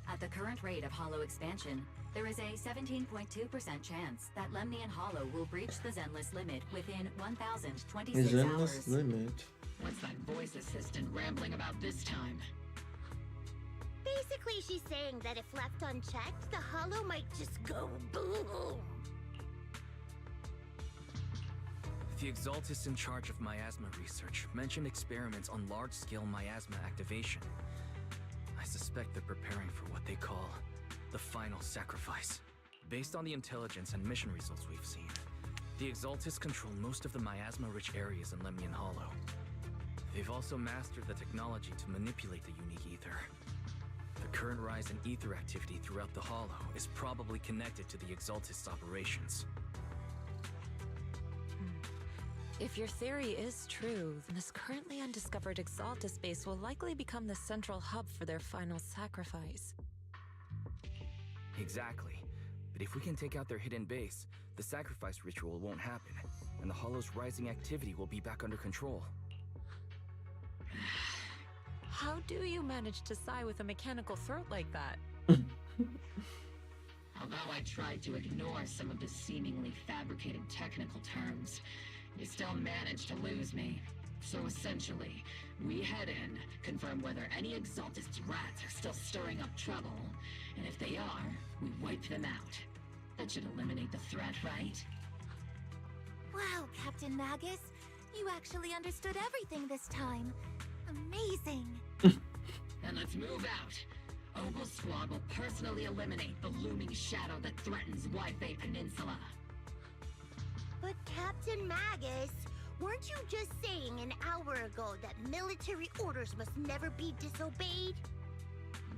At the current rate of Hollow expansion, there is a 17.2% chance that Lemnian Hollow will breach the Zenless limit within 1,026 Zenless hours. limit? What's that voice assistant rambling about this time? Basically, she's saying that if left unchecked, the Hollow might just go boom. The Exaltists in charge of miasma research mentioned experiments on large-scale miasma activation. I suspect they're preparing for what they call the final sacrifice. Based on the intelligence and mission results we've seen, the Exaltists control most of the miasma-rich areas in Lemnian Hollow. They've also mastered the technology to manipulate the unique ether. The current rise in ether activity throughout the Hollow is probably connected to the Exaltists' operations. If your theory is true, then this currently undiscovered Exaltus base will likely become the central hub for their final sacrifice. Exactly. But if we can take out their hidden base, the sacrifice ritual won't happen, and the Hollow's rising activity will be back under control. How do you manage to sigh with a mechanical throat like that? Although I tried to ignore some of the seemingly fabricated technical terms, you still managed to lose me. So essentially, we head in, confirm whether any Exaltist rats are still stirring up trouble, and if they are, we wipe them out. That should eliminate the threat, right? Wow, Captain Magus, you actually understood everything this time. Amazing. Then let's move out. Opal Squad will personally eliminate the looming shadow that threatens Wi-Fi Peninsula. But Captain Magus, weren't you just saying an hour ago that military orders must never be disobeyed?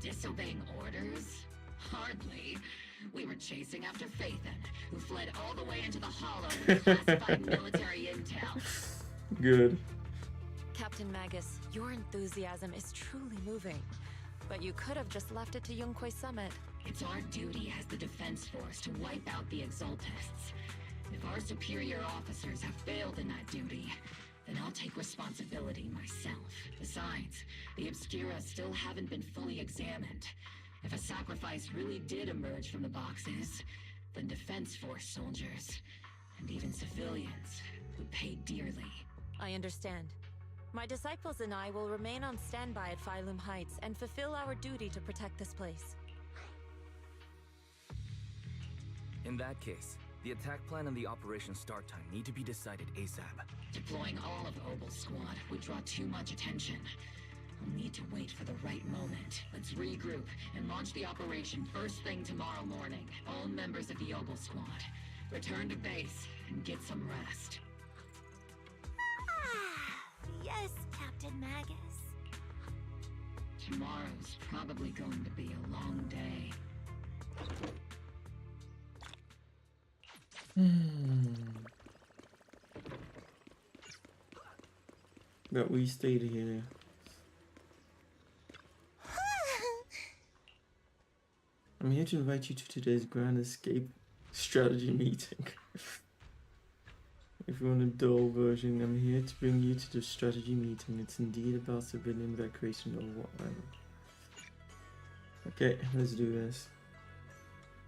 Disobeying orders? Hardly. We were chasing after Phaethon, who fled all the way into the Hollow with classified military intel. Good. Captain Magus, your enthusiasm is truly moving. But you could have just left it to Yunquay Summit. It's our duty as the Defense Force to wipe out the Exaltists. If our superior officers have failed in that duty, then I'll take responsibility myself. Besides, the Obscura still haven't been fully examined. If a sacrifice really did emerge from the boxes, then Defense Force soldiers, and even civilians, would pay dearly. I understand. My disciples and I will remain on standby at Phylum Heights and fulfill our duty to protect this place. In that case, the attack plan and the operation start time need to be decided ASAP. Deploying all of Opal's squad would draw too much attention. We'll need to wait for the right moment. Let's regroup and launch the operation first thing tomorrow morning. All members of the Opal squad, return to base and get some rest. Yes, Captain Magus. Tomorrow's probably going to be a long day. But we stayed here. I'm here to invite you to today's Grand Escape strategy meeting. If you want a dull version, I'm here to bring you to the strategy meeting. It's indeed about civilian evacuation or whatever. Okay, let's do this.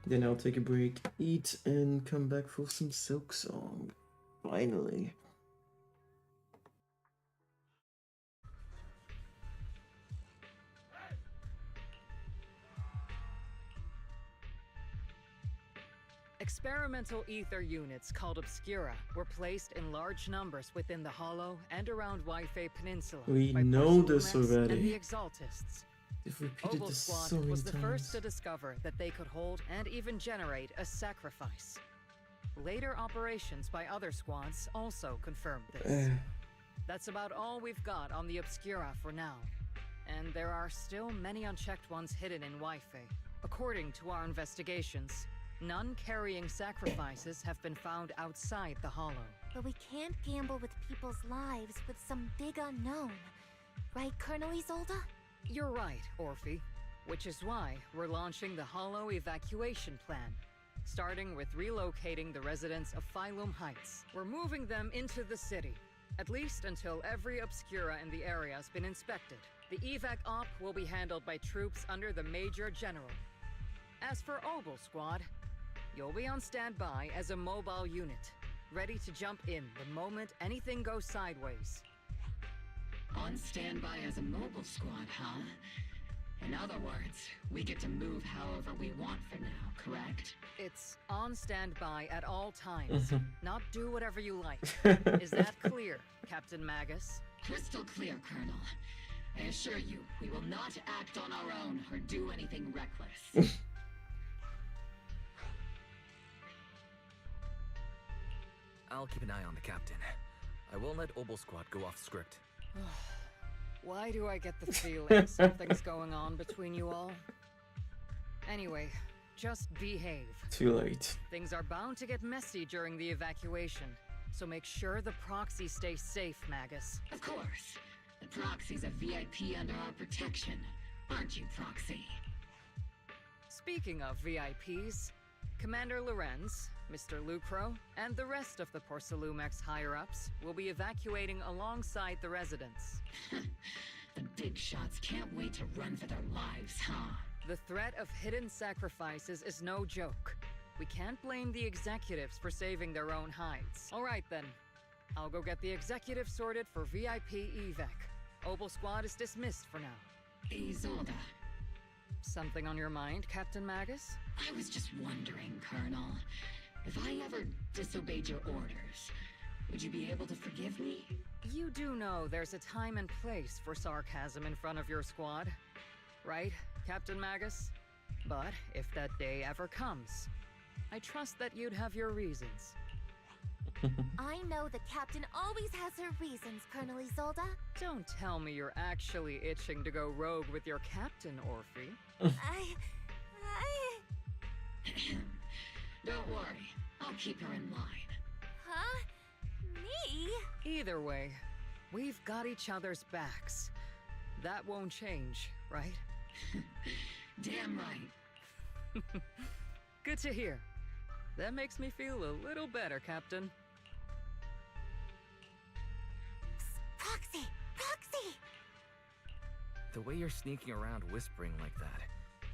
Then I'll take a break, eat, and come back for some Silk Song. Finally. Experimental ether units called Obscura were placed in large numbers within the Hollow and around Wi-Fi Peninsula. We by know Percival this Mess already. And the Exaltists. They've repeated Opal this Squad so many was the times. first to discover that they could hold and even generate a sacrifice. Later operations by other squads also confirmed this. That's about all we've got on the Obscura for now. And there are still many unchecked ones hidden in Wi-Fi. According to our investigations, none carrying sacrifices have been found outside the Hollow. But we can't gamble with people's lives with some big unknown. Right, Colonel Isolde? You're right, Orphe. Which is why we're launching the Hollow evacuation plan. starting with relocating the residents of Phylum Heights. We're moving them into the city, at least until every obscura in the area has been inspected. The evac op will be handled by troops under the Major General. As for Obel Squad, you'll be on standby as a mobile unit, ready to jump in the moment anything goes sideways. On standby as a mobile squad, huh? In other words, we get to move however we want for now, correct? It's on standby at all times, not do whatever you like. Is that clear, Captain Magus? Crystal clear, Colonel. I assure you, we will not act on our own or do anything reckless. I'll keep an eye on the captain. I won't let Obel Squad go off script. Why do I get the feeling something's going on between you all? Anyway, just behave. Too late. Things are bound to get messy during the evacuation, so make sure the proxy stays safe, Magus. Of course. The proxy's a VIP under our protection, aren't you, Proxy? Speaking of VIPs, Commander Lorenz, Mr. Lucro, and the rest of the Porcelumex higher-ups will be evacuating alongside the residents. The big shots can't wait to run for their lives, huh? The threat of hidden sacrifices is no joke. We can't blame the executives for saving their own hides. All right, then. I'll go get the executives sorted for VIP evac. Obel Squad is dismissed for now. Isolde. Something on your mind, Captain Magus? I was just wondering, Colonel. If I ever disobeyed your orders, would you be able to forgive me? You do know there's a time and place for sarcasm in front of your squad, right, Captain Magus? But if that day ever comes, I trust that you'd have your reasons. I know the captain always has her reasons, Colonel Isolde. Don't tell me you're actually itching to go rogue with your captain, Orphe. Don't worry, I'll keep her in line. Huh? Me? Either way, we've got each other's backs. That won't change, right? Damn right. Good to hear. That makes me feel a little better, Captain. Proxy! Proxy! The way you're sneaking around whispering like that,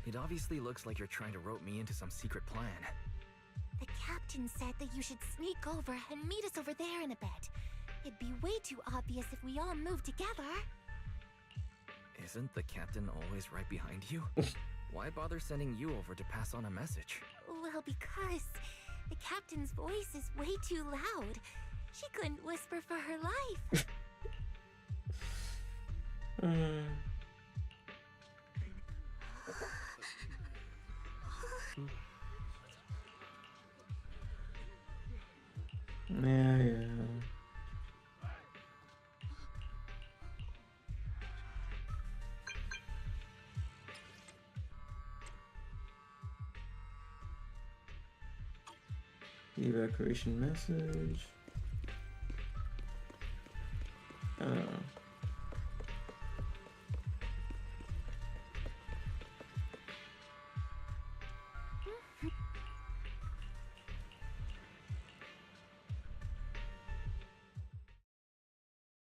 it obviously looks like you're trying to rope me into some secret plan. The captain said that you should sneak over and meet us over there in a bit. It'd be way too obvious if we all moved together. Isn't the captain always right behind you? Why bother sending you over to pass on a message? Well, because the captain's voice is way too loud. She couldn't whisper for her life. Yeah. Evacuation message.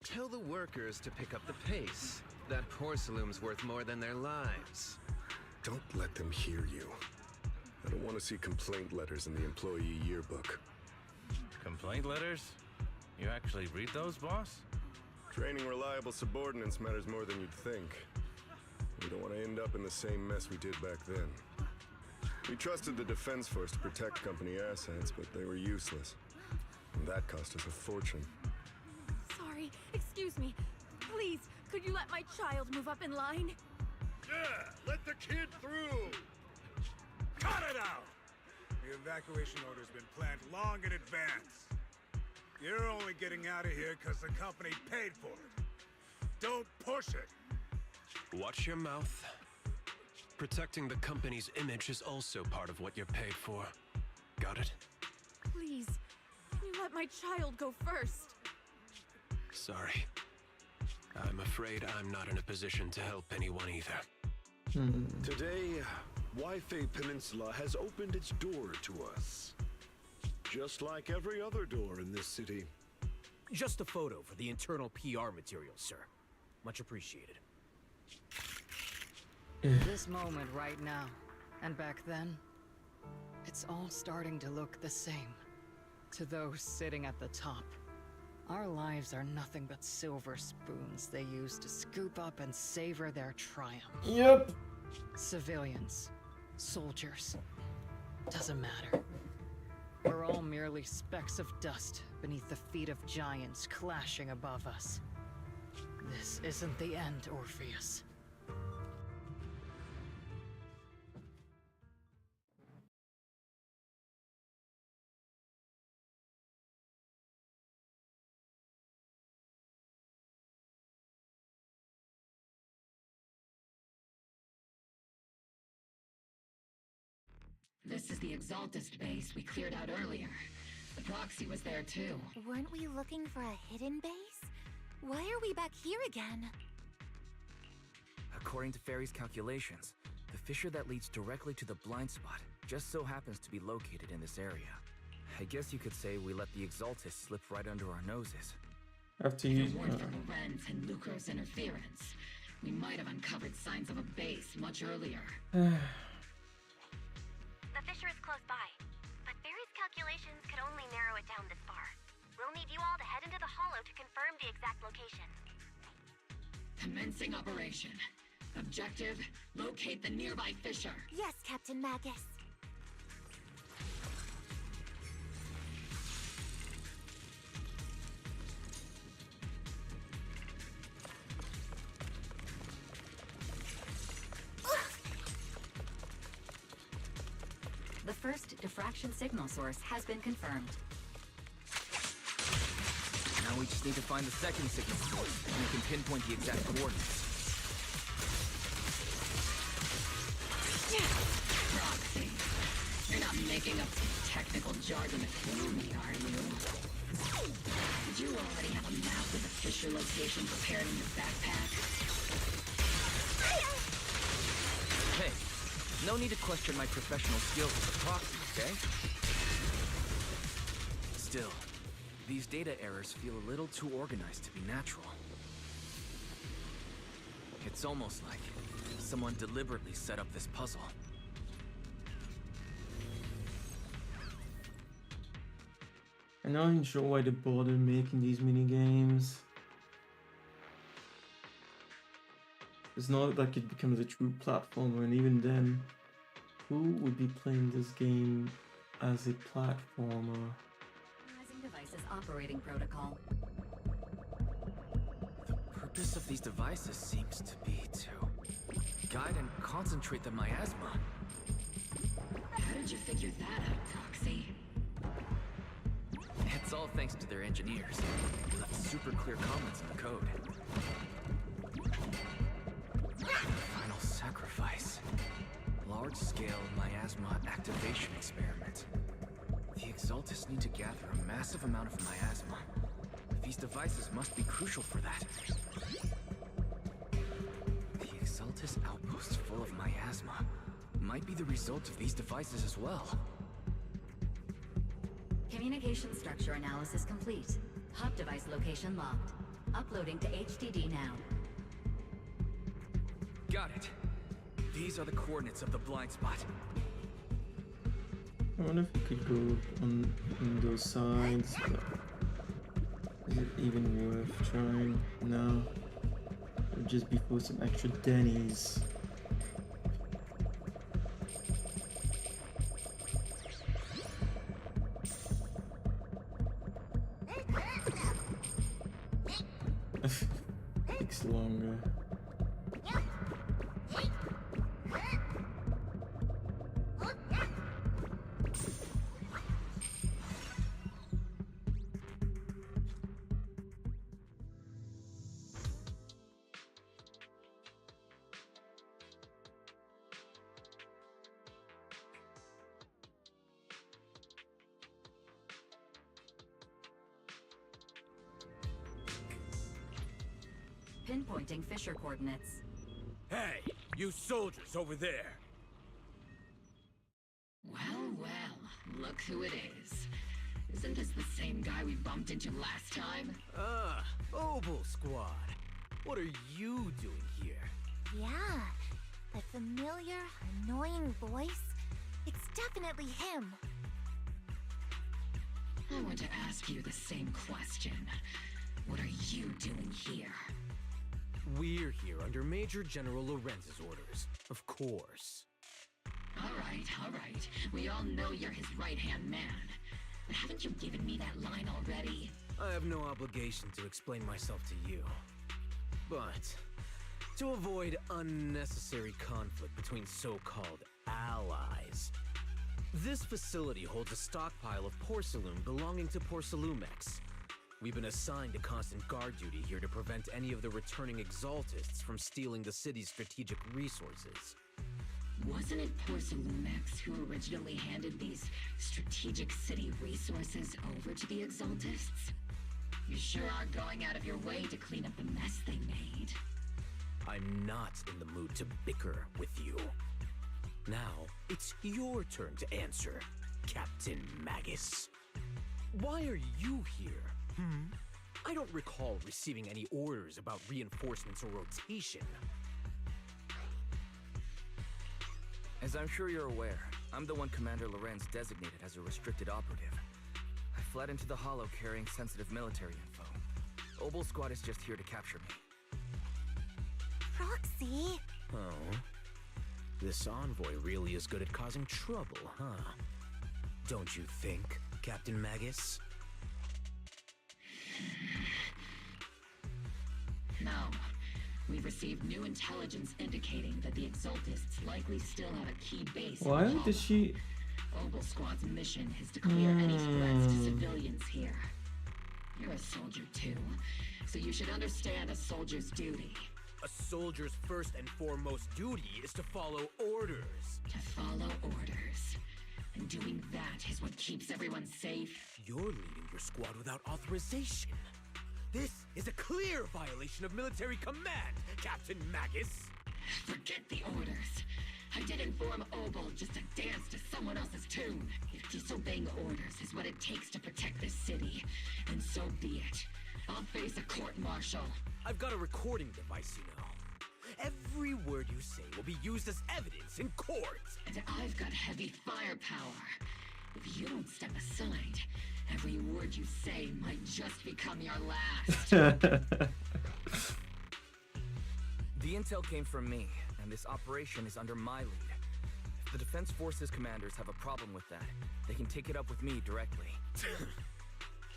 Tell the workers to pick up the pace. That porcelain's worth more than their lives. Don't let them hear you. I don't want to see complaint letters in the employee yearbook. Complaint letters? You actually read those, boss? Training reliable subordinates matters more than you'd think. We don't want to end up in the same mess we did back then. We trusted the Defense Force to protect company assets, but they were useless. And that cost us a fortune. Sorry, excuse me. Please, could you let my child move up in line? Yeah, let the kid through! Cut it out! The evacuation order's been planned long in advance. You're only getting out of here because the company paid for it. Don't push it! Watch your mouth. Protecting the company's image is also part of what you're paid for. Got it? Please, can you let my child go first? Sorry. I'm afraid I'm not in a position to help anyone either. Today, Wi-Fi Peninsula has opened its door to us. Just like every other door in this city. Just a photo for the internal PR material, sir. Much appreciated. This moment right now, and back then, it's all starting to look the same. To those sitting at the top, our lives are nothing but silver spoons they use to scoop up and savor their triumph. Yep. Civilians, soldiers, doesn't matter. We're all merely specks of dust beneath the feet of giants clashing above us. This isn't the end, Orpheus. This is the Exaltist base we cleared out earlier. The proxy was there too. Weren't we looking for a hidden base? Why are we back here again? According to Fairy's calculations, the fissure that leads directly to the blind spot just so happens to be located in this area. I guess you could say we let the Exaltist slip right under our noses. After If you... it weren't for Lorenz and Lucro's interference, we might have uncovered signs of a base much earlier. The fissure is close by, but Barry's calculations could only narrow it down this far. We'll need you all to head into the hollow to confirm the exact location. Commencing operation. Objective, locate the nearby fissure. Yes, Captain Magus. The first diffraction signal source has been confirmed. Now we just need to find the second signal source, and we can pinpoint the exact coordinates. Proxy. You're not making up some technical jargon to fool me, are you? Did you already have a map with the fissure location prepared in your backpack? Hey, no need to question my professional skills as a proxy, okay? Still, these data errors feel a little too organized to be natural. It's almost like someone deliberately set up this puzzle. I'm not even sure why they bother making these mini games. It's not like it becomes a true platformer, and even then, who would be playing this game as a platformer? Rising devices operating protocol. The purpose of these devices seems to be to guide and concentrate the miasma. How did you figure that out, Proxy? It's all thanks to their engineers. They left super clear comments in the code. Final sacrifice. Large-scale miasma activation experiment. The Exaltists need to gather a massive amount of miasma. These devices must be crucial for that. The Exaltist outpost full of miasma might be the result of these devices as well. Communication structure analysis complete. Hub device location locked. Uploading to HDD now. Got it. These are the coordinates of the blind spot. I wonder if we could go on those sides, but is it even worth trying? No. It'll just be for some extra Denny's. Takes longer. Pinpointing fissure coordinates. Hey, you soldiers over there! who it is. Isn't this the same guy we bumped into last time? Obel Squad. What are you doing here? Yeah, that familiar, annoying voice. It's definitely him. I want to ask you the same question. What are you doing here? We're here under Major General Lorenz's orders, of course. All right. We all know you're his right-hand man. But haven't you given me that line already? I have no obligation to explain myself to you. But to avoid unnecessary conflict between so-called allies, this facility holds a stockpile of porcelain belonging to Porcelumex. We've been assigned to constant guard duty here to prevent any of the returning exaltists from stealing the city's strategic resources. Wasn't it Porcelumex who originally handed these strategic city resources over to the exaltists? You sure are going out of your way to clean up the mess they made. I'm not in the mood to bicker with you. Now, it's your turn to answer, Captain Magus. Why are you here? I don't recall receiving any orders about reinforcements or rotation. As I'm sure you're aware, I'm the one Commander Lorenz designated as a restricted operative. I fled into the Hollow carrying sensitive military info. Obel Squad is just here to capture me. Proxy? Oh. This envoy really is good at causing trouble, huh? Don't you think, Captain Magus? No. We've received new intelligence indicating that the Exaltists likely still have a key base. Why does she... Obel Squad's mission is to clear any threats to civilians here. You're a soldier too, so you should understand a soldier's duty. A soldier's first and foremost duty is to follow orders. To follow orders. And doing that is what keeps everyone safe. You're leading your squad without authorization. This is a clear violation of military command, Captain Magus. Forget the orders. I did inform Obel just to dance to someone else's tune. If disobeying orders is what it takes to protect this city, then so be it. I'll face a court-martial. I've got a recording device, you know. Every word you say will be used as evidence in court. And I've got heavy firepower. If you don't step aside, every word you say might just become your last. The intel came from me, and this operation is under my lead. If the Defense Forces commanders have a problem with that, they can take it up with me directly.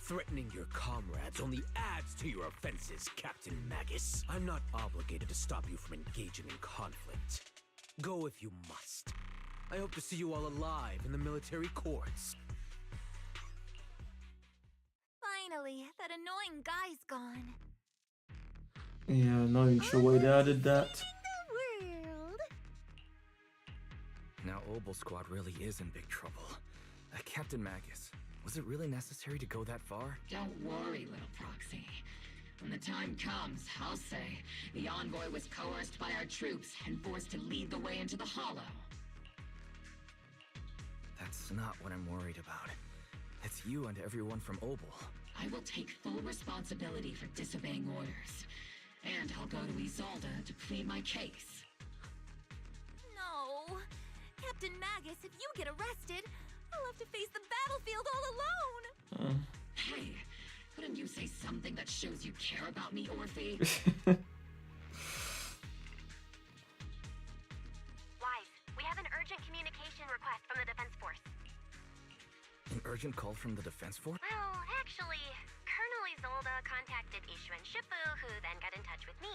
Threatening your comrades only adds to your offenses, Captain Magus. I'm not obligated to stop you from engaging in conflict. Go if you must. I hope to see you all alive in the military courts. Finally, that annoying guy's gone. Yeah, not even sure why they added that. Now Obel Squad really is in big trouble. Captain Magus, was it really necessary to go that far? Don't worry, little proxy. When the time comes, I'll say the envoy was coerced by our troops and forced to lead the way into the Hollow. That's not what I'm worried about. It's you and everyone from Obel. I will take full responsibility for disobeying orders. And I'll go to Isolde to plead my case. No! Captain Magus, if you get arrested, I'll have to face the battlefield all alone! Hey, couldn't you say something that shows you care about me, Orphe? Wise, we have an urgent communication request from the Defense Force. An urgent call from the Defense Force? Well, actually, Colonel Isolde contacted Ishu and Shifu, who then got in touch with me.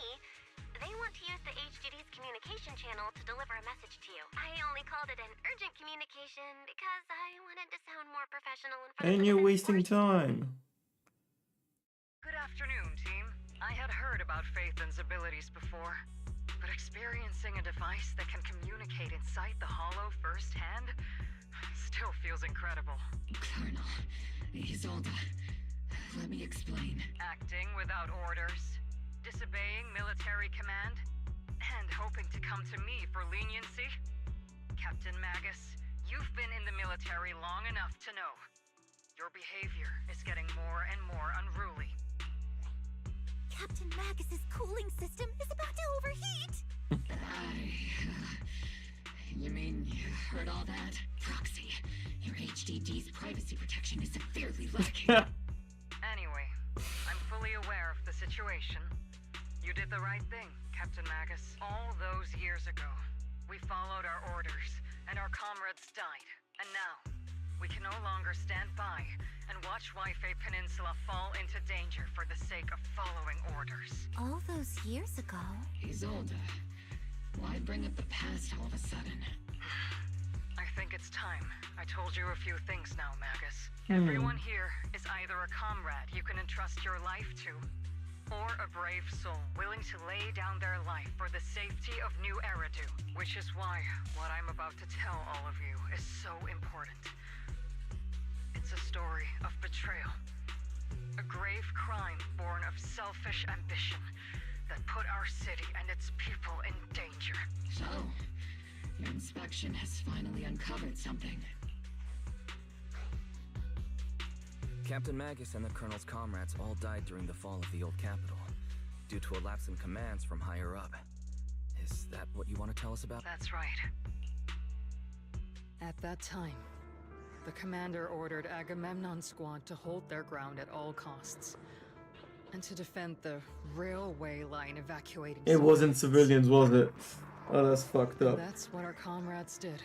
They want to use the HGD's communication channel to deliver a message to you. I only called it an urgent communication because I wanted to sound more professional in front of And the you're Defense wasting Force. time. Good afternoon, team. I had heard about Phaethon's abilities before, but experiencing a device that can communicate inside the Hollow firsthand still feels incredible. Colonel, Isolde, let me explain. Acting without orders, disobeying military command, and hoping to come to me for leniency? Captain Magus, You've been in the military long enough to know. Your behavior is getting more and more unruly. Captain Magus's cooling system is about to overheat! You mean you heard all that? Proxy, your HDD's privacy protection is severely lacking. Anyway, I'm fully aware of the situation. You did the right thing, Captain Magus. All those years ago, we followed our orders, and our comrades died. And now, we can no longer stand by and watch Waifei Peninsula fall into danger for the sake of following orders. All those years ago? Isolde, why bring up the past all of a sudden? I think it's time. I told you a few things now, Magus. Everyone here is either a comrade you can entrust your life to, or a brave soul willing to lay down their life for the safety of New Eridu. Which is why what I'm about to tell all of you is so important. It's a story of betrayal. A grave crime born of selfish ambition that put our city and its people in danger. So, your inspection has finally uncovered something. Captain Magus and the Colonel's comrades all died during the fall of the old capital, due to a lapse in commands from higher up. Is that what you want to tell us about? That's right. At that time, the commander ordered Agamemnon's squad to hold their ground at all costs, and to defend the railway line evacuating It wasn't civilians, was it? Oh, that's fucked up. That's what our comrades did.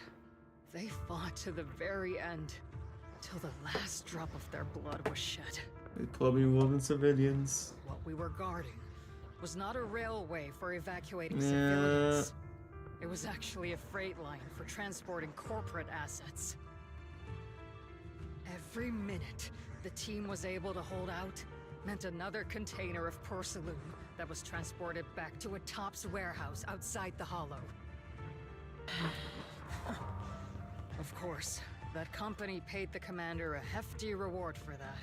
They fought to the very end, till the last drop of their blood was shed. It probably wasn't civilians. What we were guarding was not a railway for evacuating civilians. It was actually a freight line for transporting corporate assets. Every minute the team was able to hold out meant another container of porcelain that was transported back to a Topps warehouse outside the Hollow. Of course, that company paid the commander a hefty reward for that.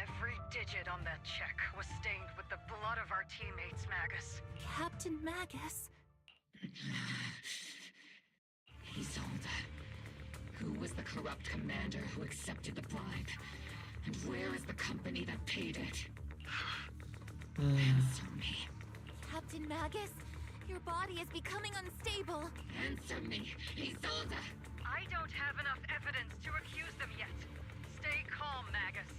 Every digit on that check was stained with the blood of our teammates, Magus. Captain Magus? Isolde. Who was the corrupt commander who accepted the bribe? And where is the company that paid it? Answer me. Captain Magus, your body is becoming unstable. Answer me, Isolde. I don't have enough evidence to accuse them yet. Stay calm, Magus.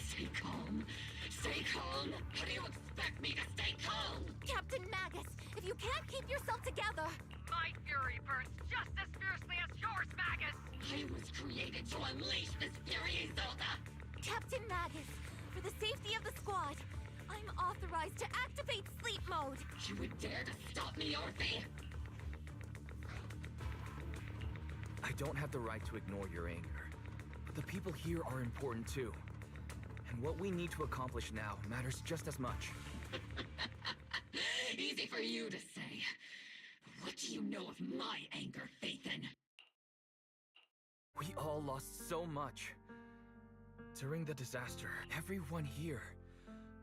Stay calm? Stay calm? How do you expect me to stay calm? Captain Magus, if you can't keep yourself together... My fury burns just as fiercely as yours, Magus! I was created to unleash this fury, Isolde! Captain Magus, for the safety of the squad, I'm authorized to activate sleep mode. You would dare to stop me, Orphe? I don't have the right to ignore your anger, but the people here are important too. And what we need to accomplish now matters just as much. Easy for you to say. What do you know of my anger, Phaethon? We all lost so much. During the disaster, everyone here,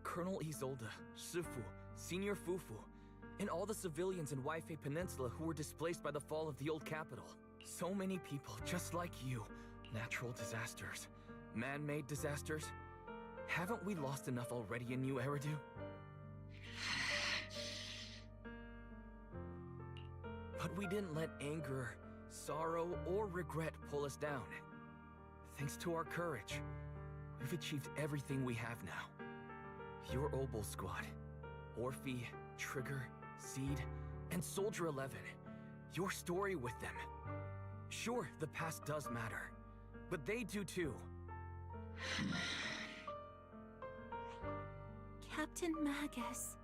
Colonel Isolde, Shifu, Senior Fufu, and all the civilians in Waifei Peninsula who were displaced by the fall of the old capital. So many people just like you. Natural disasters, man-made disasters. Haven't we lost enough already in New Eridu? But we didn't let anger, sorrow, or regret pull us down. Thanks to our courage, we've achieved everything we have now. Your Obol squad, Orphe, Trigger, Seed, and Soldier 11. Your story with them. Sure, the past does matter, but they do too. Captain Magus.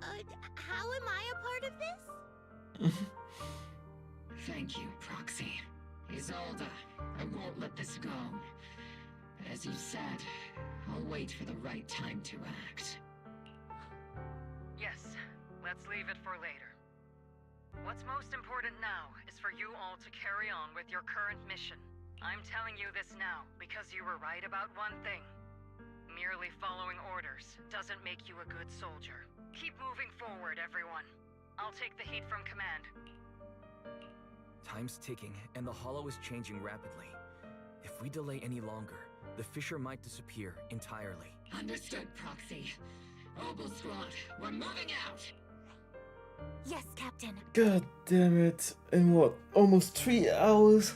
How am I a part of this? Thank you, Proxy. Isolde, I won't let this go. As you said, I'll wait for the right time to act. Yes, let's leave it for later. What's most important now is for you all to carry on with your current mission. I'm telling you this now because you were right about one thing. Merely following orders doesn't make you a good soldier. Keep moving forward, everyone. I'll take the heat from command. Time's ticking, and the Hollow is changing rapidly. If we delay any longer, the fissure might disappear entirely. Understood, Proxy. Obel Squad, we're moving out! Yes, Captain. God damn it. In what? Almost 3 hours?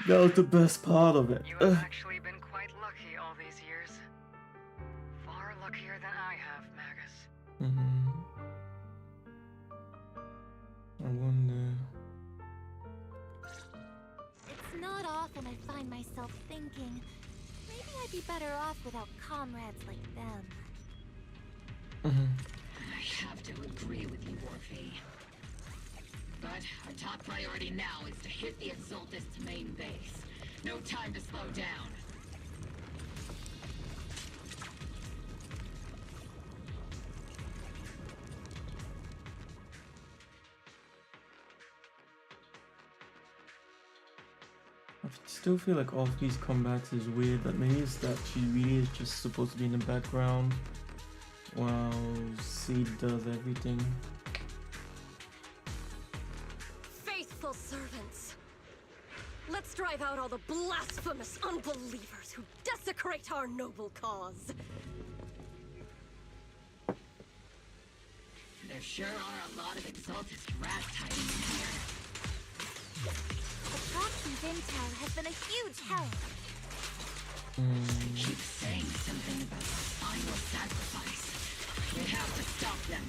That was the best part of it. You have actually been quite lucky all these years. Far luckier than I have, Magus. I wonder. It's not often I find myself thinking, maybe I'd be better off without comrades like them. I have to agree with you, Morphe. But our top priority now is to hit the Exaltist's main base. No time to slow down. I still feel like all of these combats is weird, but maybe it's that she really is just supposed to be in the background while Seed does everything. Faithful servants! Let's drive out all the blasphemous unbelievers who desecrate our noble cause! There sure are a lot of Exaltist rats hiding in here. The Proxy's intel has been a huge help. They keep saying something about the final sacrifice. We have to stop them.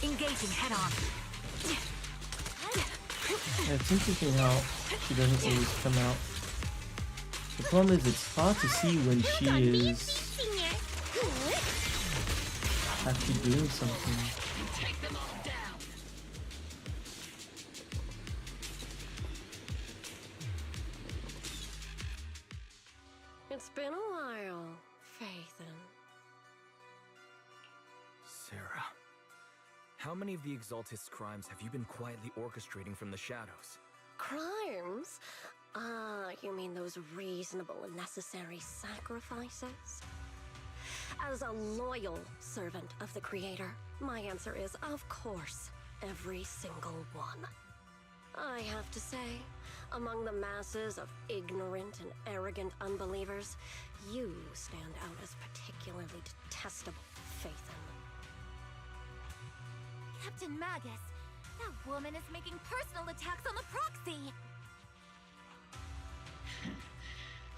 Engaging head on. Yeah, it's interesting how she doesn't always come out. The problem is it's hard to see when she is actually doing something. Take them all down. It's been a while, Phaethon. Sarah, how many of the Exaltist's crimes have you been quietly orchestrating from the shadows? Crimes? Ah, you mean those reasonable and necessary sacrifices? As a loyal servant of the Creator, my answer is, of course, every single one. I have to say, among the masses of ignorant and arrogant unbelievers, you stand out as particularly detestable, Phaethon. Captain Magus, that woman is making personal attacks on the Proxy!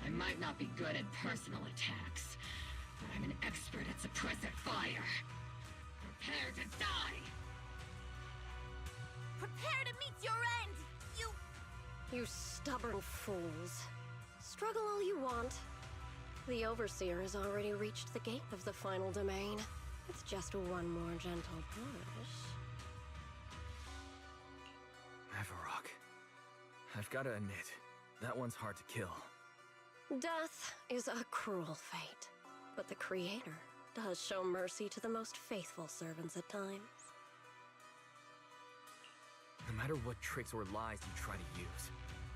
I might not be good at personal attacks, but I'm an expert at suppressive fire. Prepare to die! Prepare to meet your end! You stubborn fools. Struggle all you want. The Overseer has already reached the gate of the final domain. It's just one more gentle push. Avarok. I've gotta admit, that one's hard to kill. Death is a cruel fate, but the Creator does show mercy to the most faithful servants at times. No matter what tricks or lies you try to use,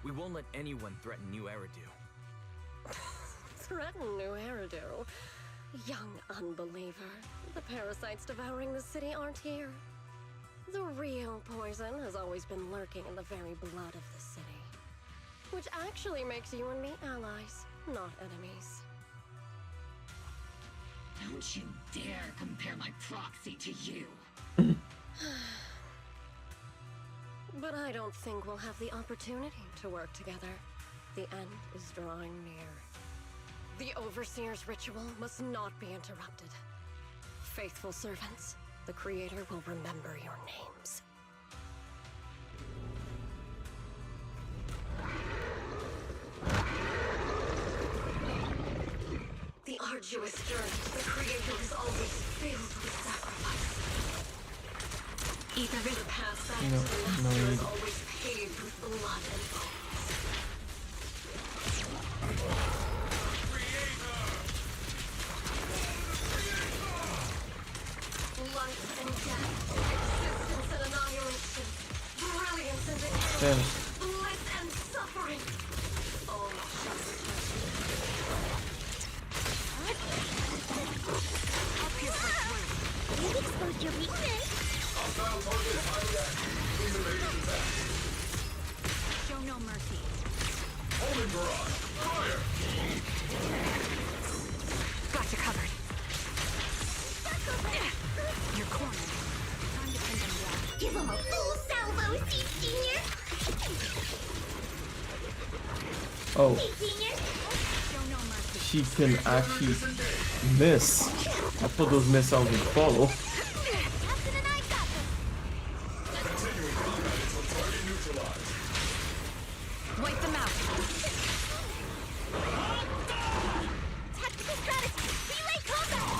we won't let anyone threaten New Eridu. Threaten New Eridu? Young unbeliever. The parasites devouring the city aren't here. The real poison has always been lurking in the very blood of the city. Which actually makes you and me allies, not enemies. Don't you dare compare my Proxy to you! But I don't think we'll have the opportunity to work together. The end is drawing near. The Overseer's ritual must not be interrupted. Faithful servants, the Creator will remember your names. The arduous journey to the Creator is always filled with sacrifice. Even the path back to the Master is always paved with blood and bones. Life and death, existence and annihilation, brilliance and decay, bliss and suffering. All just You've exposed your weakness. Oh. She can actually miss. I thought those missiles would follow. Wipe them out. Tactical strategy! Relay combat!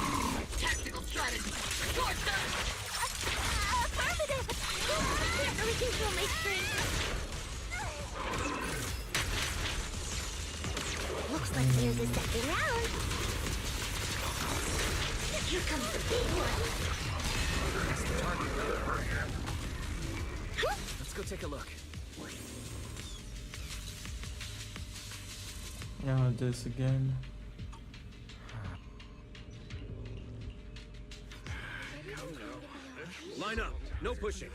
Tactical strategy! Towards them! Affirmative! Can't really control my strength. Looks like there's a second round. Here comes the big one. Let's go take a look. Now this again. Line up. No pushing.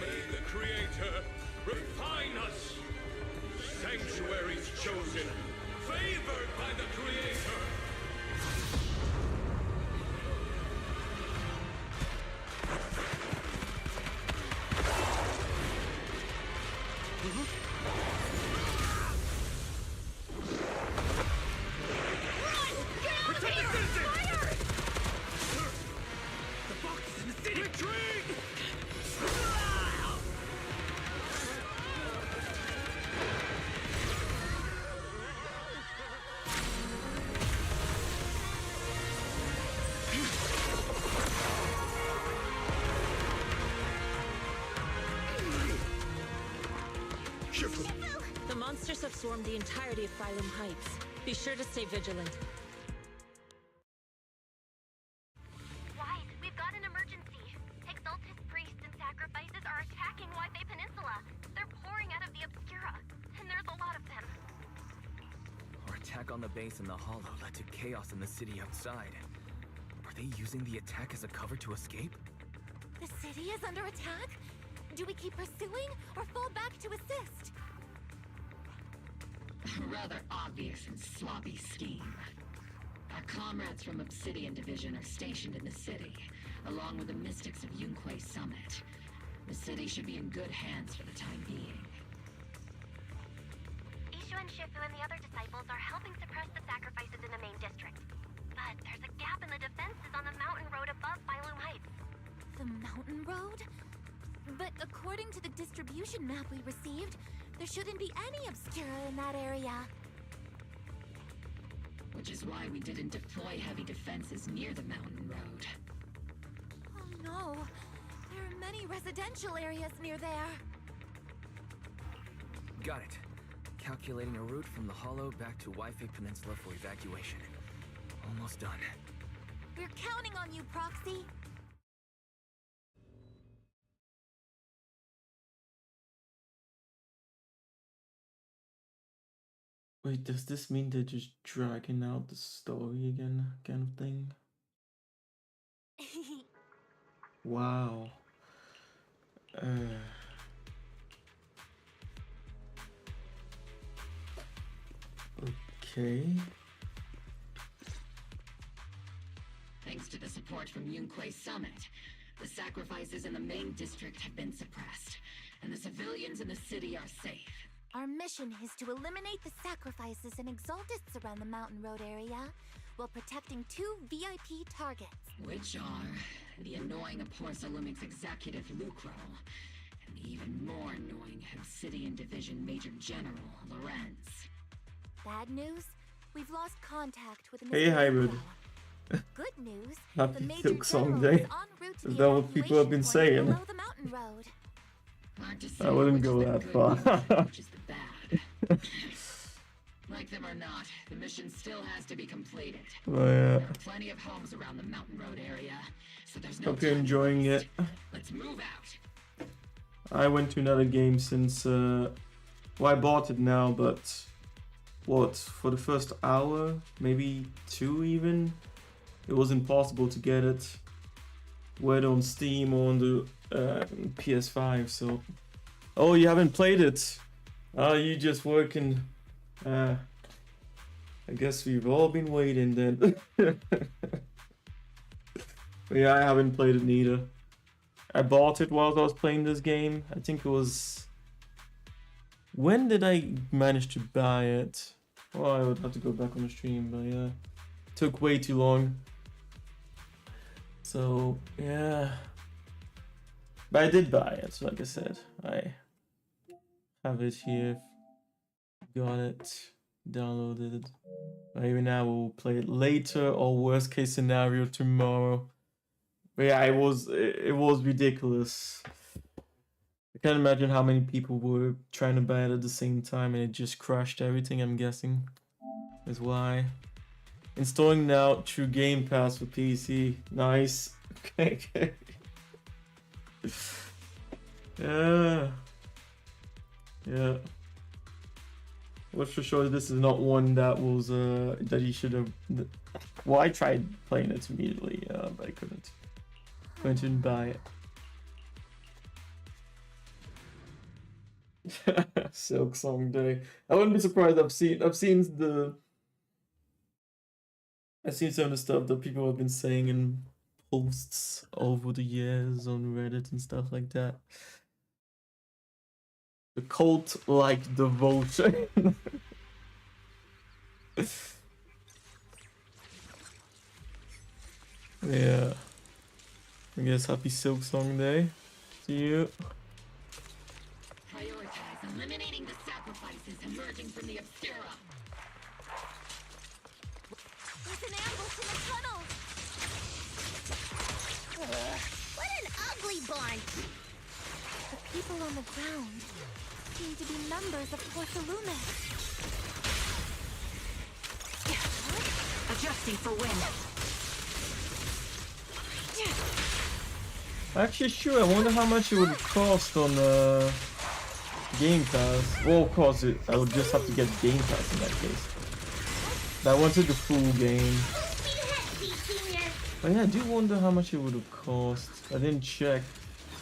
May the Creator refine us. Sanctuaries chosen, favored by the Creator. The monsters have swarmed the entirety of Phylum Heights. Be sure to stay vigilant. Wise, we've got an emergency. Exalted priests and sacrifices are attacking Wi-Fi Peninsula. They're pouring out of the Obscura, and there's a lot of them. Our attack on the base in the Hollow led to chaos in the city outside. Are they using the attack as a cover to escape? The city is under attack? Do we keep pursuing or fall back to assist? A rather obvious and sloppy scheme. Our comrades from Obsidian Division are stationed in the city, along with the mystics of Yunquay Summit. The city should be in good hands for the time being. Ishu and Shifu and the other disciples are helping suppress the sacrifices in the main district. But there's a gap in the defenses on the mountain road above Phylum Heights. The mountain road? But according to the distribution map we received, there shouldn't be any Obscura in that area. Which is why we didn't deploy heavy defenses near the mountain road. Oh no, there are many residential areas near there. Got it. Calculating a route from the Hollow back to Wi-Fi Peninsula for evacuation. Almost done. We're counting on you, Proxy. Wait, does this mean they're just dragging out the story again, kind of thing? Wow. Okay. Thanks to the support from Yunquay Summit, the sacrifices in the main district have been suppressed, and the civilians in the city are safe. Our mission is to eliminate the sacrifices and exaltists around the mountain road area, while protecting 2 VIP targets. Which are the annoying Aporsalumix executive Lucro, and the even more annoying Obsidian Division Major General Lorenz. Bad news? We've lost contact with Hey, Hybrid. Good news, Happy the Major Silk Song General Day. is en route to Is the that what people have been evacuation saying? point below the mountain road. Hard to say I wouldn't which go is the that good far. news, which is the bad. Like them or not, the mission still has to be completed. Oh, yeah. There are plenty of homes around the mountain road area, so there's no Hope you're time to enjoying waste. it. Let's move out. I went to another game since, well, I bought it now, but what, for the first hour, maybe 2 even, it was impossible to get it, whether on Steam or on the PS5, so... Oh, you haven't played it? Oh, you just working... I guess we've all been waiting then. But yeah, I haven't played it neither. I bought it while I was playing this game. I think it was... When did I manage to buy it? Well, I would have to go back on the stream, but yeah. Took way too long. So, yeah. But I did buy it, like I said. I have it here. Got it. Downloaded it. Maybe now we'll play it later, or worst case scenario tomorrow. But yeah, it was ridiculous. I can't imagine how many people were trying to buy it at the same time and it just crashed everything, I'm guessing. Is why. Installing now through Game Pass for PC. Nice. Okay. Yeah. Yeah. What's for sure, this is not one that was that you should have. Well, I tried playing it immediately, but I couldn't. Couldn't buy it. Silk Song Day. I wouldn't be surprised. I've seen some of the stuff that people have been saying in posts over the years on Reddit and stuff like that. The cult-like devotion. Yeah. I guess happy Silk Song Day to you. Prioritize eliminating the sacrifices emerging from the Obscura. There's an ambush in the tunnel! What an ugly bunch! The people on the ground seem to be members of Porthalumet. Adjusting for wind. Actually, sure. I wonder how much it would cost on Game Pass. Well, of course, I would just have to get Game Pass in that case. But I wanted the full game. But yeah, I do wonder how much it would have cost. I didn't check,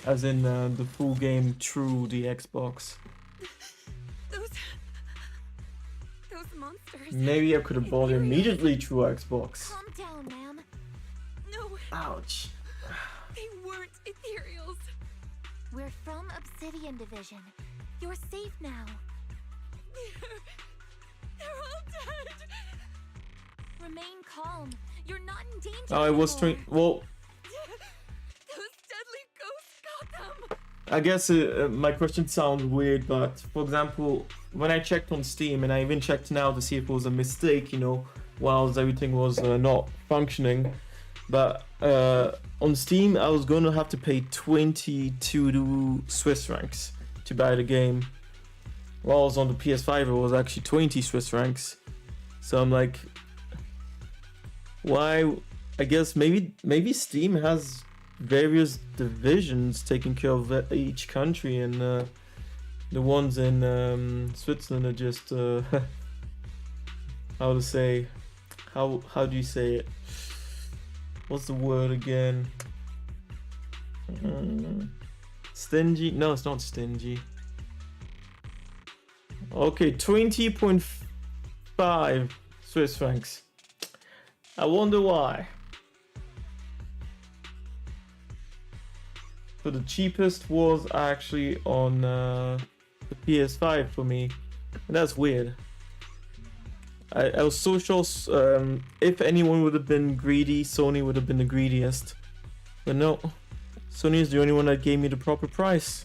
as in the full game through the Xbox. Those monsters. Maybe I could have bought it immediately through Xbox. Calm down, ma'am. No. Ouch. They weren't ethereals. We're from Obsidian Division. You're safe now. They're all dead. Remain calm. You're not in danger. Oh, I was trying. Well, Those deadly ghosts got them. I guess my question sounds weird, but for example, when I checked on Steam, and I even checked now to see if it was a mistake, you know, whilst everything was not functioning. But on Steam, I was going to have to pay 22 Swiss francs to buy the game. Whilst on the PS5, it was actually 20 Swiss francs. So I'm like, why? I guess maybe Steam has various divisions taking care of each country, and the ones in Switzerland are just how do you say it? What's the word again? Stingy? No, it's not stingy. Okay, 20.5 Swiss francs. I wonder why. So the cheapest was actually on the PS5 for me, and that's weird. I was so sure if anyone would have been greedy, Sony would have been the greediest. But no, Sony is the only one that gave me the proper price.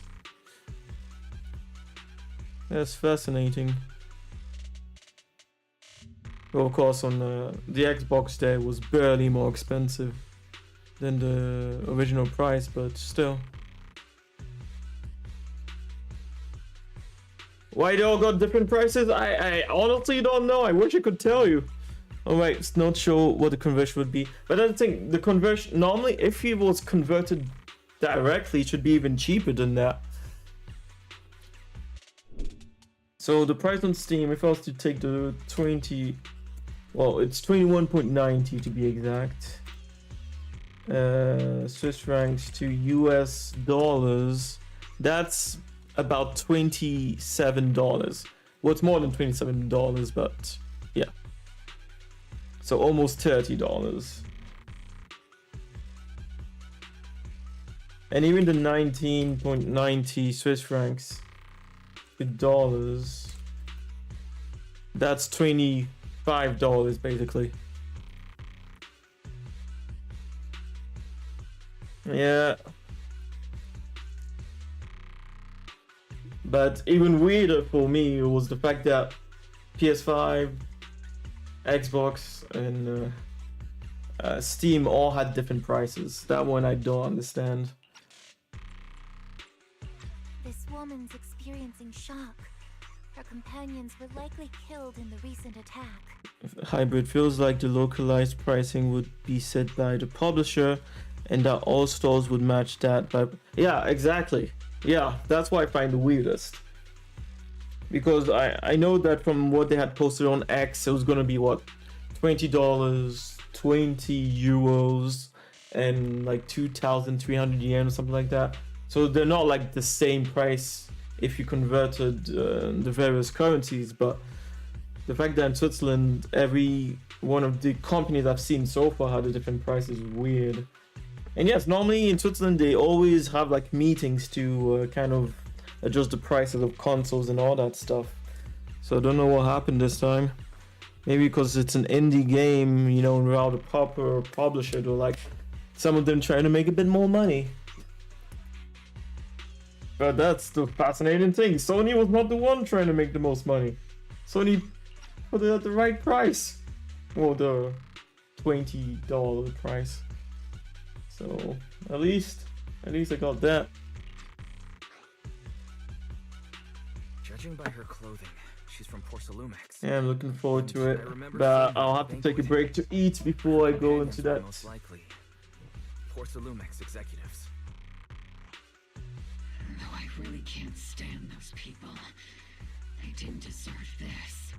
That's fascinating. Well, of course, on the Xbox there was barely more expensive than the original price, but still. Why they all got different prices? I honestly don't know. I wish I could tell you. Alright, it's not sure what the conversion would be. But I think the conversion, normally if it was converted directly, it should be even cheaper than that. So the price on Steam, if I was to take the 20, well, it's 21.90 to be exact. Swiss francs to US dollars, that's about $27. Well, it's more than $27, but yeah. So almost $30. And even the 19.90 Swiss francs with dollars, that's $25 basically. Yeah. But even weirder for me was the fact that PS5, Xbox, and Steam all had different prices. That one I don't understand. This woman's experiencing shock. Her companions were likely killed in the recent attack. Hybrid feels like the localized pricing would be set by the publisher and that all stores would match that. But yeah, exactly. Yeah, that's what I find the weirdest. Because I know that from what they had posted on X, it was gonna be what, $20, 20 euros, and like 2,300 yen or something like that. So they're not like the same price if you converted the various currencies. But the fact that in Switzerland, every one of the companies I've seen so far had a different price is weird. And yes, normally in Switzerland they always have like meetings to kind of adjust the prices of consoles and all that stuff. So I don't know what happened this time. Maybe because it's an indie game, you know, without a proper publisher, or like some of them trying to make a bit more money. But that's the fascinating thing. Sony was not the one trying to make the most money. Sony put it at the right price. Or the $20 price. So at least I got that. Judging by her clothing, she's from Porcelumex. Yeah, I'm looking forward to it. But I'll have to take a break to eat before I go into that. Most likely, Porcelumex executives. No, I really can't stand those people. They didn't deserve this.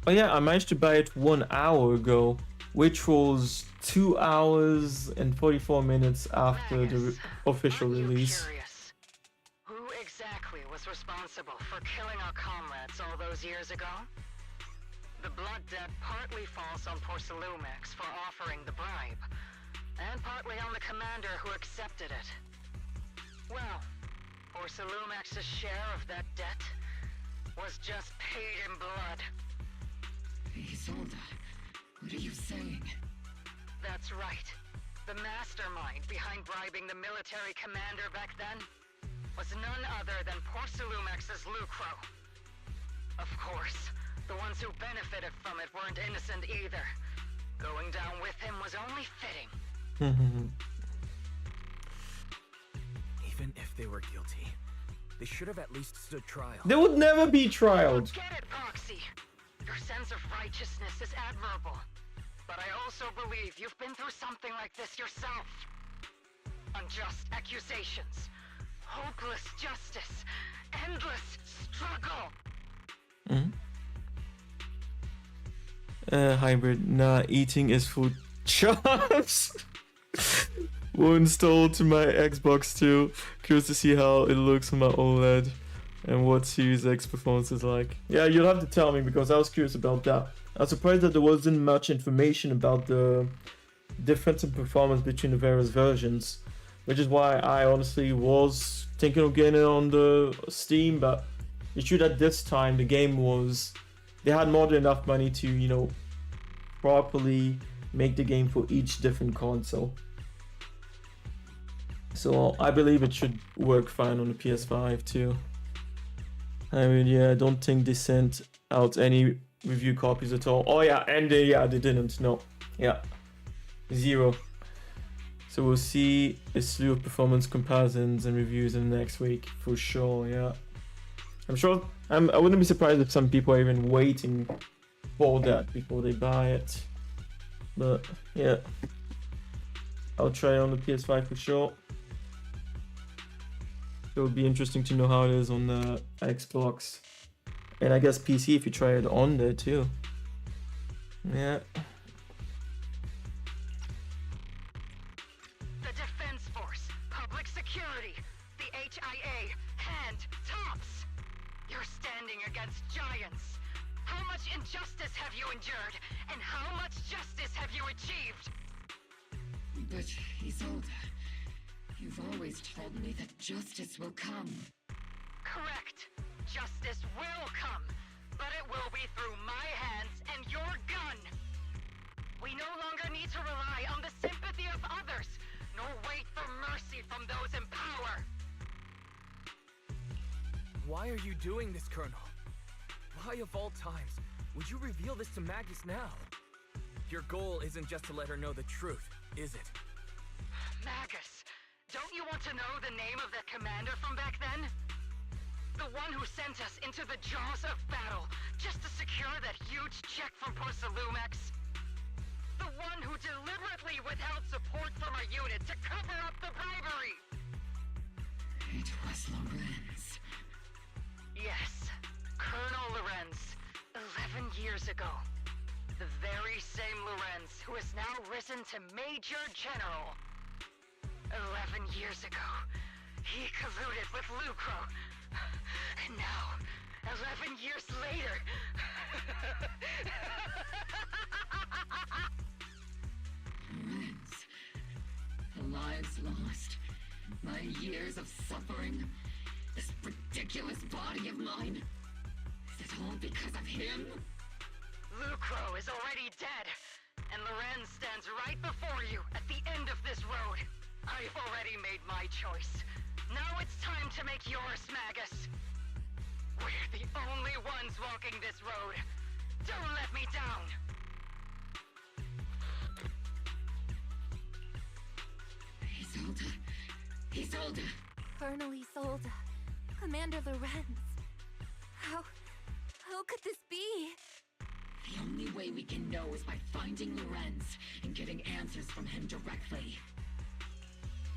Oh yeah, I managed to buy it 1 hour ago, which was 2 hours and 44 minutes after the official release. Curious? Who exactly was responsible for killing our comrades all those years ago? The blood debt partly falls on Porcelumex for offering the bribe, and partly on the commander who accepted it. Well, Porcelumex's share of that debt was just paid in blood. Isolde, what are you saying? That's right. The mastermind behind bribing the military commander back then was none other than Porcelumex's Lucro. Of course, the ones who benefited from it weren't innocent either. Going down with him was only fitting. Even if they were guilty, they should have at least stood trial. They would never be trialed. Get it, Proxy. Your sense of righteousness is admirable. But I also believe you've been through something like this yourself. Unjust accusations, hopeless justice, endless struggle. Hybrid, nah, eating is for chumps. Will install to my Xbox too. Curious to see how it looks on my OLED and what Series X performance is like. Yeah, you'll have to tell me because I was curious about that. I was surprised that there wasn't much information about the difference in performance between the various versions, which is why I honestly was thinking of getting it on the Steam, but the issue at this time the game was, they had more than enough money to, you know, properly make the game for each different console. So I believe it should work fine on the PS5 too. I mean, yeah, I don't think they sent out any review copies at all. Oh yeah, and they didn't, no. Yeah, 0. So we'll see a slew of performance comparisons and reviews in the next week for sure, yeah. I'm sure, I wouldn't be surprised if some people are even waiting for that before they buy it. But yeah, I'll try it on the PS5 for sure. It would be interesting to know how it is on the Xbox. And I guess PC if you try it on there too. Yeah. The Defense Force, Public Security, the HIA, hand tops. You're standing against giants. How much injustice have you endured? And how much justice have you achieved? But Isolde, you've always told me that justice will come. Correct. Justice will come, but it will be through my hands and your gun. We no longer need to rely on the sympathy of others, nor wait for mercy from those in power. Why are you doing this, Colonel? Why of all times would you reveal this to Magus now? Your goal isn't just to let her know the truth, is it? Magus, don't you want to know the name of the commander from back then? The one who sent us into the jaws of battle just to secure that huge check from Porcelumex? The one who deliberately withheld support from our unit to cover up the bribery! It was Lorenz. Yes, Colonel Lorenz, 11 years ago. The very same Lorenz who has now risen to Major General. 11 years ago, he colluded with Lucro. And now, 11 years later... Lorenz, the lives lost, my years of suffering, this ridiculous body of mine. Is it all because of him? Lucro is already dead, and Lorenz stands right before you at the end of this road. I've already made my choice. Now it's time to make yours, Magus. We're the only ones walking this road. Don't let me down. Isolde. Colonel Isolde. Commander Lorenz. How could this be? The only way we can know is by finding Lorenz and getting answers from him directly.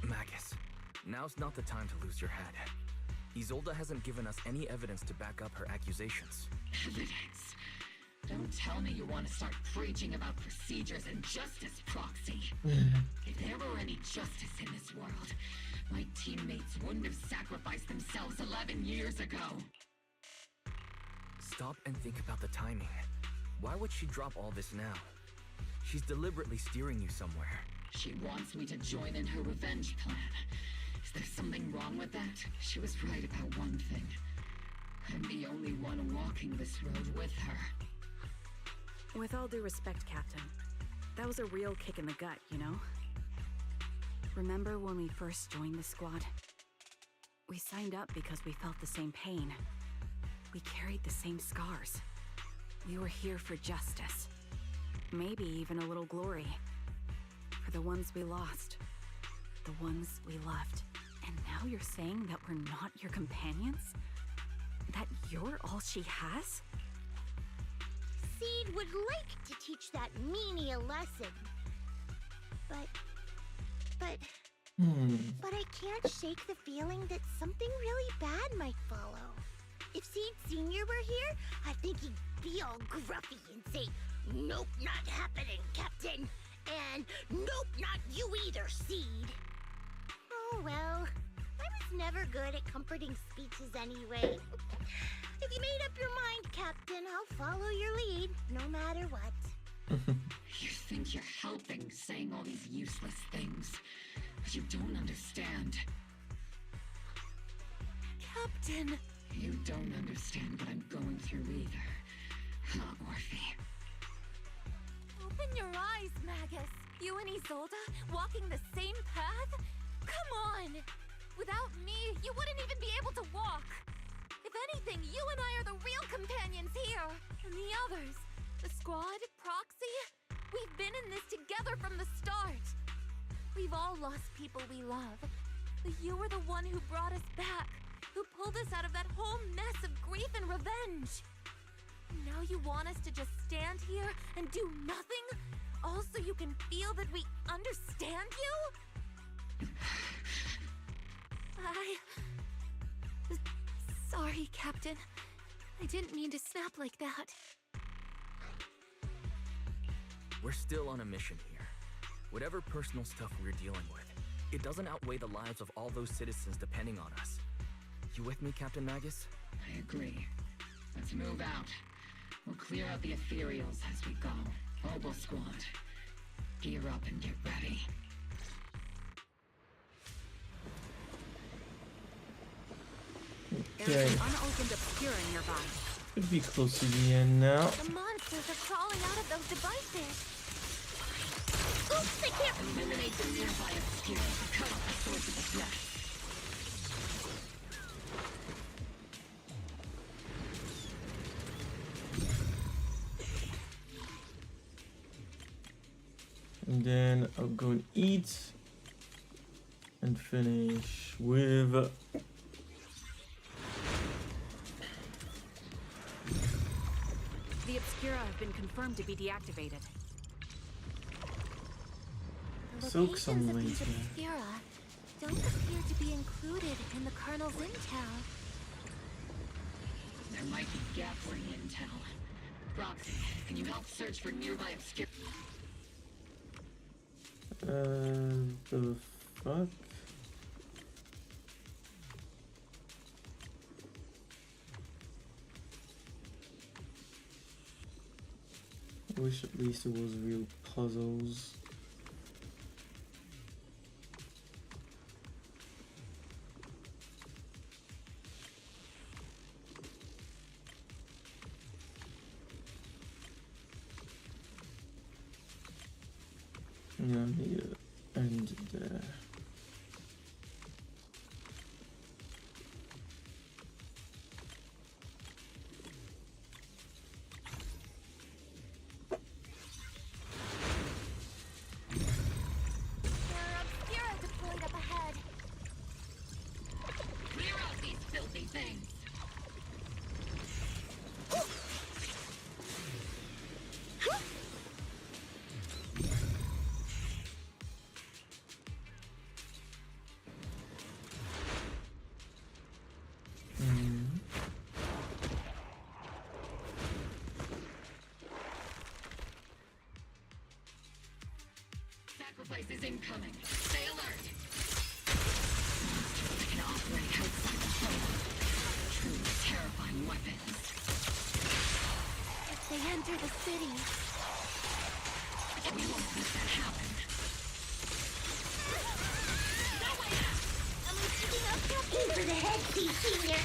Magus, now's not the time to lose your head. Isolde hasn't given us any evidence to back up her accusations. Evidence? Don't tell me you want to start preaching about procedures and justice, Proxy. If there were any justice in this world, my teammates wouldn't have sacrificed themselves 11 years ago. Stop and think about the timing. Why would she drop all this now? She's deliberately steering you somewhere. She wants me to join in her revenge plan. Is there something wrong with that? She was right about one thing. I'm the only one walking this road with her. With all due respect, Captain, that was a real kick in the gut, you know? Remember when we first joined the squad? We signed up because we felt the same pain. We carried the same scars. We were here for justice. Maybe even a little glory. For the ones we lost. The ones we loved. And now you're saying that we're not your companions? That you're all she has? Seed would like to teach that meanie a lesson. But I can't shake the feeling that something really bad might follow. If Seed Sr. were here, I think he'd be all gruffy and say, "Nope, not happening, Captain." And "Nope, not you either, Seed." Oh well, I was never good at comforting speeches anyway. If you made up your mind, Captain, I'll follow your lead, no matter what. You think you're helping, saying all these useless things, but you don't understand. Captain! You don't understand what I'm going through either, huh, Orphe? Open your eyes, Magus. You and Isolde walking the same path? Come on! Without me, you wouldn't even be able to walk. If anything, you and I are the real companions here. And the others, the squad, Proxy, we've been in this together from the start. We've all lost people we love. But you were the one who brought us back, who pulled us out of that whole mess of grief and revenge. Now you want us to just stand here and do nothing? All so you can feel that we understand you? Sorry, Captain. I didn't mean to snap like that. We're still on a mission here. Whatever personal stuff we're dealing with, it doesn't outweigh the lives of all those citizens depending on us. You with me, Captain Magus? I agree. Let's move out. We'll clear out the ethereals as we go. Mobile squad, gear up and get ready. There's an unopened obscura nearby. Could be close to the end now. The monsters are crawling out of those devices. Oops, I can't eliminate the nearby obscura to cut off the source of the threat. And then I'll go and eat and finish with the obscura have been confirmed to be deactivated. The Soak locations some of these later. obscura don't appear to be included in the Colonel's intel. There might be gap-ring intel. Proxy, can you help search for nearby obscura? The fuck? I wish at least it was real puzzles. Yeah, I'm here. And there. There are obscura deployed up ahead. Clear out these filthy things! Sacrifice is incoming. Stay alert! Monsters that can operate outside the home. Truly terrifying weapons. If they enter the city, we won't let that happen. no way out! Am I picking up, Captain? Over the head, Senior.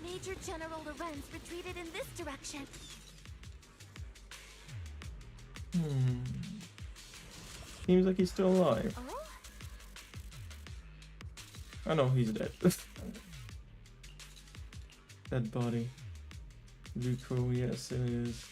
Major General Lorenz retreated in this direction. Seems like he's still alive. Oh? I know he's dead. Dead body. Rico, yes it is.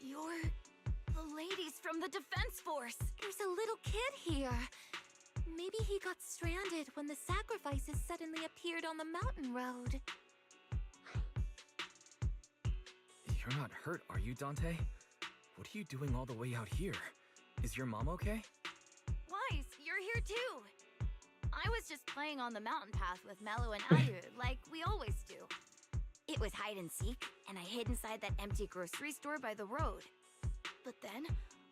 You're the ladies from the Defense Force. There's a little kid here. Maybe he got stranded when the sacrifices suddenly appeared on the mountain road. You're not hurt, are you, Dante? What are you doing all the way out here? Is your mom okay? Wise, you're here too. I was just playing on the mountain path with Mello and Ayu, like we always do. It was hide and seek, and I hid inside that empty grocery store by the road. But then,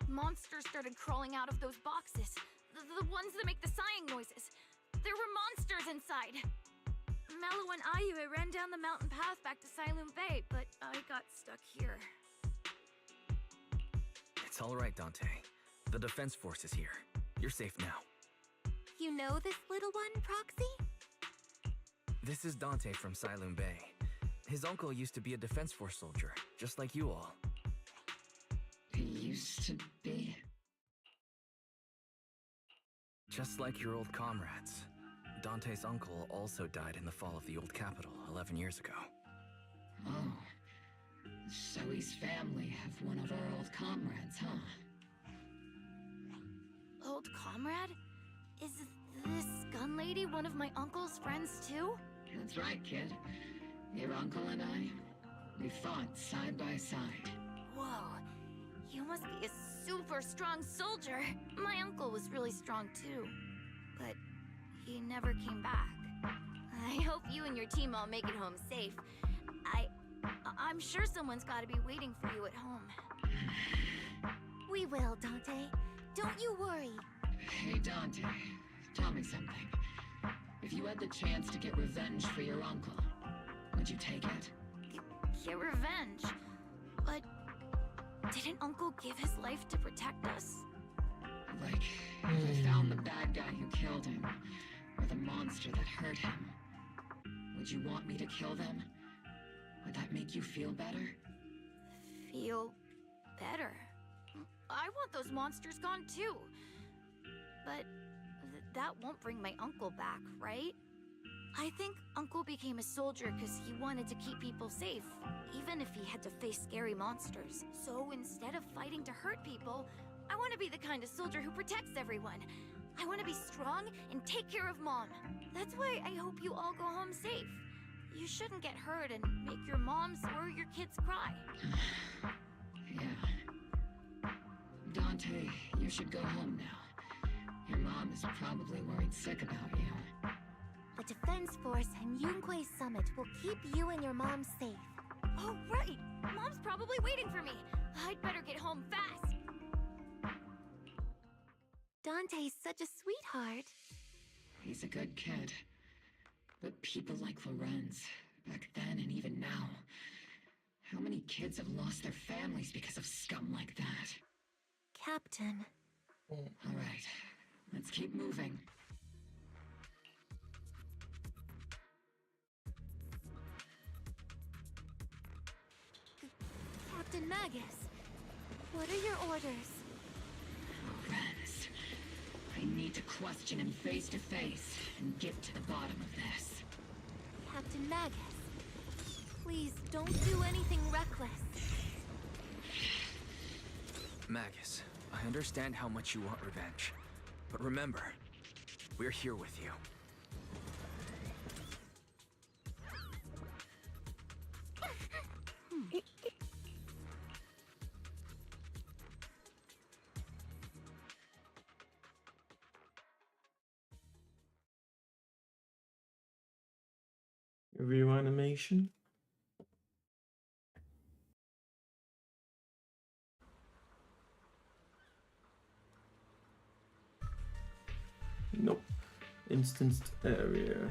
monsters started crawling out of those boxes. The ones that make the sighing noises. There were monsters inside. Mello and Ayu ran down the mountain path back to Silent Bay, but I got stuck here. It's all right, Dante. The Defense Force is here. You're safe now. You know this little one, Proxy? This is Dante from Silent Bay. His uncle used to be a Defense Force soldier, just like you all. He used to be. Just like your old comrades. Dante's uncle also died in the fall of the old capital 11 years ago. Oh. Zoe's family have one of our old comrades, huh? Old comrade? Is this gun lady one of my uncle's friends too? That's right, kid. Your uncle and I, we fought side by side. Whoa, you must be a super strong soldier. My uncle was really strong too, but he never came back. I hope you and your team all make it home safe. I'm sure someone's got to be waiting for you at home. We will, Dante. Don't you worry. Hey, Dante, tell me something. If you had the chance to get revenge for your uncle, would you take it? Get revenge? But didn't Uncle give his life to protect us? Like, if I found the bad guy who killed him, or the monster that hurt him, would you want me to kill them? Would that make you feel better? Feel better? I want those monsters gone too. But that won't bring my uncle back, right? I think Uncle became a soldier because he wanted to keep people safe, even if he had to face scary monsters. So instead of fighting to hurt people, I want to be the kind of soldier who protects everyone. I want to be strong and take care of Mom. That's why I hope you all go home safe. You shouldn't get hurt and make your moms or your kids cry. Yeah. Dante, you should go home now. Your mom is probably worried sick about you. The Defense Force and Yunque Summit will keep you and your mom safe. Oh, right! Mom's probably waiting for me. I'd better get home fast. Dante's such a sweetheart. He's a good kid. But people like Lorenz, back then and even now, how many kids have lost their families because of scum like that? Captain. All right, let's keep moving. Captain Magus, what are your orders? Lorenz, I need to question him face to face and get to the bottom of this. Captain Magus, please don't do anything reckless. Magus, I understand how much you want revenge. But remember, we're here with you. Review animation. Nope. Instanced area.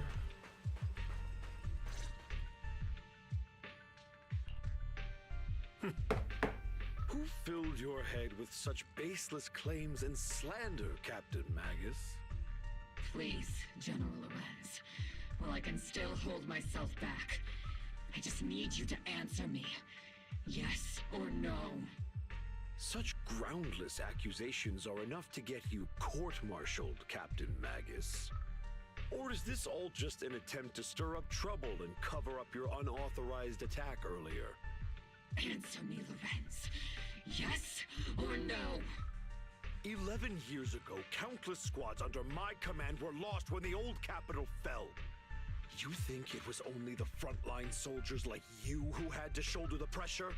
Who filled your head with such baseless claims and slander, Captain Magus? Please, General Lorenz. While I can still hold myself back, I just need you to answer me. Yes or no? Such groundless accusations are enough to get you court-martialed, Captain Magus. Or is this all just an attempt to stir up trouble and cover up your unauthorized attack earlier? Answer me, Lorenz. Yes or no? 11 years ago, countless squads under my command were lost when the old capital fell. You think it was only the frontline soldiers like you who had to shoulder the pressure?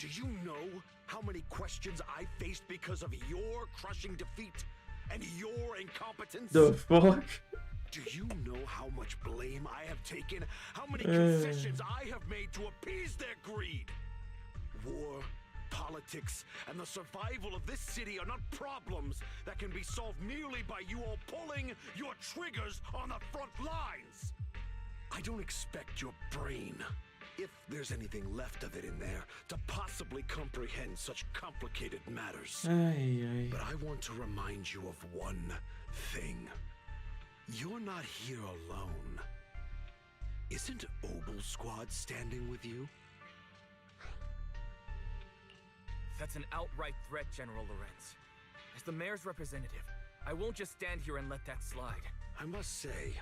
Do you know how many questions I faced because of your crushing defeat and your incompetence? The fuck? Do you know how much blame I have taken? How many concessions I have made to appease their greed? War, politics, and the survival of this city are not problems that can be solved merely by you all pulling your triggers on the front lines. I don't expect your brain, if there's anything left of it in there, to possibly comprehend such complicated matters. But I want to remind you of one thing. You're not here alone. Isn't Obel Squad standing with you? That's an outright threat, General Lorenz. As the mayor's representative, I won't just stand here and let that slide. I must say,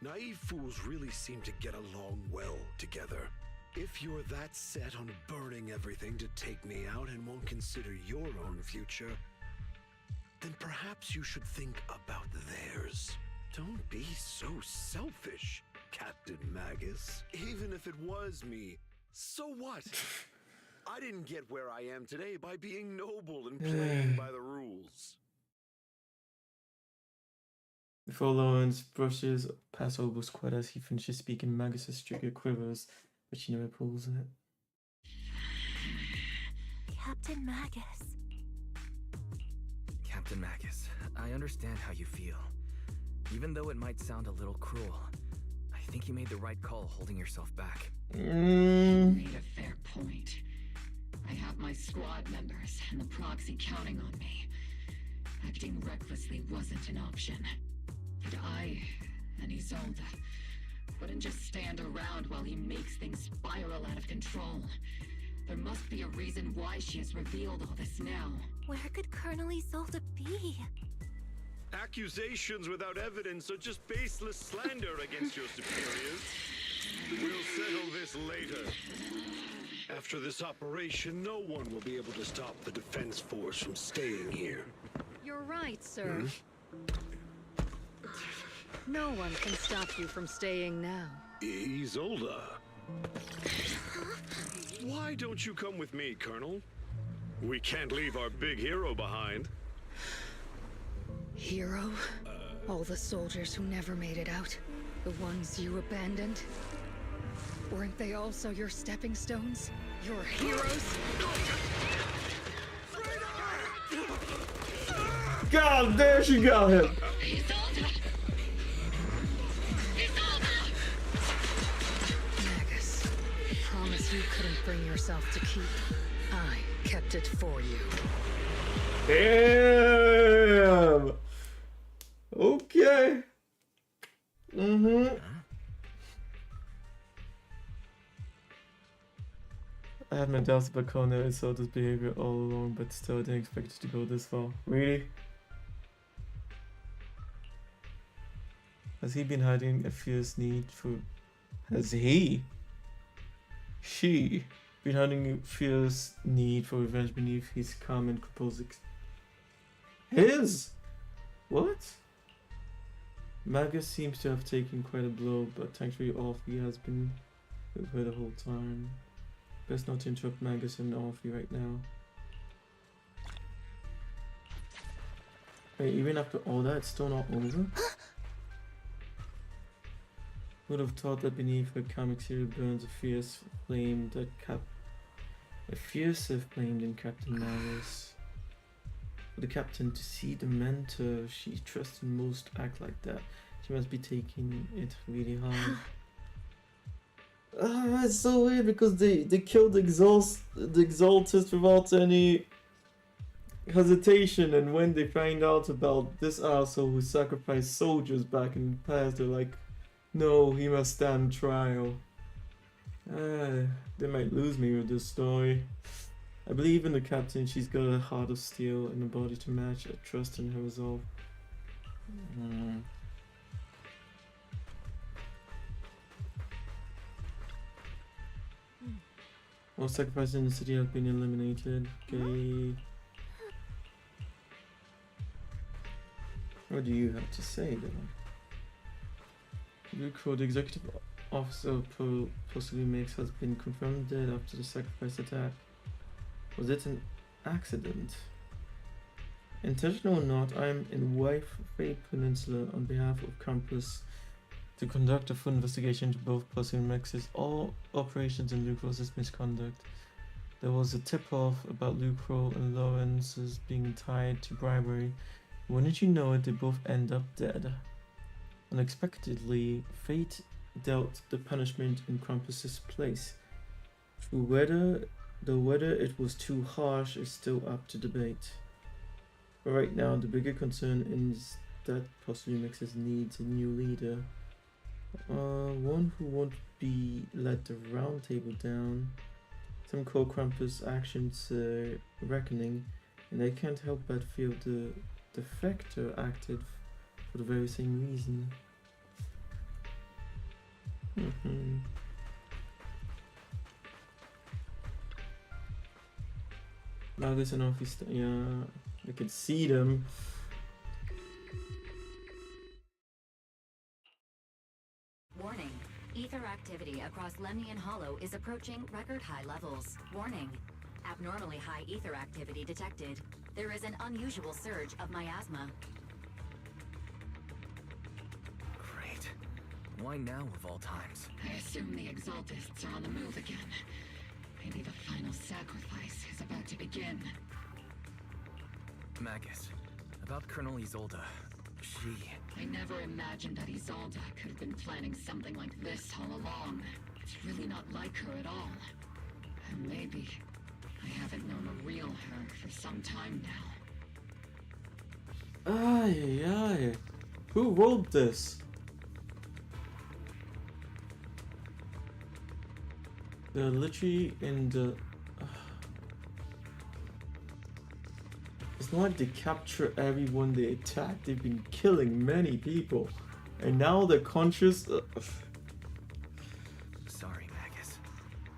naive fools really seem to get along well together. If you're that set on burning everything to take me out and won't consider your own future, then perhaps you should think about theirs. Don't be so selfish, Captain Magus. Even if it was me, so what? I didn't get where I am today by being noble and playing by the rules. Before Lawrence brushes past Obo's quad as he finishes speaking, Magus' trigger quivers, but she never pulls it. Captain Magus. Captain Magus, I understand how you feel. Even though it might sound a little cruel, I think you made the right call holding yourself back. You made a fair point. I have my squad members and the proxy counting on me. Acting recklessly wasn't an option. But I and Isolde wouldn't just stand around while he makes things spiral out of control. There must be a reason why she has revealed all this now. Where could Colonel Isolde be? Accusations without evidence are just baseless slander against your superiors. We'll settle this later. After this operation, no one will be able to stop the defense force from staying here. You're right, sir. No one can stop you from staying now. Isolde. Why don't you come with me, Colonel? We can't leave our big hero behind. Hero? All the soldiers who never made it out? The ones you abandoned? Weren't they also your stepping stones? Your heroes? God, there she got him! Magus, promise you couldn't bring yourself to keep. I kept it for you. Damn! Okay. I had my doubts about Connor and saw this behavior all along, but still didn't expect it to go this far. Really? Has he been hiding a fierce need for... Has he? She been hiding a fierce need for revenge beneath his calm and composed His? What? Magus seems to have taken quite a blow, but thankfully Orphe has been with her the whole time. Best not to interrupt Magus and Orphe right now. Wait, even after all that, it's still not over? Would have thought that beneath her calm exterior burns a fierce flame that a fiercer flame than Captain Magus. For the captain to see the mentor she trusted most act like that, she must be taking it really hard. It's so weird because they killed the Exaltist without any hesitation, and when they find out about this arsehole who sacrificed soldiers back in the past, they're like, no, he must stand trial. They might lose me with this story. I believe in the captain. She's got a heart of steel and a body to match. I trust in her resolve. All sacrifices in the city have been eliminated. Okay. What do you have to say, then? Lucro, the executive officer of possibly Mix, has been confirmed dead after the sacrifice attack. Was it an accident? Intentional or not, I am in White Peninsula on behalf of Campus to conduct a full investigation into both Pussy and Mix's all operations in Lucro's misconduct. There was a tip-off about Lucro and Lawrence's being tied to bribery. Wouldn't you know it, they both end up dead. Unexpectedly, fate dealt the punishment in Krampus's place. Whether it was too harsh is still up to debate. But right now, the bigger concern is that possibly Mixes needs a new leader. One who won't be let the round table down. Some call Krampus' actions reckoning, and I can't help but feel the defector acted for the very same reason. Now there's an office. Yeah, I can see them. Warning. across Lemnian Hollow is approaching record high levels. Warning. Abnormally high ether activity detected. There is an unusual surge of miasma. Great. Why now of all times? I assume the Exaltists are on the move again. Maybe the final sacrifice is about to begin. Magus, about Colonel Isolde. I never imagined that Isolde could have been planning something like this all along. It's really not like her at all. And maybe I haven't known a real her for some time now. Aye, aye. Who wrote this? They're literally in the... It's not like they capture everyone they attack. They've been killing many people. And now they're conscious... Sorry, Magus.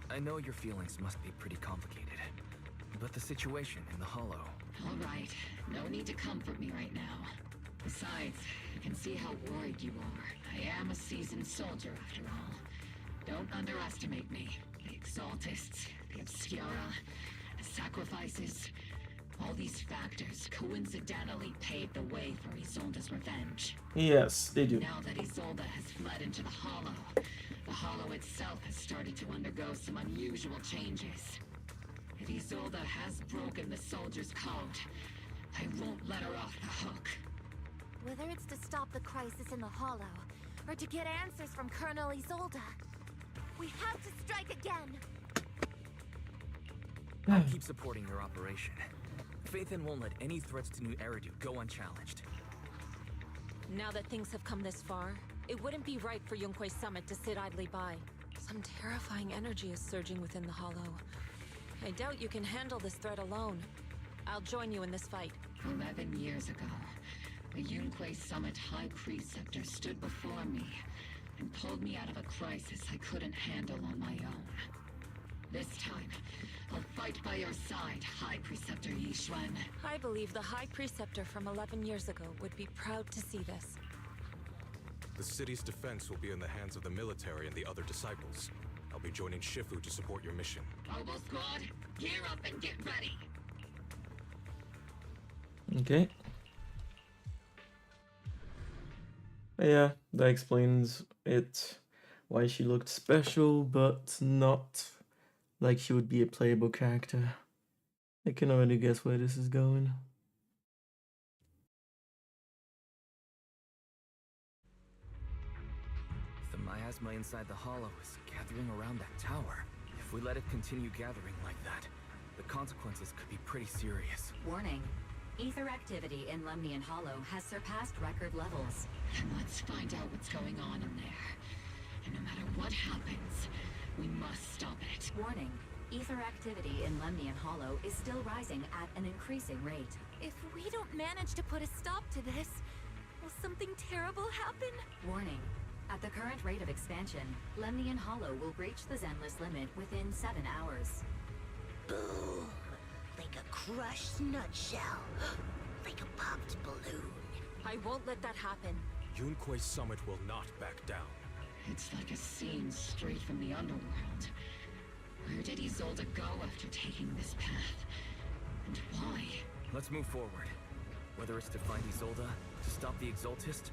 I know your feelings must be pretty complicated. But the situation in the Hollow... Alright, no need to comfort me right now. Besides, I can see how worried you are. I am a seasoned soldier after all. Don't underestimate me. The Exaltists, the Obscura, the sacrifices... All these factors coincidentally paved the way for Isolde's revenge. Yes, they do. Now that Isolde has fled into the Hollow itself has started to undergo some unusual changes. If Isolde has broken the soldier's code, I won't let her off the hook. Whether it's to stop the crisis in the Hollow, or to get answers from Colonel Isolde, we have to strike again! I'll keep supporting your operation. Phaethon won't let any threats to New Eridu go unchallenged. Now that things have come this far, it wouldn't be right for Yunque's summit to sit idly by. Some terrifying energy is surging within the Hollow. I doubt you can handle this threat alone. I'll join you in this fight. 11 years ago, the Yunque Summit High Preceptor stood before me and pulled me out of a crisis I couldn't handle on my own. This time, I'll fight by your side, High Preceptor Yixuan. I believe the High Preceptor from 11 years ago would be proud to see this. The city's defense will be in the hands of the military and the other disciples. I'll be joining Shifu to support your mission. Obo Squad, gear up and get ready! Okay. Yeah, that explains it. Why she looked special, but not like she would be a playable character. I can already guess where this is going. The miasma inside the Hollow is gathering around that tower. If we let it continue gathering like that, the consequences could be pretty serious. Warning. Ether activity in Lemnian Hollow has surpassed record levels. Then let's find out what's going on in there. And no matter what happens, we must stop it. Warning. Ether activity in Lemnian Hollow is still rising at an increasing rate. If we don't manage to put a stop to this, will something terrible happen? Warning. At the current rate of expansion, Lemnian Hollow will breach the Zenless limit within 7 hours. Boom! Like a crushed nutshell. Like a popped balloon. I won't let that happen. Yunque's summit will not back down. It's like a scene straight from the underworld. Where did Isolde go after taking this path? And why? Let's move forward. Whether it's to find Isolde, to stop the Exaltist,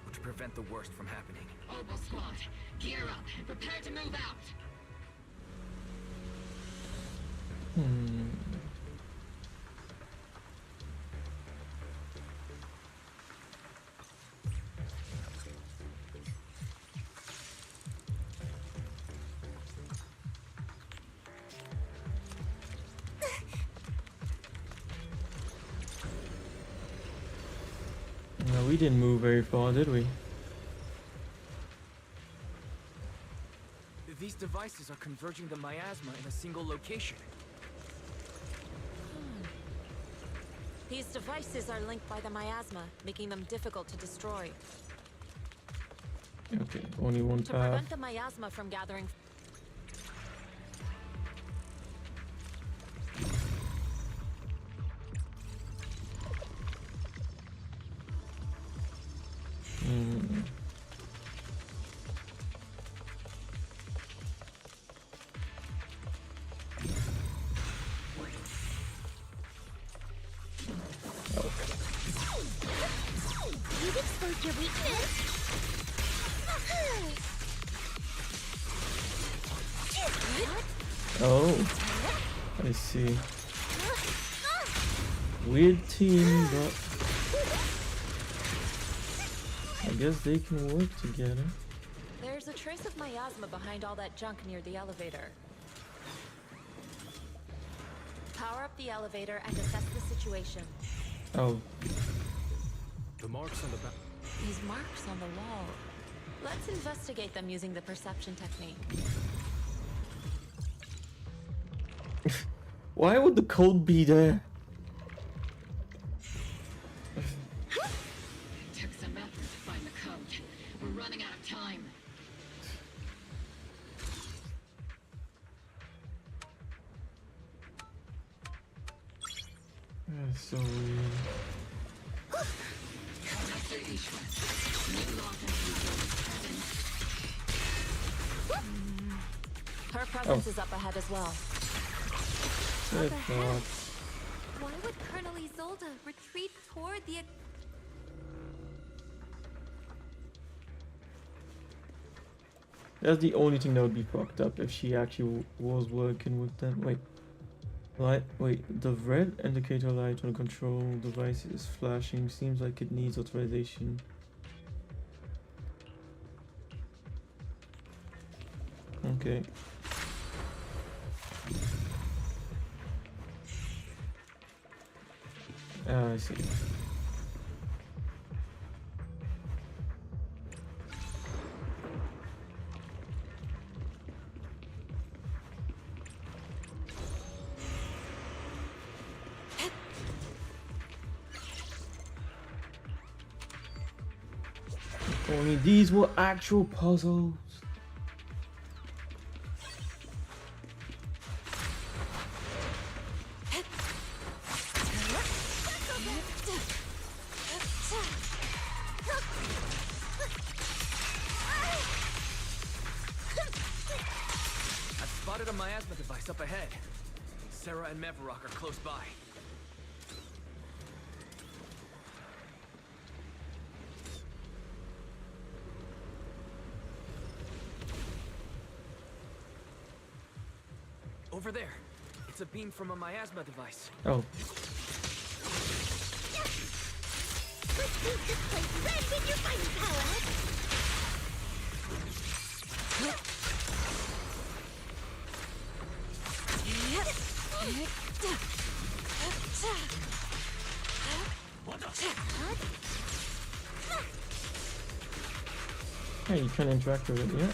or to prevent the worst from happening. Obo Squad, gear up and prepare to move out! No, we didn't move very far, did we? These devices are converging the miasma in a single location. These devices are linked by the miasma, making them difficult to destroy. Okay, only one To path. prevent the miasma from gathering... your weakness? Oh, I see. Weird team, but I guess they can work together. There's a trace of miasma behind all that junk near the elevator. Power up the elevator and assess the situation. Oh. The marks on the back. These marks on the wall. Let's investigate them using the perception technique. Why would the code be there? It took some effort to find the code. We're running out of time. That's so weird. Her presence is up ahead as well. Good thought. Why would Colonel Isolde retreat toward the... That's the only thing that would be fucked up if she actually was working with them. Wait. Wait, the red indicator light on the control device is flashing. Seems like it needs authorization. Okay. I see. If only these were actual puzzles. I've spotted a miasma device up ahead. Sarah and Mevarok are close by. Over there. It's a beam from a miasma device. Oh. Let's paint this place red with your fighting power! Hey, you can interact with it, yeah?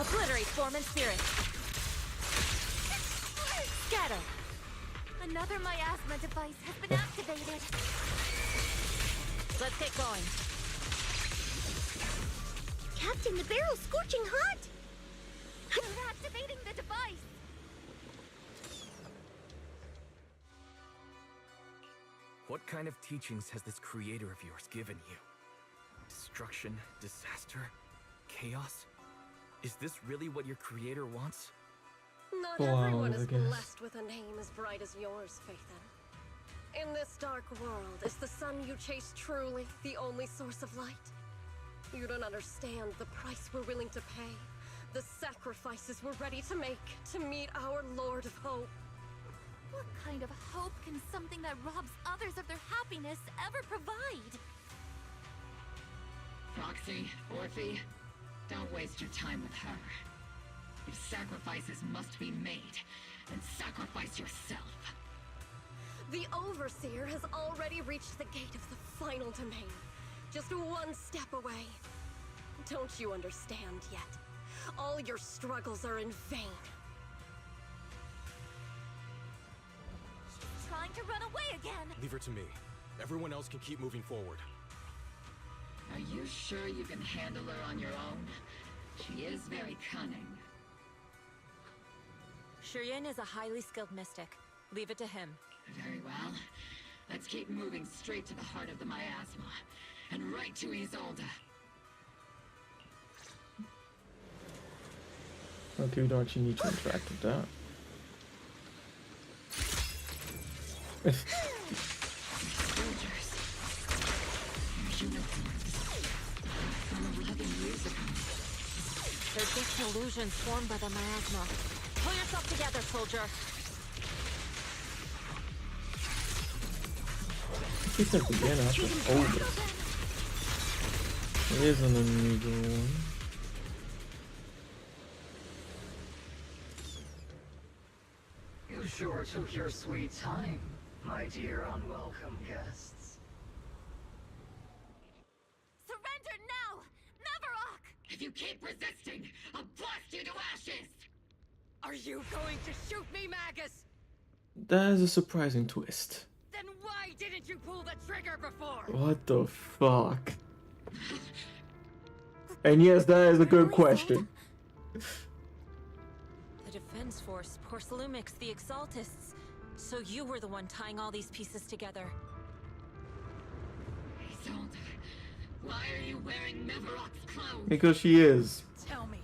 Obliterate form and spirit. Scatter! Another miasma device has been activated. Let's get going. Captain, the barrel's scorching hot! They're activating the device! What kind of teachings has this creator of yours given you? Destruction, disaster, chaos? Is this really what your creator wants? Not Wow, everyone I is guess. blessed with a name as bright as yours, Phaethon. In this dark world, is the sun you chase truly the only source of light? You don't understand the price we're willing to pay, the sacrifices we're ready to make to meet our Lord of Hope. What kind of hope can something that robs others of their happiness ever provide? Proxy, Orphe, don't waste your time with her. If sacrifices must be made, then sacrifice yourself. The Overseer has already reached the gate of the final domain, just one step away. Don't you understand yet? All your struggles are in vain. She's trying to run away again! Leave her to me. Everyone else can keep moving forward. Are you sure you can handle her on your own? She is very cunning. Shiryen is a highly skilled mystic. Leave it to him. Very well. Let's keep moving straight to the heart of the miasma, and right to Isolde. Okay, we don't actually need to interact with that. Soldiers. Your uniforms. They're just illusions formed by the miasma. Pull yourself together, soldier. It's at the end after all this. It is an unusual one. You sure took your sweet time, my dear unwelcome guests. Surrender now! Mavarok! If you keep resisting, I'll blast you to ashes! Are you going to shoot me, Magus? That is a surprising twist. Then why didn't you pull the trigger before? What the fuck? And yes, that is a good question. The Defense Force, Porcelumix, the Exaltists. So you were the one tying all these pieces together. Isolde, why are you wearing Mavarok's clothes? Because she is. Tell me,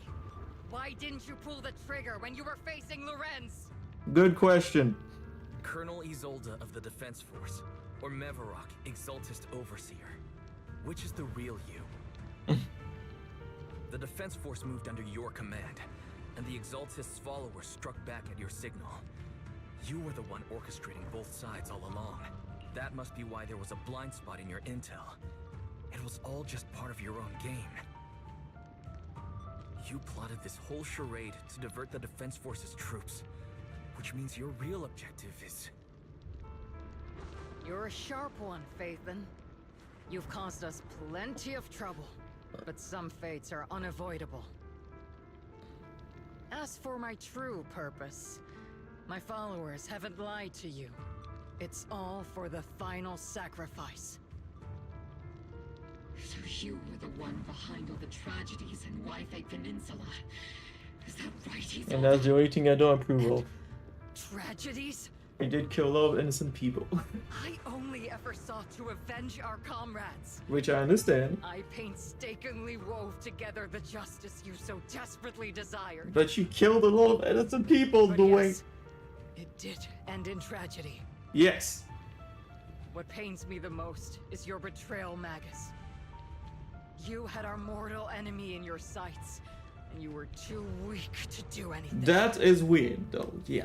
why didn't you pull the trigger when you were facing Lorenz? Good question. Colonel Isolde of the Defense Force, or Mavarok, Exaltist Overseer. Which is the real you? The Defense Force moved under your command, and the Exaltist's followers struck back at your signal. You were the one orchestrating both sides all along. That must be why there was a blind spot in your intel. It was all just part of your own game. You plotted this whole charade to divert the Defense Force's troops, which means your real objective is... You're a sharp one, Phaethon. You've caused us plenty of trouble, but some fates are unavoidable. As for my true purpose, my followers haven't lied to you. It's all for the final sacrifice. So you were the one behind all the tragedies in Wi-Fi Peninsula. Is that right, Isolde? And that's the only thing I don't approve of. Tragedies? We did kill a lot of innocent people. I only ever sought to avenge our comrades. Which I understand. I painstakingly wove together the justice you so desperately desired. But you killed a lot of innocent people, But boy. yes, it did end in tragedy. Yes. What pains me the most is your betrayal, Magus. You had our mortal enemy in your sights, and you were too weak to do anything. That is weird, though. Yeah.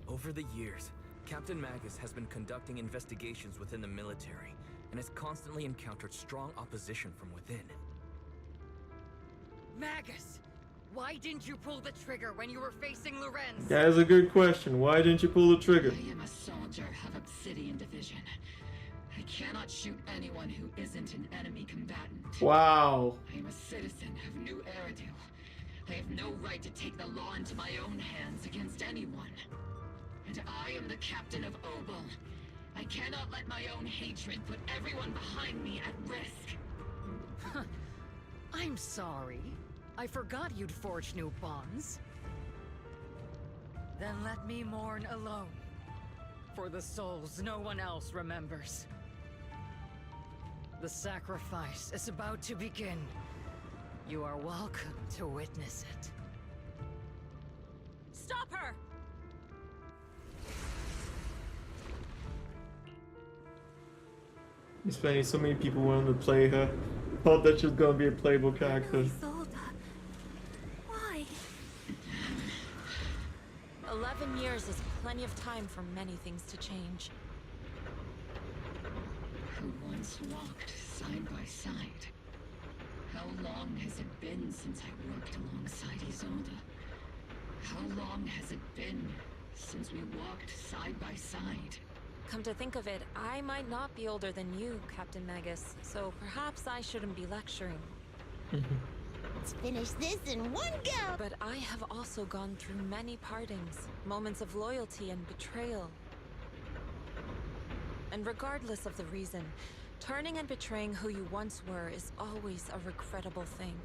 Over the years, Captain Magus has been conducting investigations within the military, and has constantly encountered strong opposition from within. Magus, why didn't you pull the trigger when you were facing Lorenz? That is a good question. Why didn't you pull the trigger? I am a soldier of Obsidian Division. I cannot shoot anyone who isn't an enemy combatant. Wow. I am a citizen of New Eridil. I have no right to take the law into my own hands against anyone. And I am the captain of Obel. I cannot let my own hatred put everyone behind me at risk. I'm sorry. I forgot you'd forged new bonds. Then let me mourn alone. For the souls no one else remembers. The sacrifice is about to begin. You are welcome to witness it. Stop her! It's funny, so many people wanted to play her. Thought that she was gonna be a playable character. Why? 11 years is plenty of time for many things to change. Who once walked side by side. How long has it been since I worked alongside Isolde? How long has it been since we walked side by side? Come to think of it, I might not be older than you, Captain Magus, so perhaps I shouldn't be lecturing. Let's finish this in one go! But I have also gone through many partings, moments of loyalty and betrayal. And regardless of the reason, turning and betraying who you once were is always a regrettable thing.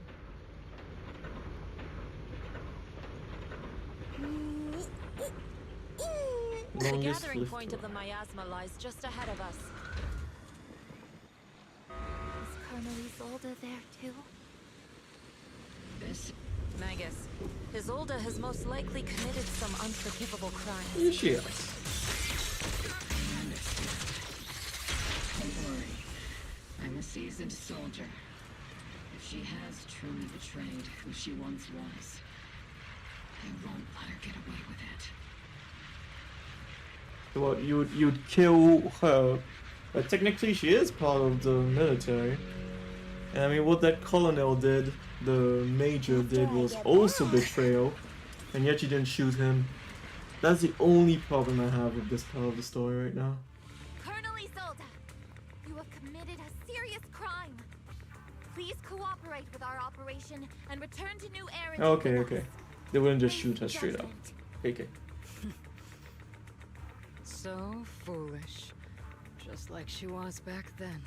The gathering point of the miasma lies just ahead of us. Is Colonel Isolde there too? This Magus, Isolde has most likely committed some unforgivable crimes. Yes, she is. Don't worry. I'm a seasoned soldier. If She has truly betrayed who she once was. I won't let her get away with it. What, you'd kill her? But technically, she is part of the military. And I mean, what that colonel did, the major did, was also betrayal. And yet you didn't shoot him. That's the only problem I have with this part of the story right now. Colonel Isolde, you have committed a serious crime. Please cooperate with our operation and return to New Era. Okay. They wouldn't just shoot her straight up. Okay. So foolish. Just like she was back then.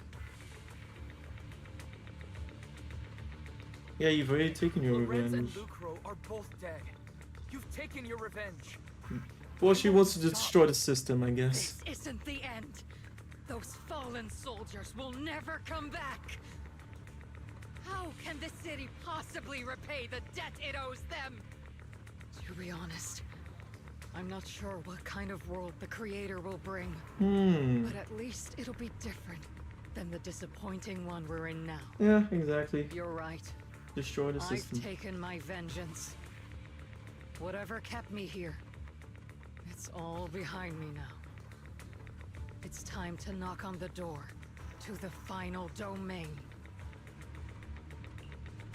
Yeah, you've already taken your Lorenz revenge. and Lucro are both dead. You've taken your revenge. Well, she wants to destroy the system, I guess. This isn't the end. Those fallen soldiers will never come back. How can the city possibly repay the debt it owes them? To be honest, I'm not sure what kind of world the Creator will bring. But at least it'll be different than the disappointing one we're in now. Yeah, exactly. You're right. Destroy the system. I've taken my vengeance. Whatever kept me here, it's all behind me now. It's time to knock on the door to the final domain.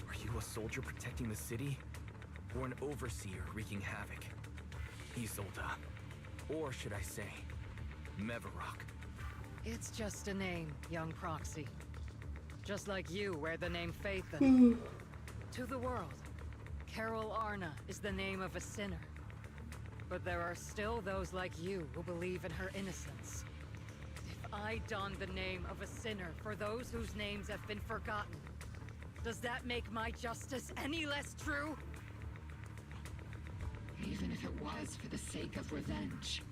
Are you a soldier protecting the city? Or an overseer wreaking havoc? Isolde. Or should I say, Mevarok? It's just a name, young proxy. Just like you wear the name Phaethon. To the world, Carol Arna is the name of a sinner. But there are still those like you who believe in her innocence. If I don the name of a sinner for those whose names have been forgotten, does that make my justice any less true? Even if it was for the sake of revenge,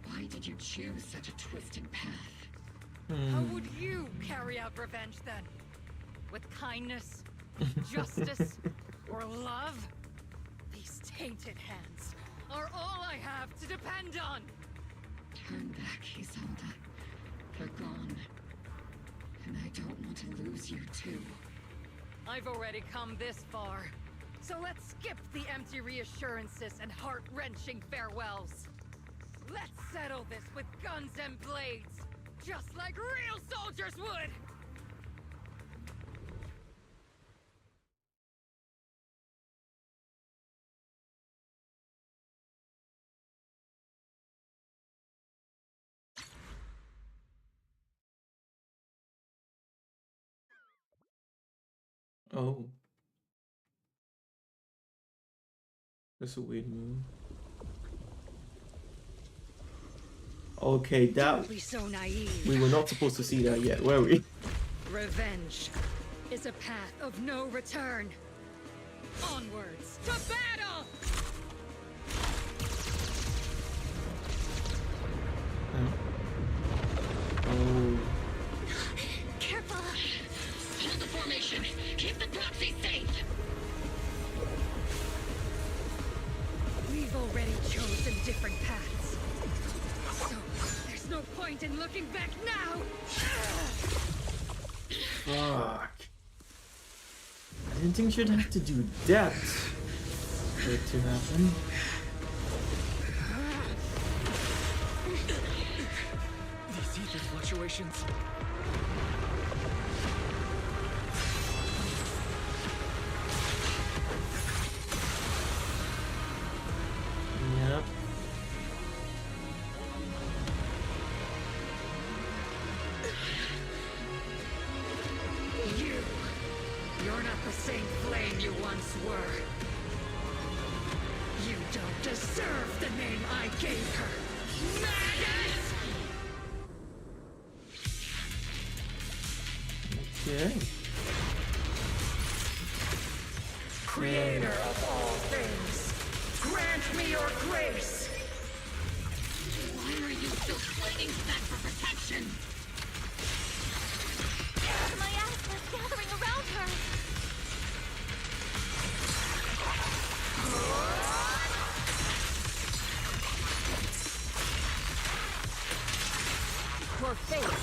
why did you choose such a twisted path? How would you carry out revenge then? With kindness, justice, or love? These tainted hands are all I have to depend on. Turn back, Isolde. They're gone. And I don't want to lose you too. I've already come this far. So let's skip the empty reassurances and heart-wrenching farewells. Let's settle this with guns and blades, just like real soldiers would! Oh. That's a weird move. Okay, that... Don't be so naive. We were not supposed to see that yet, were we? Revenge is a path of no return. Onwards to battle! Oh. Careful! Hold the formation! Keep the proxy safe! We've already chosen different paths. So, there's no point in looking back now! Fuck. I didn't think you'd have to do that for it to happen. These ether fluctuations. Yep. You're not the same flame you once were. You don't deserve the name I gave her. Maggot! Okay. Creator of all things, grant me your grace! Why are you still flailing back for protection? My ass was gathering around her. Your fate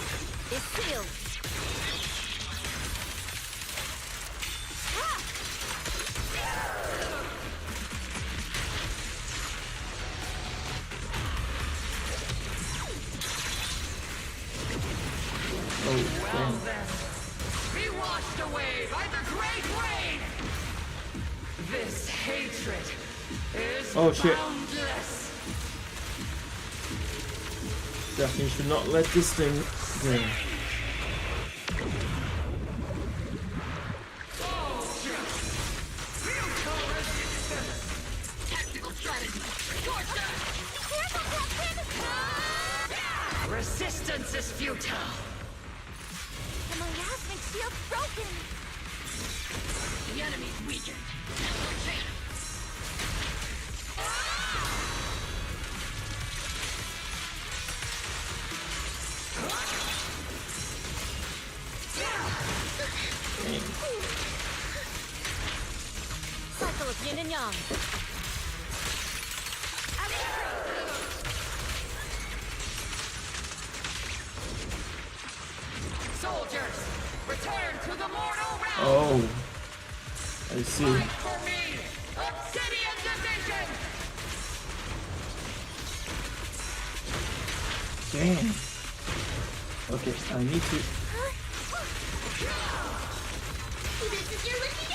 is sealed. away by the great rain! This hatred is boundless! Definitely should not let this thing go. Resistance is futile! The miasmic shield's broken! The enemy's weakened. Now push in. Cycle of yin and yang. Soldiers, return to the mortal realm! Oh, I see. Fight for me, Obsidian Division! Damn. Okay, I need to. This is your lucky day!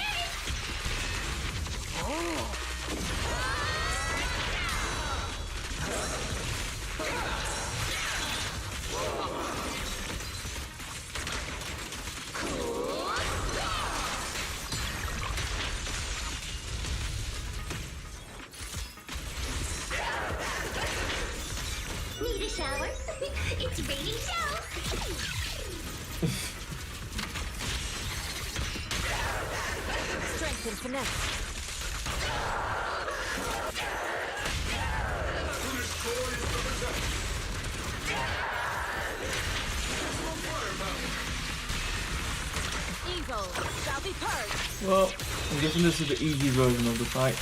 Need a shower? It's raining show! Strength and finesse. Evil shall be purged. Well, I'm guessing this is the easy version of the fight.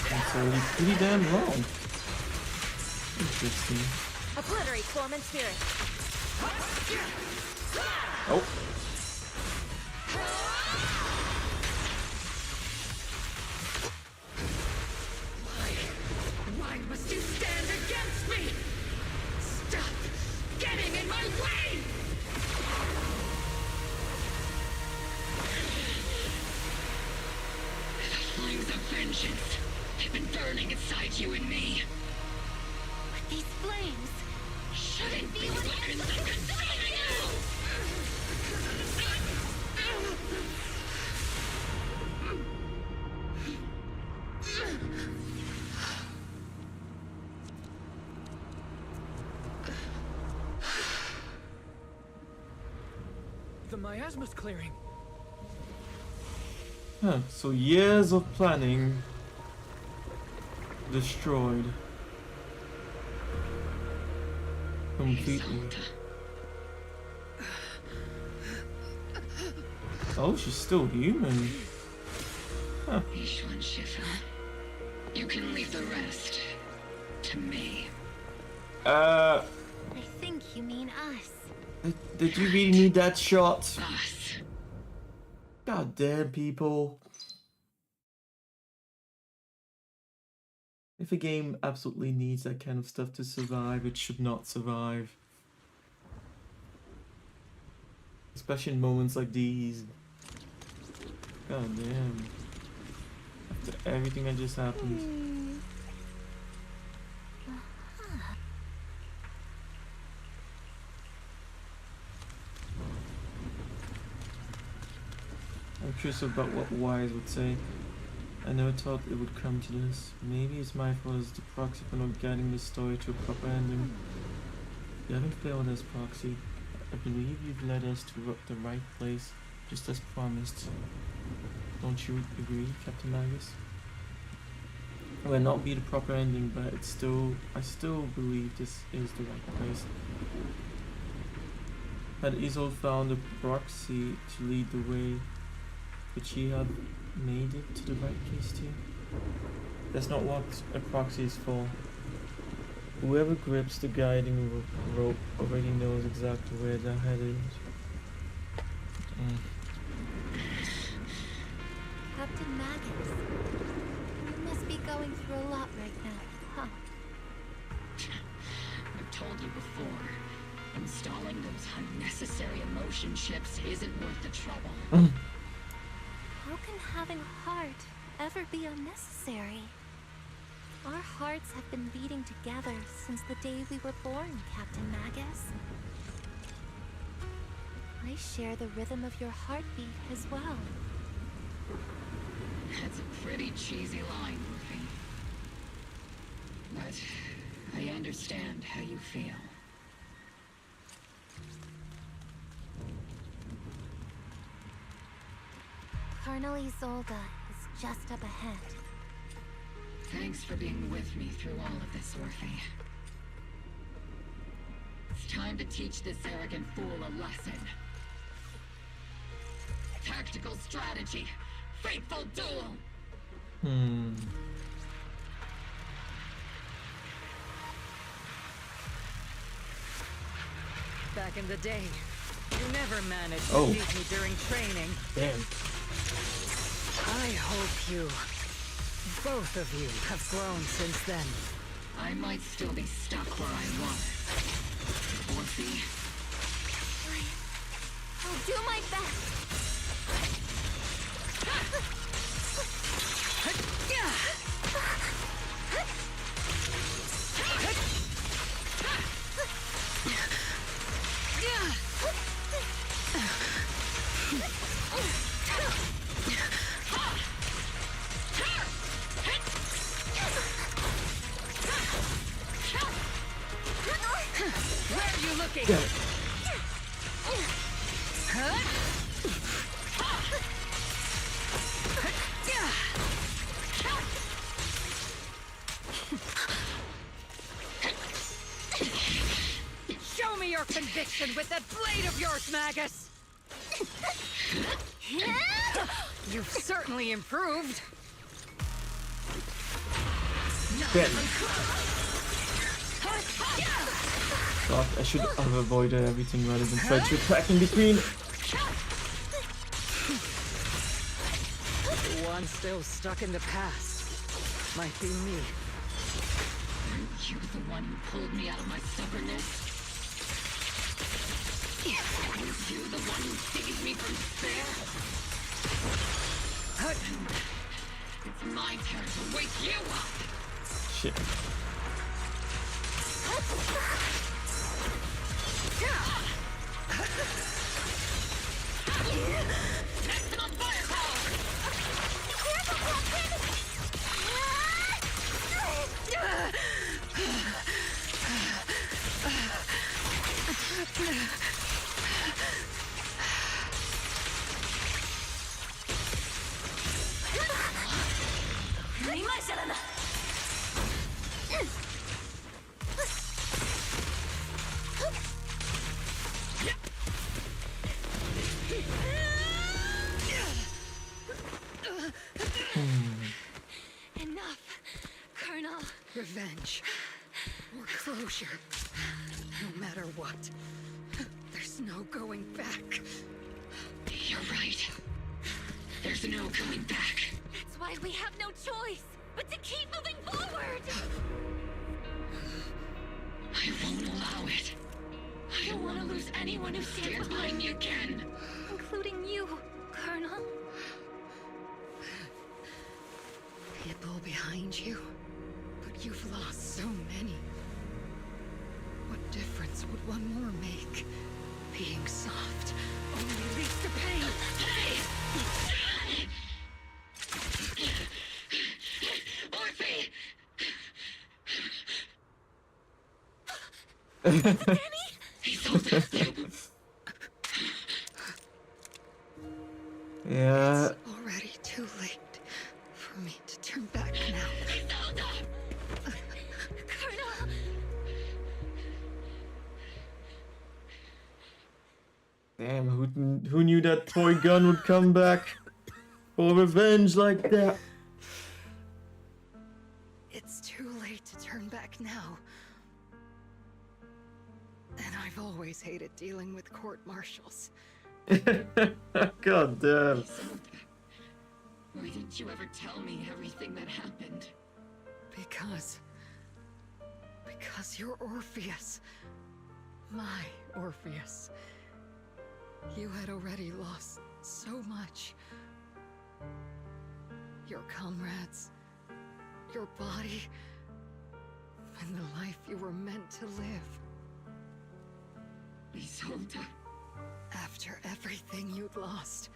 That's already pretty damn long. Interesting. Obliterate form and spirit. Oh. Why must you stand against me? Stop getting in my way! The flames of vengeance have been burning inside you and me. But these flames Shouldn't be weapons of consuming you! The miasma's clearing. Huh, so years of planning destroyed completely. Oh, she's still human. Huh. Ishwan Shifu, you can leave the rest to me. I think you mean us. Did you really need that shot? Us. God damn, people. If a game absolutely needs that kind of stuff to survive, it should not survive. Especially in moments like these. God damn. After everything that just happened. I'm curious about what Wise would say. I never thought it would come to this. Maybe it's my fault as the proxy for not guiding the story to a proper ending. You haven't failed us, Proxy. I believe you've led us to the right place, just as promised. Don't you agree, Captain Magus? It will not be the proper ending, but I still believe this is the right place. Had Isolde found a proxy to lead the way, would she have made it to the right place too? That's not what a proxy is for. Whoever grips the guiding rope already knows exactly where they're headed. Captain Magus, you must be going through a lot right now, huh? I've told you before, installing the those unnecessary emotion chips isn't worth the trouble. How can having a heart ever be unnecessary? Our hearts have been beating together since the day we were born, Captain Magus. I share the rhythm of your heartbeat as well. That's a pretty cheesy line, Murphy. But I understand how you feel. Colonel Isolde is just up ahead. Thanks for being with me through all of this, Orphe. It's time to teach this arrogant fool a lesson. Tactical strategy. Fateful duel. Back in the day, you never managed Oh. to beat me during training. Damn. I hope you, both of you, have grown since then. I might still be stuck where I was. Orphe, I'll do my best. Where are you looking? Show me your conviction with that blade of yours, Magus! You've certainly improved. Damn. God, I should have avoided everything rather than try to attack in between. The one still stuck in the past might be me. you're the one who pulled me out of my stubbornness. Was you the one who saved me from despair? It's my turn to wake you up! Shit. Maximum firepower! Enough, Colonel. Revenge. Or closure. No matter what. There's no going back. You're right. There's no coming back. That's why we have no choice but to keep moving forward. I won't allow it. I don't want to lose anyone who stands behind me again. Including you, Colonel. People behind you. But you've lost so many. What difference would one more make? Being soft only leads to pain. Orphe! Yeah. It's already too late for me to turn back now. Colonel! Damn, who knew that toy gun would come back for revenge like that? It's too late to turn back now. And I've always hated dealing with court-martials. God damn. Why didn't you ever tell me everything that happened? Because you're Orpheus. My Orpheus. You had already lost so much. Your comrades, your body, and the life you were meant to live. Isolde. After everything you'd lost,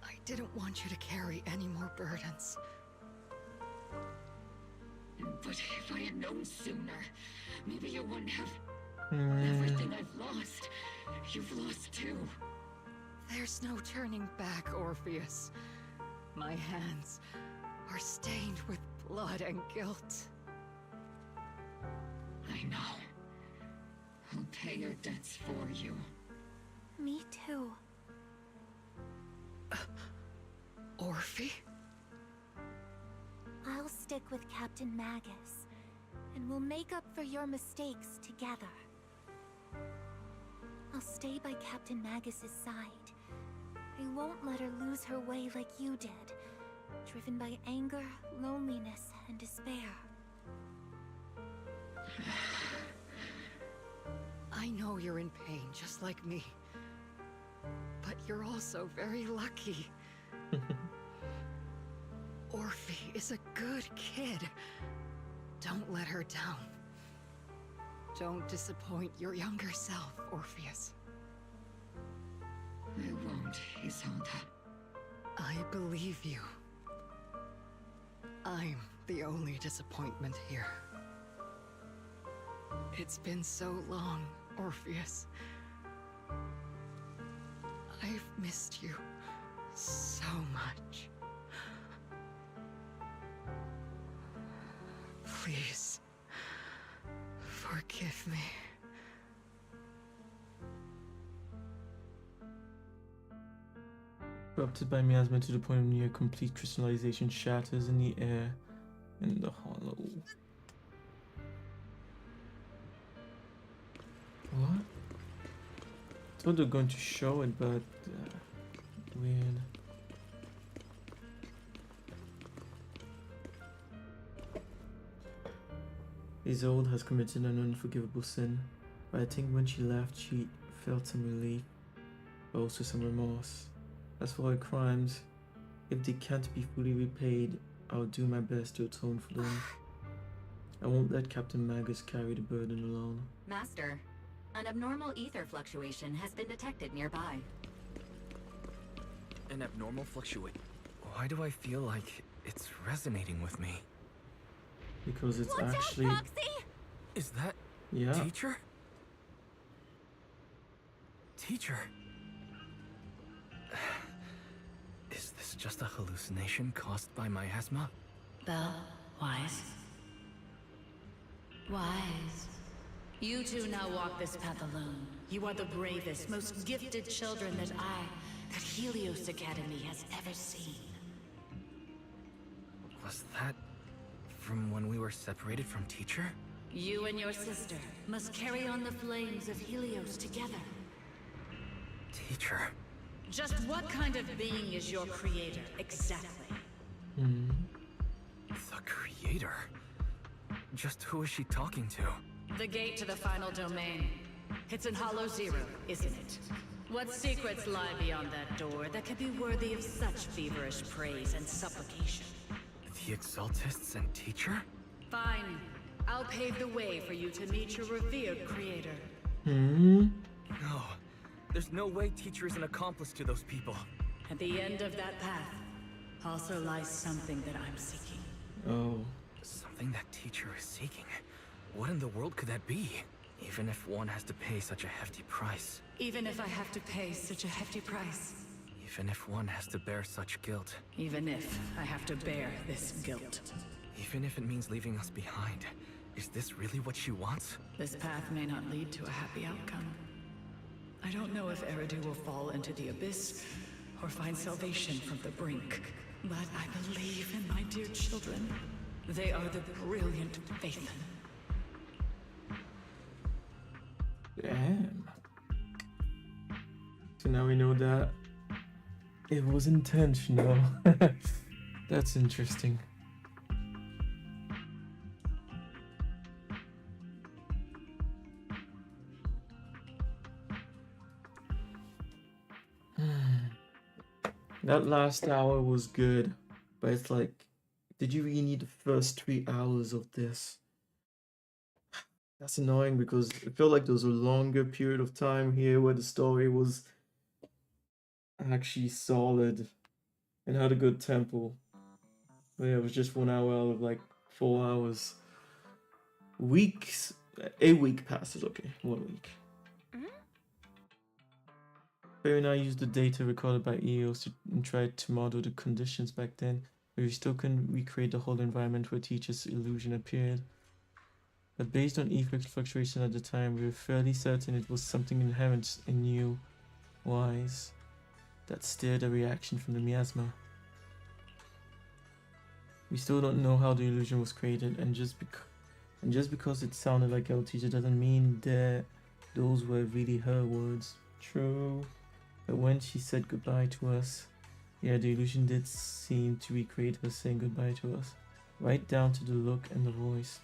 I didn't want you to carry any more burdens. But if I had known sooner, maybe you wouldn't have... Everything I've lost, you've lost too. There's no turning back, Orpheus. My hands are stained with blood and guilt. I know. I'll pay your debts for you. Me too. Orphe? I'll stick with Captain Magus, and we'll make up for your mistakes together. I'll stay by Captain Magus's side. I won't let her lose her way like you did, driven by anger, loneliness, and despair. I know you're in pain, just like me. But you're also very lucky. Orphe is a good kid. Don't let her down. Don't disappoint your younger self, Orpheus. I won't, Isolde. I believe you. I'm the only disappointment here. It's been so long, Orpheus. I've missed you so much. Please, forgive me. Corrupted by miasma to the point of near complete crystallization, shatters in the air in the hollow. What? I thought they were going to show it, but weird. Isolde has committed an unforgivable sin, but I think when she left she felt some relief, but also some remorse. As for her crimes, if they can't be fully repaid, I'll do my best to atone for them. I won't let Captain Magus carry the burden alone. Master, an abnormal ether fluctuation has been detected nearby. An abnormal fluctuation? Why do I feel like it's resonating with me? Because it's Watch actually... out, Proxy! Is that... Yeah. Teacher? Teacher? Is this just a hallucination caused by miasma? Belle, Wise. Wise. You two now walk this path alone. You are the bravest, most gifted children that Helios Academy has ever seen. Was that from when we were separated from Teacher? You and your sister must carry on the flames of Helios together. Teacher. Just what kind of being is your creator, exactly? The creator? Just who is she talking to? The gate to the final domain. It's in Hollow Zero, isn't it? What secrets lie beyond that door that could be worthy of such feverish praise and supplication? The Exaltists and Teacher? Fine. I'll pave the way for you to meet your revered creator. No. There's no way Teacher is an accomplice to those people. At the end of that path also lies something that I'm seeking. Oh. Something that Teacher is seeking? What in the world could that be? Even if one has to pay such a hefty price. Even if I have to pay such a hefty price. Even if one has to bear such guilt. Even if I have to bear this guilt. Even if it means leaving us behind. Is this really what she wants? This path may not lead to a happy outcome. I don't know if Eridu will fall into the abyss or find salvation from the brink. But I believe in my dear children. They are the brilliant Phaethon. Damn. So now we know that it was intentional. That's interesting. That last hour was good, but it's like, did you really need the first 3 hours of this? That's annoying because it felt like there was a longer period of time here where the story was actually solid and had a good tempo. But yeah, it was just 1 hour out of like 4 hours. Weeks, a week passes. Okay, 1 week. Barry and I used the data recorded by EOS and tried to model the conditions back then, but we still couldn't recreate the whole environment where teacher's illusion appeared. But based on effect fluctuation at the time, we were fairly certain it was something inherent in new wise that stirred a reaction from the miasma. We still don't know how the illusion was created, and just because it sounded like our teacher doesn't mean that those were really her words. True. But when she said goodbye to us, yeah, the illusion did seem to recreate her saying goodbye to us, right down to the look and the voice.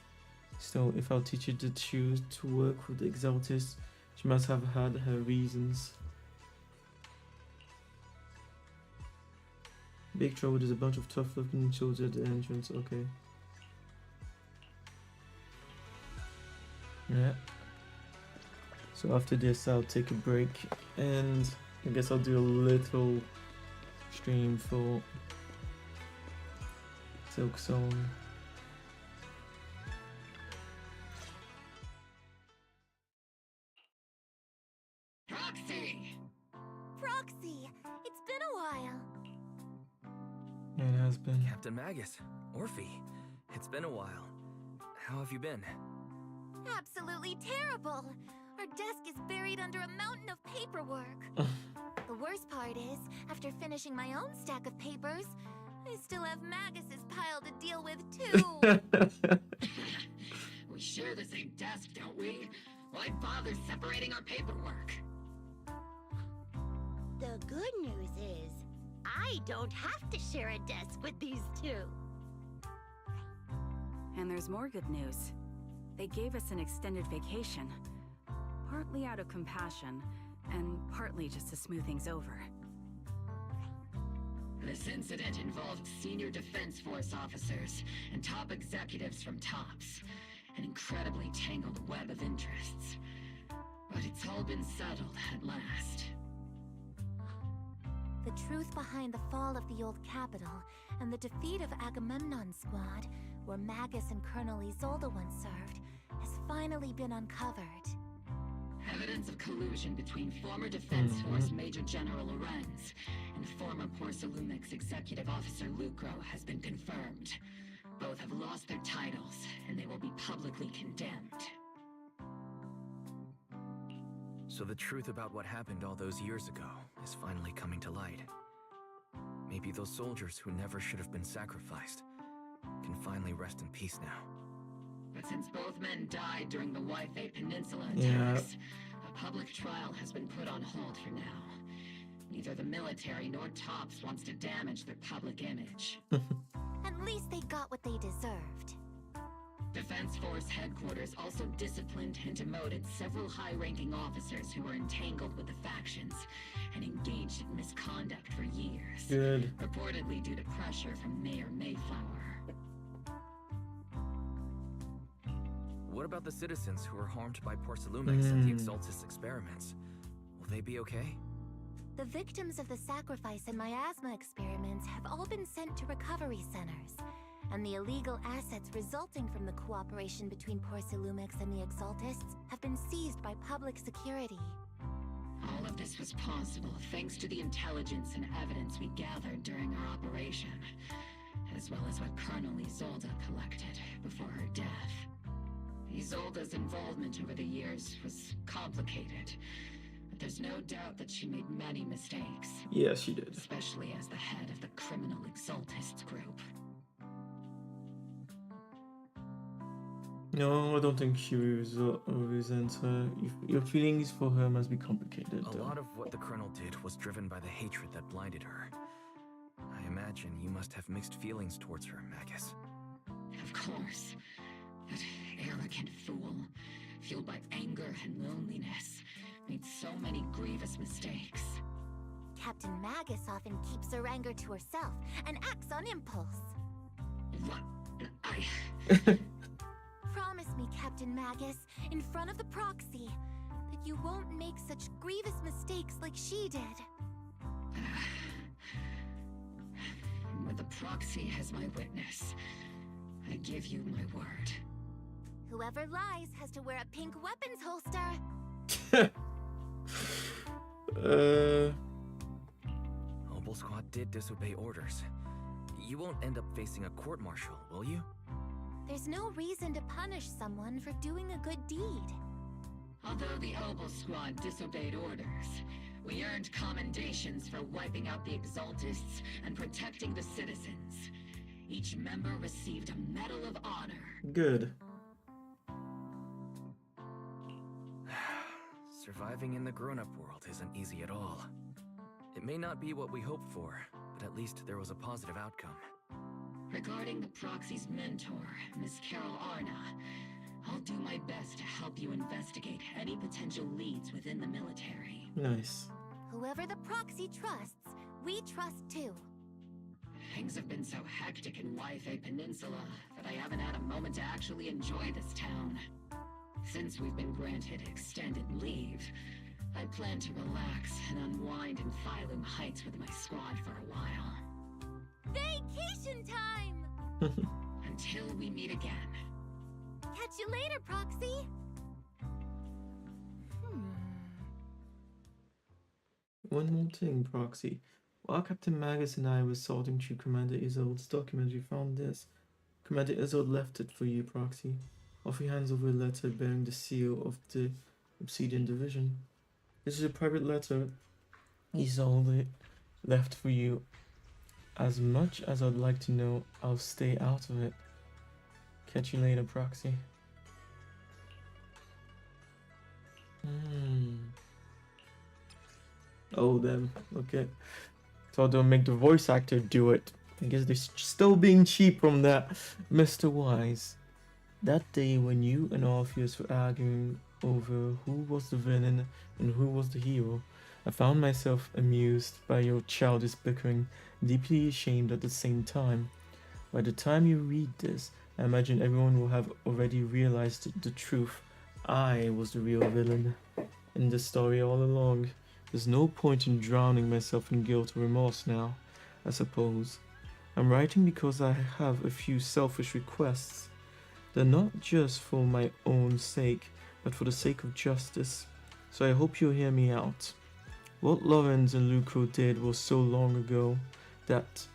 So if our teacher did choose to work with the Exaltist, she must have had her reasons. Big trouble, there's a bunch of tough looking soldiers at the entrance, okay. Yeah. So after this I'll take a break and I guess I'll do a little stream for Silk Song. Proxy! It's been a while. It has been. Captain Magus, Orphe, it's been a while. How have you been? Absolutely terrible! Our desk is buried under a mountain of paperwork. The worst part is, after finishing my own stack of papers, I still have Magus's pile to deal with too. We share the same desk, don't we? Why bother separating our paperwork? The good news is, I don't have to share a desk with these two. And there's more good news. They gave us an extended vacation. Partly out of compassion, and partly just to smooth things over. This incident involved senior Defense Force officers and top executives from TOPS. An incredibly tangled web of interests. But it's all been settled at last. The truth behind the fall of the old capital and the defeat of Agamemnon's squad, where Magus and Colonel Isolde once served, has finally been uncovered. Evidence of collusion between former Defense Force Major General Lorenz and former Porcelumix Executive Officer Lucro has been confirmed. Both have lost their titles, and they will be publicly condemned. So the truth about what happened all those years ago is finally coming to light. Maybe those soldiers who never should have been sacrificed can finally rest in peace now. But since both men died during the Waifei Peninsula attacks, a public trial has been put on hold for now. Neither the military nor TOPS wants to damage their public image. At least they got what they deserved. Defense Force headquarters also disciplined and demoted several high-ranking officers who were entangled with the factions and engaged in misconduct for years. Good. Reportedly due to pressure from Mayor Mayflower. What about the citizens who were harmed by Porcelumix and the Exaltus experiments? Will they be okay? The victims of the sacrifice and miasma experiments have all been sent to recovery centers, and the illegal assets resulting from the cooperation between Porcelumix and the Exaltists have been seized by public security. All of this was possible thanks to the intelligence and evidence we gathered during our operation, as well as what Colonel Isolde collected before her death. Isolde's involvement over the years was complicated, but there's no doubt that she made many mistakes. Yes, she did. Especially as the head of the criminal Exaltists group. No, I don't think she resents her. Your feelings for her must be complicated. A lot of what the Colonel did was driven by the hatred that blinded her. I imagine you must have mixed feelings towards her, Magus. Of course. That arrogant fool, fueled by anger and loneliness, made so many grievous mistakes. Captain Magus often keeps her anger to herself and acts on impulse. What? Promise me, Captain Magus, in front of the proxy, that you won't make such grievous mistakes like she did. With the proxy as my witness, I give you my word. Whoever lies has to wear a pink weapons holster. Obel Squad did disobey orders. You won't end up facing a court-martial, will you? There's no reason to punish someone for doing a good deed. Although the Obel Squad disobeyed orders, we earned commendations for wiping out the Exaltists and protecting the citizens. Each member received a Medal of Honor. Good. Surviving in the grown-up world isn't easy at all. It may not be what we hoped for, but at least there was a positive outcome. Regarding the proxy's mentor, Miss Carol Arna, I'll do my best to help you investigate any potential leads within the military. Nice. Whoever the proxy trusts, we trust too. Things have been so hectic in Yfei Peninsula that I haven't had a moment to actually enjoy this town. Since we've been granted extended leave, I plan to relax and unwind in Phylum Heights with my squad for a while. Vacation time! Until we meet again. Catch you later, Proxy! One more thing, Proxy. While Captain Magus and I were sorting through Commander Isolde's document, we found this. Commander Isolde left it for you, Proxy. Off he hands over a letter bearing the seal of the Obsidian Division. This is a private letter Isolde left for you. As much as I'd like to know, I'll stay out of it. Catch you later, Proxy. Oh, them. Okay. So don't make the voice actor do it. I guess they're still being cheap from that, Mr. Wise. That day when you and Orpheus were arguing over who was the villain and who was the hero, I found myself amused by your childish bickering, deeply ashamed at the same time. By the time you read this, I imagine everyone will have already realized the truth. I was the real villain in the story all along. There's no point in drowning myself in guilt or remorse now, I suppose. I'm writing because I have a few selfish requests. They're not just for my own sake, but for the sake of justice. So I hope you'll hear me out. What Lorenz and Lucro did was so long ago that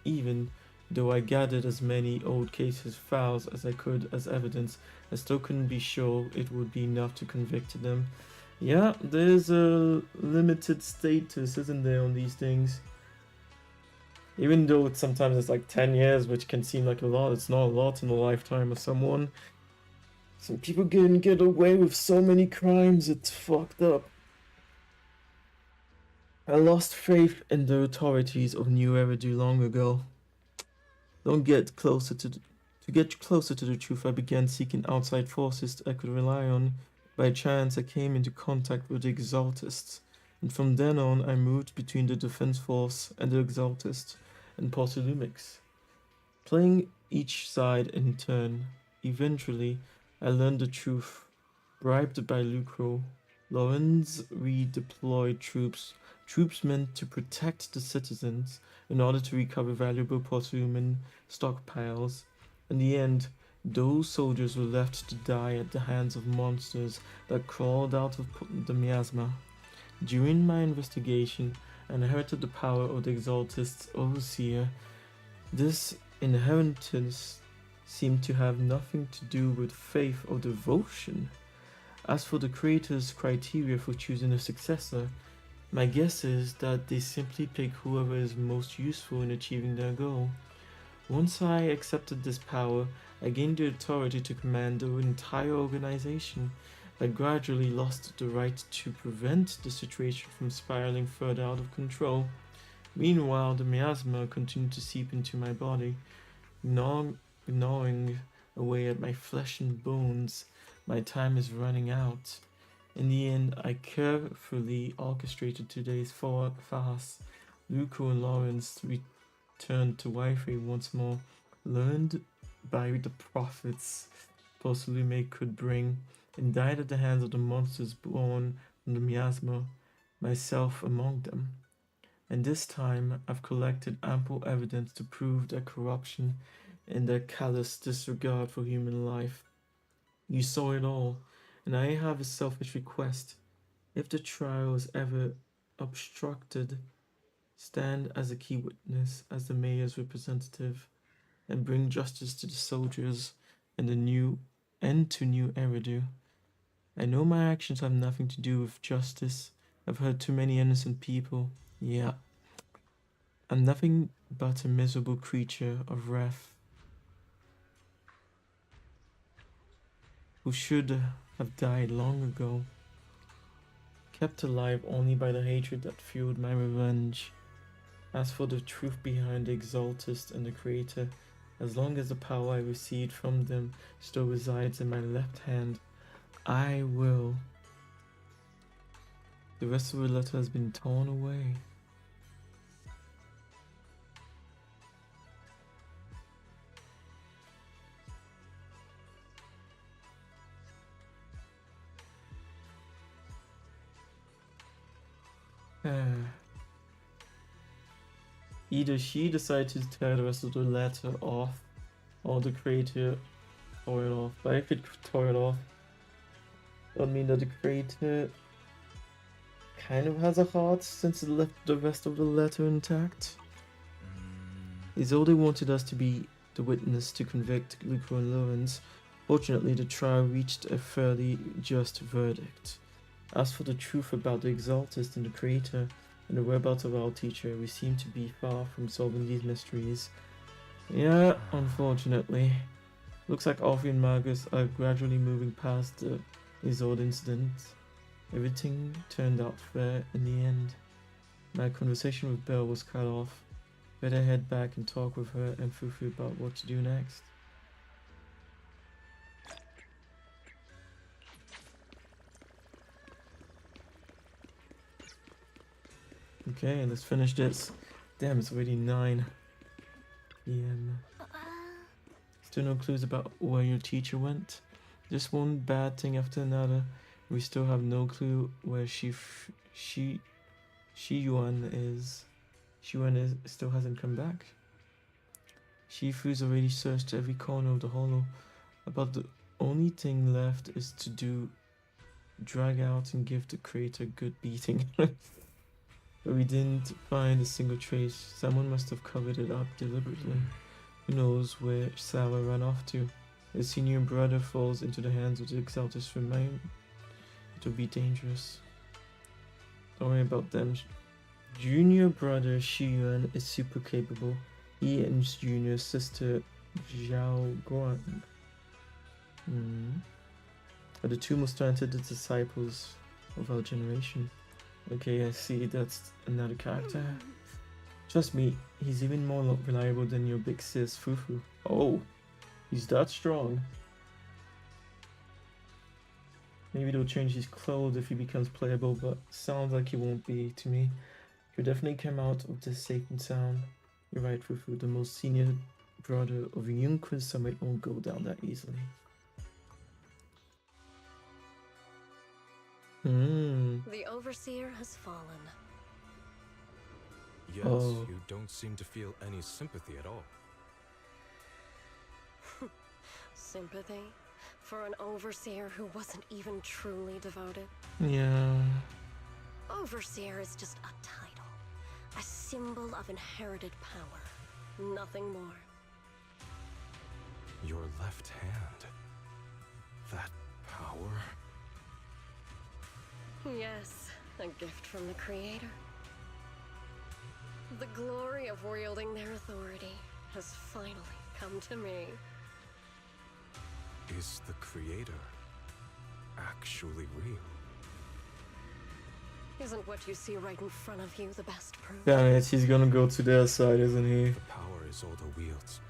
even though I gathered as many old cases files as I could as evidence, I still couldn't be sure it would be enough to convict them. Yeah, there's a limited status, isn't there, on these things? Even though sometimes it's like 10 years, which can seem like a lot, it's not a lot in the lifetime of someone. Some people can get away with so many crimes, it's fucked up. I lost faith in the authorities of New Eridu long ago. To get closer to the truth, I began seeking outside forces I could rely on. By chance, I came into contact with the Exaltists, and from then on, I moved between the Defense Force and the Exaltists and Portulumix, playing each side in turn. Eventually, I learned the truth. Bribed by Lucro, Lorenz redeployed troops meant to protect the citizens in order to recover valuable Portuluman stockpiles. In the end, those soldiers were left to die at the hands of monsters that crawled out of the miasma. During my investigation, I inherited the power of the Exaltist's overseer. This inheritance seemed to have nothing to do with faith or devotion. As for the creator's criteria for choosing a successor, my guess is that they simply pick whoever is most useful in achieving their goal. Once I accepted this power, I gained the authority to command the entire organization, but gradually lost the right to prevent the situation from spiraling further out of control. Meanwhile, the miasma continued to seep into my body, gnawing away at my flesh and bones. My time is running out. In the end, I carefully orchestrated today's fast. Luco and Lawrence returned to Wi-Fi once more, learned by the prophets possibly could bring, and died at the hands of the monsters born from the miasma, myself among them. And this time, I've collected ample evidence to prove their corruption and their callous disregard for human life. You saw it all, and I have a selfish request. If the trial is ever obstructed, stand as a key witness, as the mayor's representative, and bring justice to the soldiers and to New Eridu. I know my actions have nothing to do with justice. I've hurt too many innocent people. Yeah. I'm nothing but a miserable creature of wrath who should have died long ago, kept alive only by the hatred that fueled my revenge. As for the truth behind the Exaltist and the Creator, as long as the power I received from them still resides in my left hand, I will. The rest of the letter has been torn away. Either she decided to tear the rest of the letter off, or the creator tore it off. But if it tore it off, that would mean that the creator kind of has a heart since it left the rest of the letter intact. Isolde wanted us to be the witness to convict Luco and Lawrence. Fortunately, the trial reached a fairly just verdict. As for the truth about the Exaltist and the Creator, and the whereabouts of our teacher, we seem to be far from solving these mysteries. Yeah, unfortunately. Looks like Orphe and Magus are gradually moving past the Isolde incident. Everything turned out fair in the end. My conversation with Belle was cut off. Better head back and talk with her and Fufu about what to do next. Okay, let's finish this. Damn, it's already 9 p.m. Still no clues about where your teacher went. Just one bad thing after another. We still have no clue where Shiyuan is. Shiyuan still hasn't come back. Shifu's already searched every corner of the hollow. About the only thing left is to drag out and give the creator a good beating. But we didn't find a single trace. Someone must have covered it up deliberately. Who knows where Sawa ran off to? If senior brother falls into the hands of the Exaltist remain, it will be dangerous. Don't worry about them. Junior brother Shiyuan is super capable. He and his junior sister Zhao Guang are the two most talented disciples of our generation. Okay, I see, that's another character. Trust me, he's even more reliable than your big sis Fufu. Oh, he's that strong. Maybe they'll change his clothes if he becomes playable, but sounds like he won't be to me. He'll definitely come out of this safe and sound. You're right, Fufu, the most senior brother of Yunqun Summit won't go down that easily. The Overseer has fallen. Yes, you don't seem to feel any sympathy at all. Sympathy? For an Overseer who wasn't even truly devoted? Yeah. Overseer is just a title. A symbol of inherited power. Nothing more. Your left hand. That power? Yes, a gift from the Creator. The glory of wielding their authority has finally come to me. Is the Creator actually real? Isn't what you see right in front of you the best proof? Damn it, he's gonna go to their side, isn't he? The power Isolde wields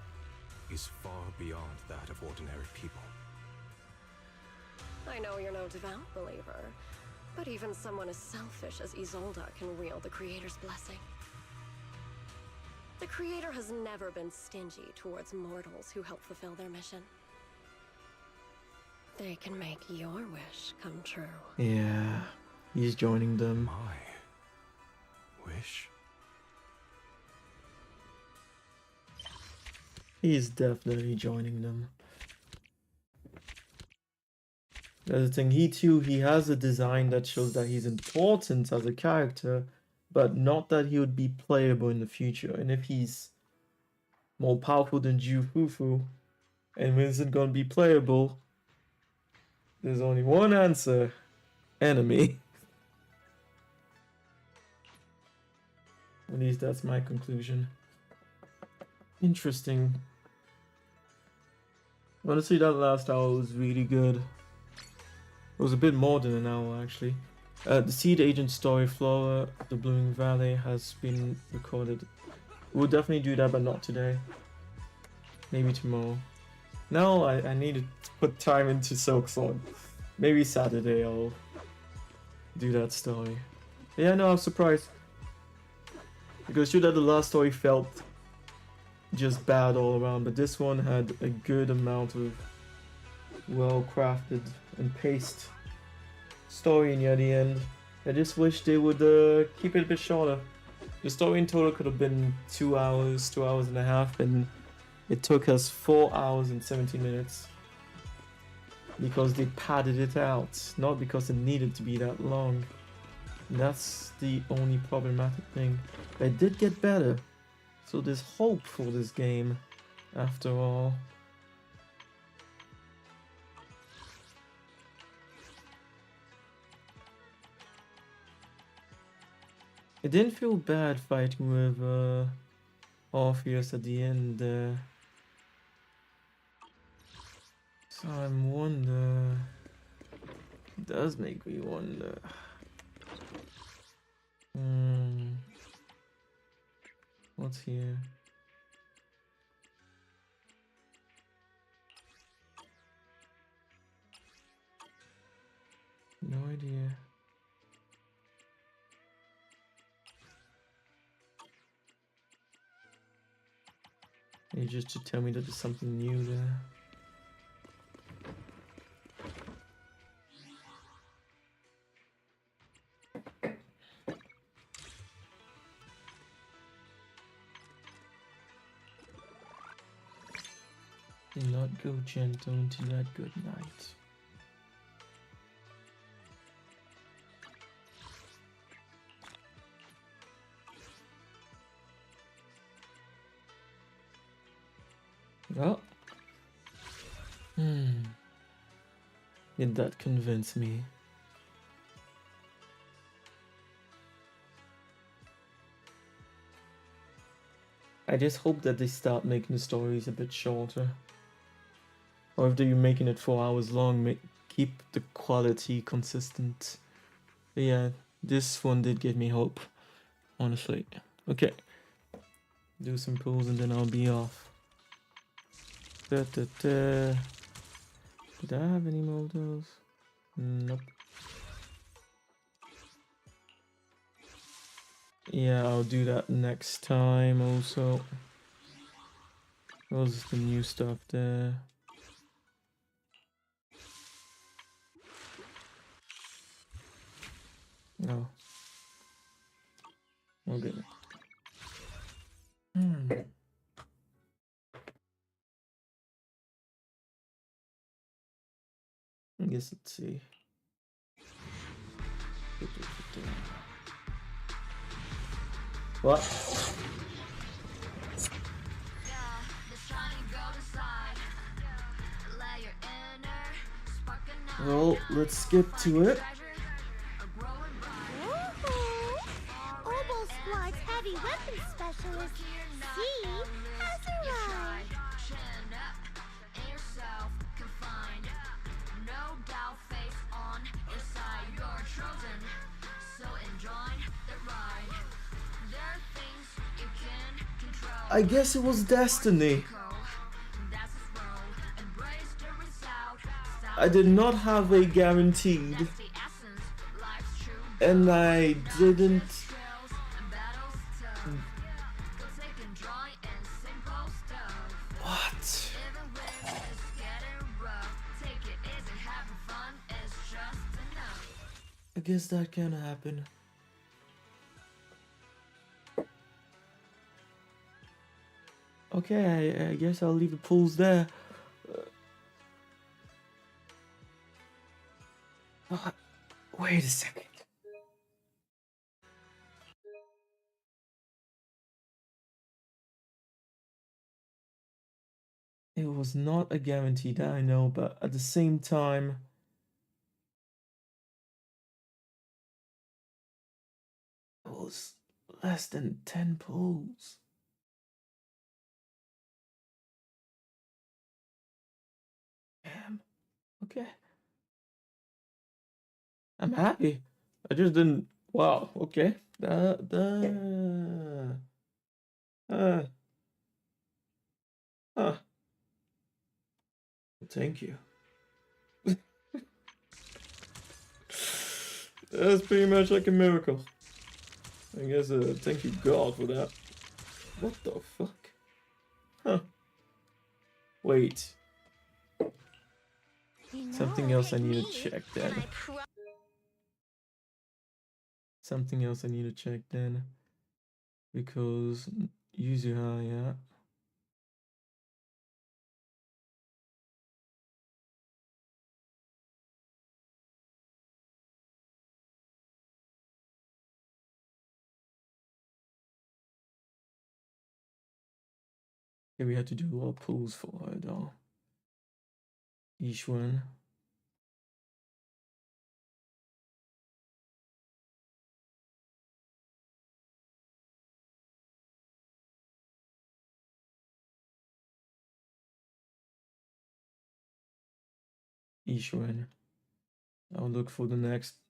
is far beyond that of ordinary people. I know you're no devout believer, But even someone as selfish as Isolde can wield the Creator's blessing. The Creator has never been stingy towards mortals who help fulfill their mission. They can make your wish come true. Yeah, he's joining them. My wish? He's definitely joining them. That's the thing, he has a design that shows that he's important as a character, but not that he would be playable in the future. And if he's more powerful than Ju Fufu, and isn't gonna be playable, there's only one answer: enemy. At least that's my conclusion. Interesting. Honestly, that last hour was really good. It was a bit more than an hour, actually. The Seed Agent story, Flora, the Blooming Valley, has been recorded. We'll definitely do that, but not today. Maybe tomorrow. Now I need to put time into Silk Sword. Maybe Saturday I'll do that story. Yeah, no, I'm surprised. Because sure that the last story felt just bad all around, but this one had a good amount of well-crafted and paced story near the end. I just wish they would keep it a bit shorter. The story in total could have been 2 hours, 2 hours and a half, and it took us 4 hours and 17 minutes. Because they padded it out, not because it needed to be that long. And that's the only problematic thing. But it did get better, so there's hope for this game, after all. It didn't feel bad fighting with Orpheus at the end there. So I'm wonder. It does make me wonder. What's here? No idea. Maybe just to tell me that there's something new there. Do not go gentle into that good night. Well, did that convince me? I just hope that they start making the stories a bit shorter. Or if they're making it 4 hours long, keep the quality consistent. But yeah, this one did give me hope, honestly. Okay, do some pulls and then I'll be off. Did I have any more of those? Nope. Yeah, I'll do that next time also. What was the new stuff there? Oh. Okay. I guess let's see. What? Well, let's skip to it. Oboe Squad's heavy weapons specialist, C, has arrived. I guess it was destiny. I did not have a guaranteed and I didn't. What? I guess that can happen. Okay, I guess I'll leave the pools there. Wait a second. It was not a guarantee, that I know, but at the same time, it was less than 10 pulls. Damn. Okay. I'm happy. I just didn't. Wow. Okay. Thank you. That's pretty much like a miracle. I guess, thank you God for that. What the fuck? Huh. Wait. Something else I need to check then. Something else I need to check then. Because Yuzuha, yeah. Okay, we had to do a lot of pulls for her though. Each one. Each one. I'll look for the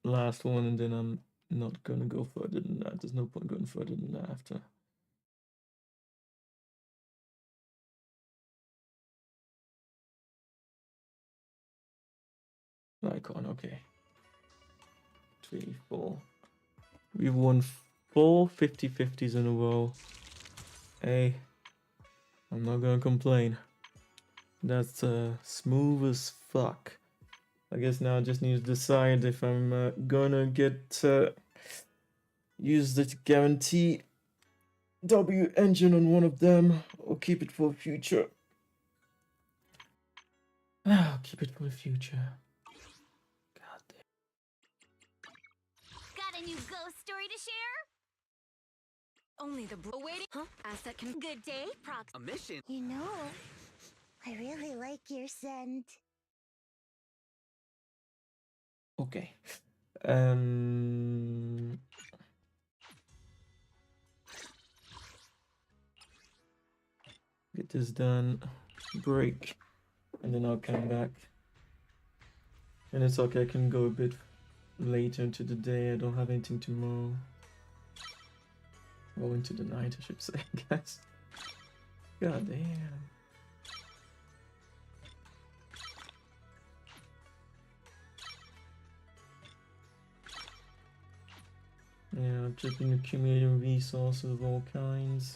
last one, and then I'm not gonna go further than that. There's no point going further than that after. Icon, okay. 3, 4. We've won 4 50-50s in a row. Hey, I'm not gonna complain. That's smooth as fuck. I guess now I just need to decide if I'm gonna get use the guarantee W engine on one of them or keep it for future. I'll keep it for the future. God damn. Got a new ghost story to share? Only the waiting. Huh? Asset can. Good day, Prox. A mission. You know, I really like your scent. Okay. Get this done. Break. And then I'll come back. And it's okay, I can go a bit later into the day. I don't have anything tomorrow. Well, into the night, I should say, guys. God damn. Yeah, I've just been accumulating resources of all kinds.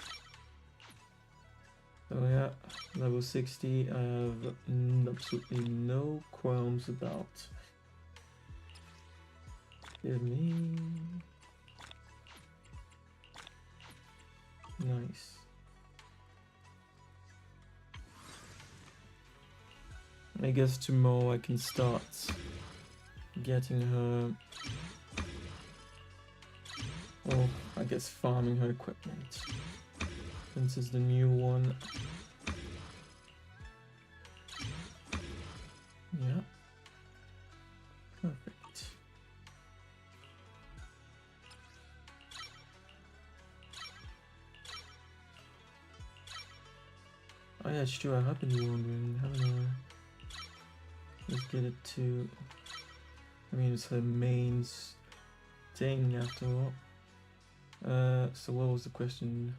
So yeah, level 60, I have absolutely no qualms about. Give me... Nice. I guess tomorrow I can start getting her... Oh, I guess farming her equipment. This is the new one. Yeah. Perfect. Oh yeah, sure, I have been wondering, haven't I? Let's get it to... I mean, it's her main thing after all. So what was the question?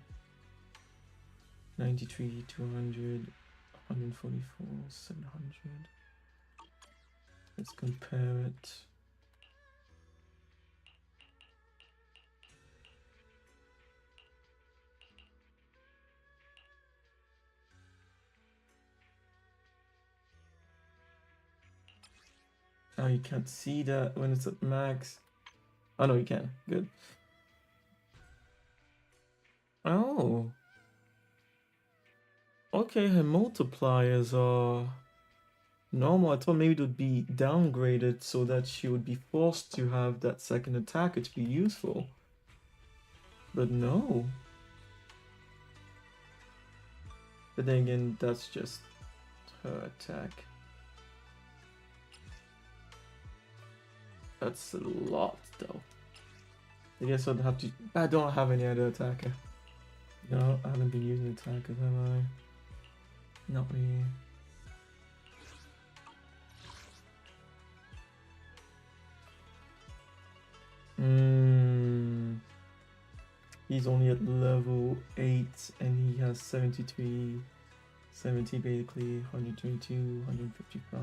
93, 200, 144, 700. Let's compare it. Oh, you can't see that when it's at max. Oh no, you can. Good. Oh. Okay, her multipliers are normal. I thought maybe it would be downgraded so that she would be forced to have that second attacker to be useful. But no. But then again, that's just her attack. That's a lot though. I guess I'd have to... I don't have any other attacker. No, I haven't been using attackers, have I? Not really. He's only at level 8 and he has 73, 70 basically, 122, 155,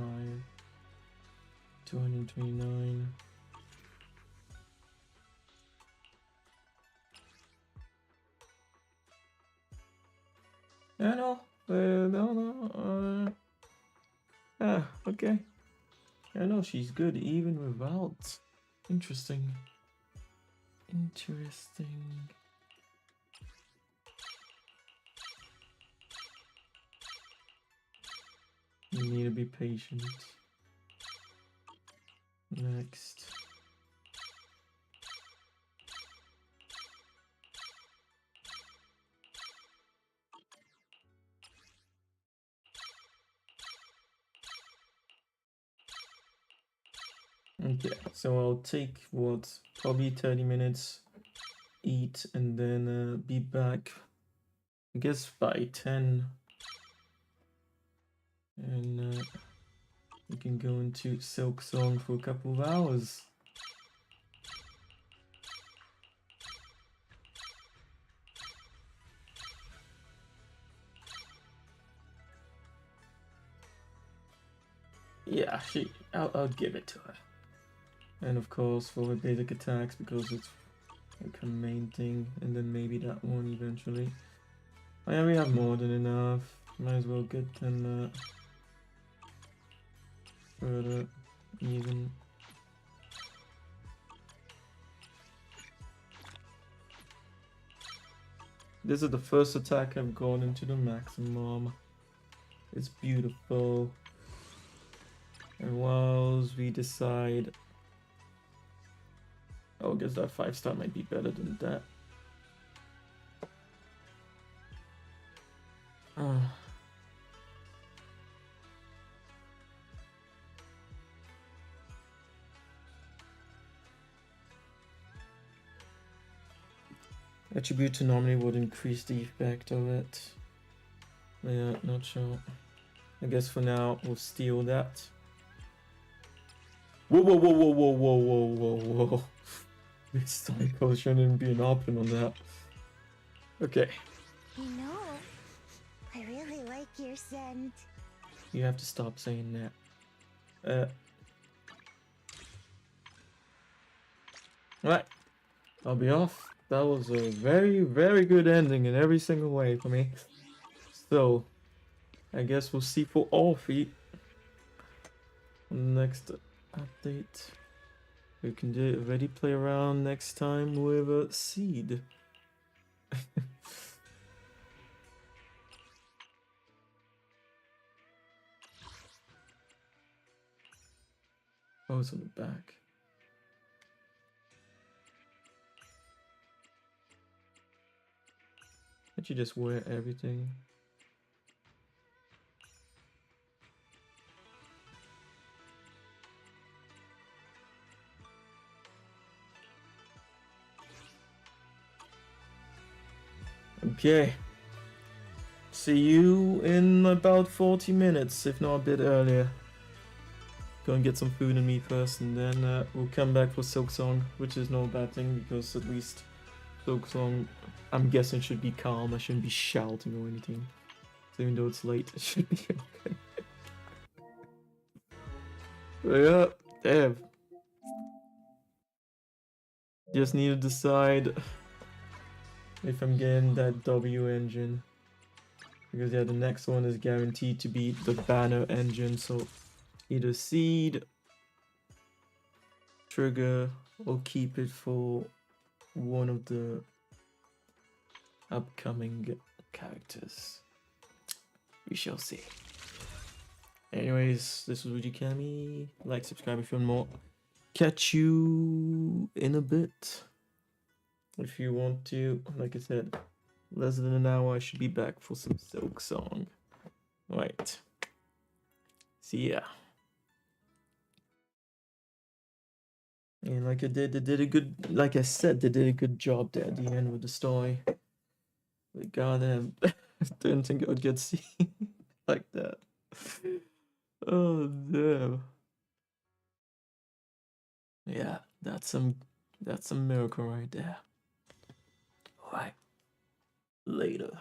229. Yeah, no, okay. I know she's good even without. Interesting. Interesting. You need to be patient. Next. Okay, so I'll take what, probably 30 minutes, eat, and then be back, I guess by 10. And we can go into Silk Song for a couple of hours. Yeah, I'll give it to her. And of course for the basic attacks, because it's like her main thing, and then maybe that one eventually. Oh yeah, we have more than enough. Might as well get them further even. This is the first attack I've gone into the maximum. It's beautiful. And whilst we decide... Oh, I guess that 5-star might be better than that. Attribute to normally would increase the effect of it. Yeah, not sure. I guess for now we'll steal that. Whoa, whoa, whoa, whoa, whoa, whoa, whoa, whoa, whoa. This cycle shouldn't be an option on that. Okay. You know, I really like your scent. You have to stop saying that. Alright. I'll be off. That was a very, very good ending in every single way for me. So, I guess we'll see for all feet. Next update. We can do already play around next time with a seed. Oh, it's on the back. Can't you just wear everything? Okay. See you in about 40 minutes, if not a bit earlier. Go and get some food and me first, and then we'll come back for Silk Song, which is no bad thing, because at least Silk Song, I'm guessing, should be calm. I shouldn't be shouting or anything. So even though it's late, it should be okay. But yeah, damn. Just need to decide if I'm getting that W engine. Because yeah, the next one is guaranteed to be the banner engine, so either seed trigger or keep it for one of the upcoming characters. We shall see. Anyways, this was Woody Kami. Like, subscribe if you want more. Catch you in a bit. If you want to, like I said, less than an hour, I should be back for some Silk Song. Right. See ya. And like they did a good, like I said, they did a good job there at the end with the story. We got him. Didn't think I would get seen like that. Oh damn. Yeah, that's some miracle right there. Alright. Later.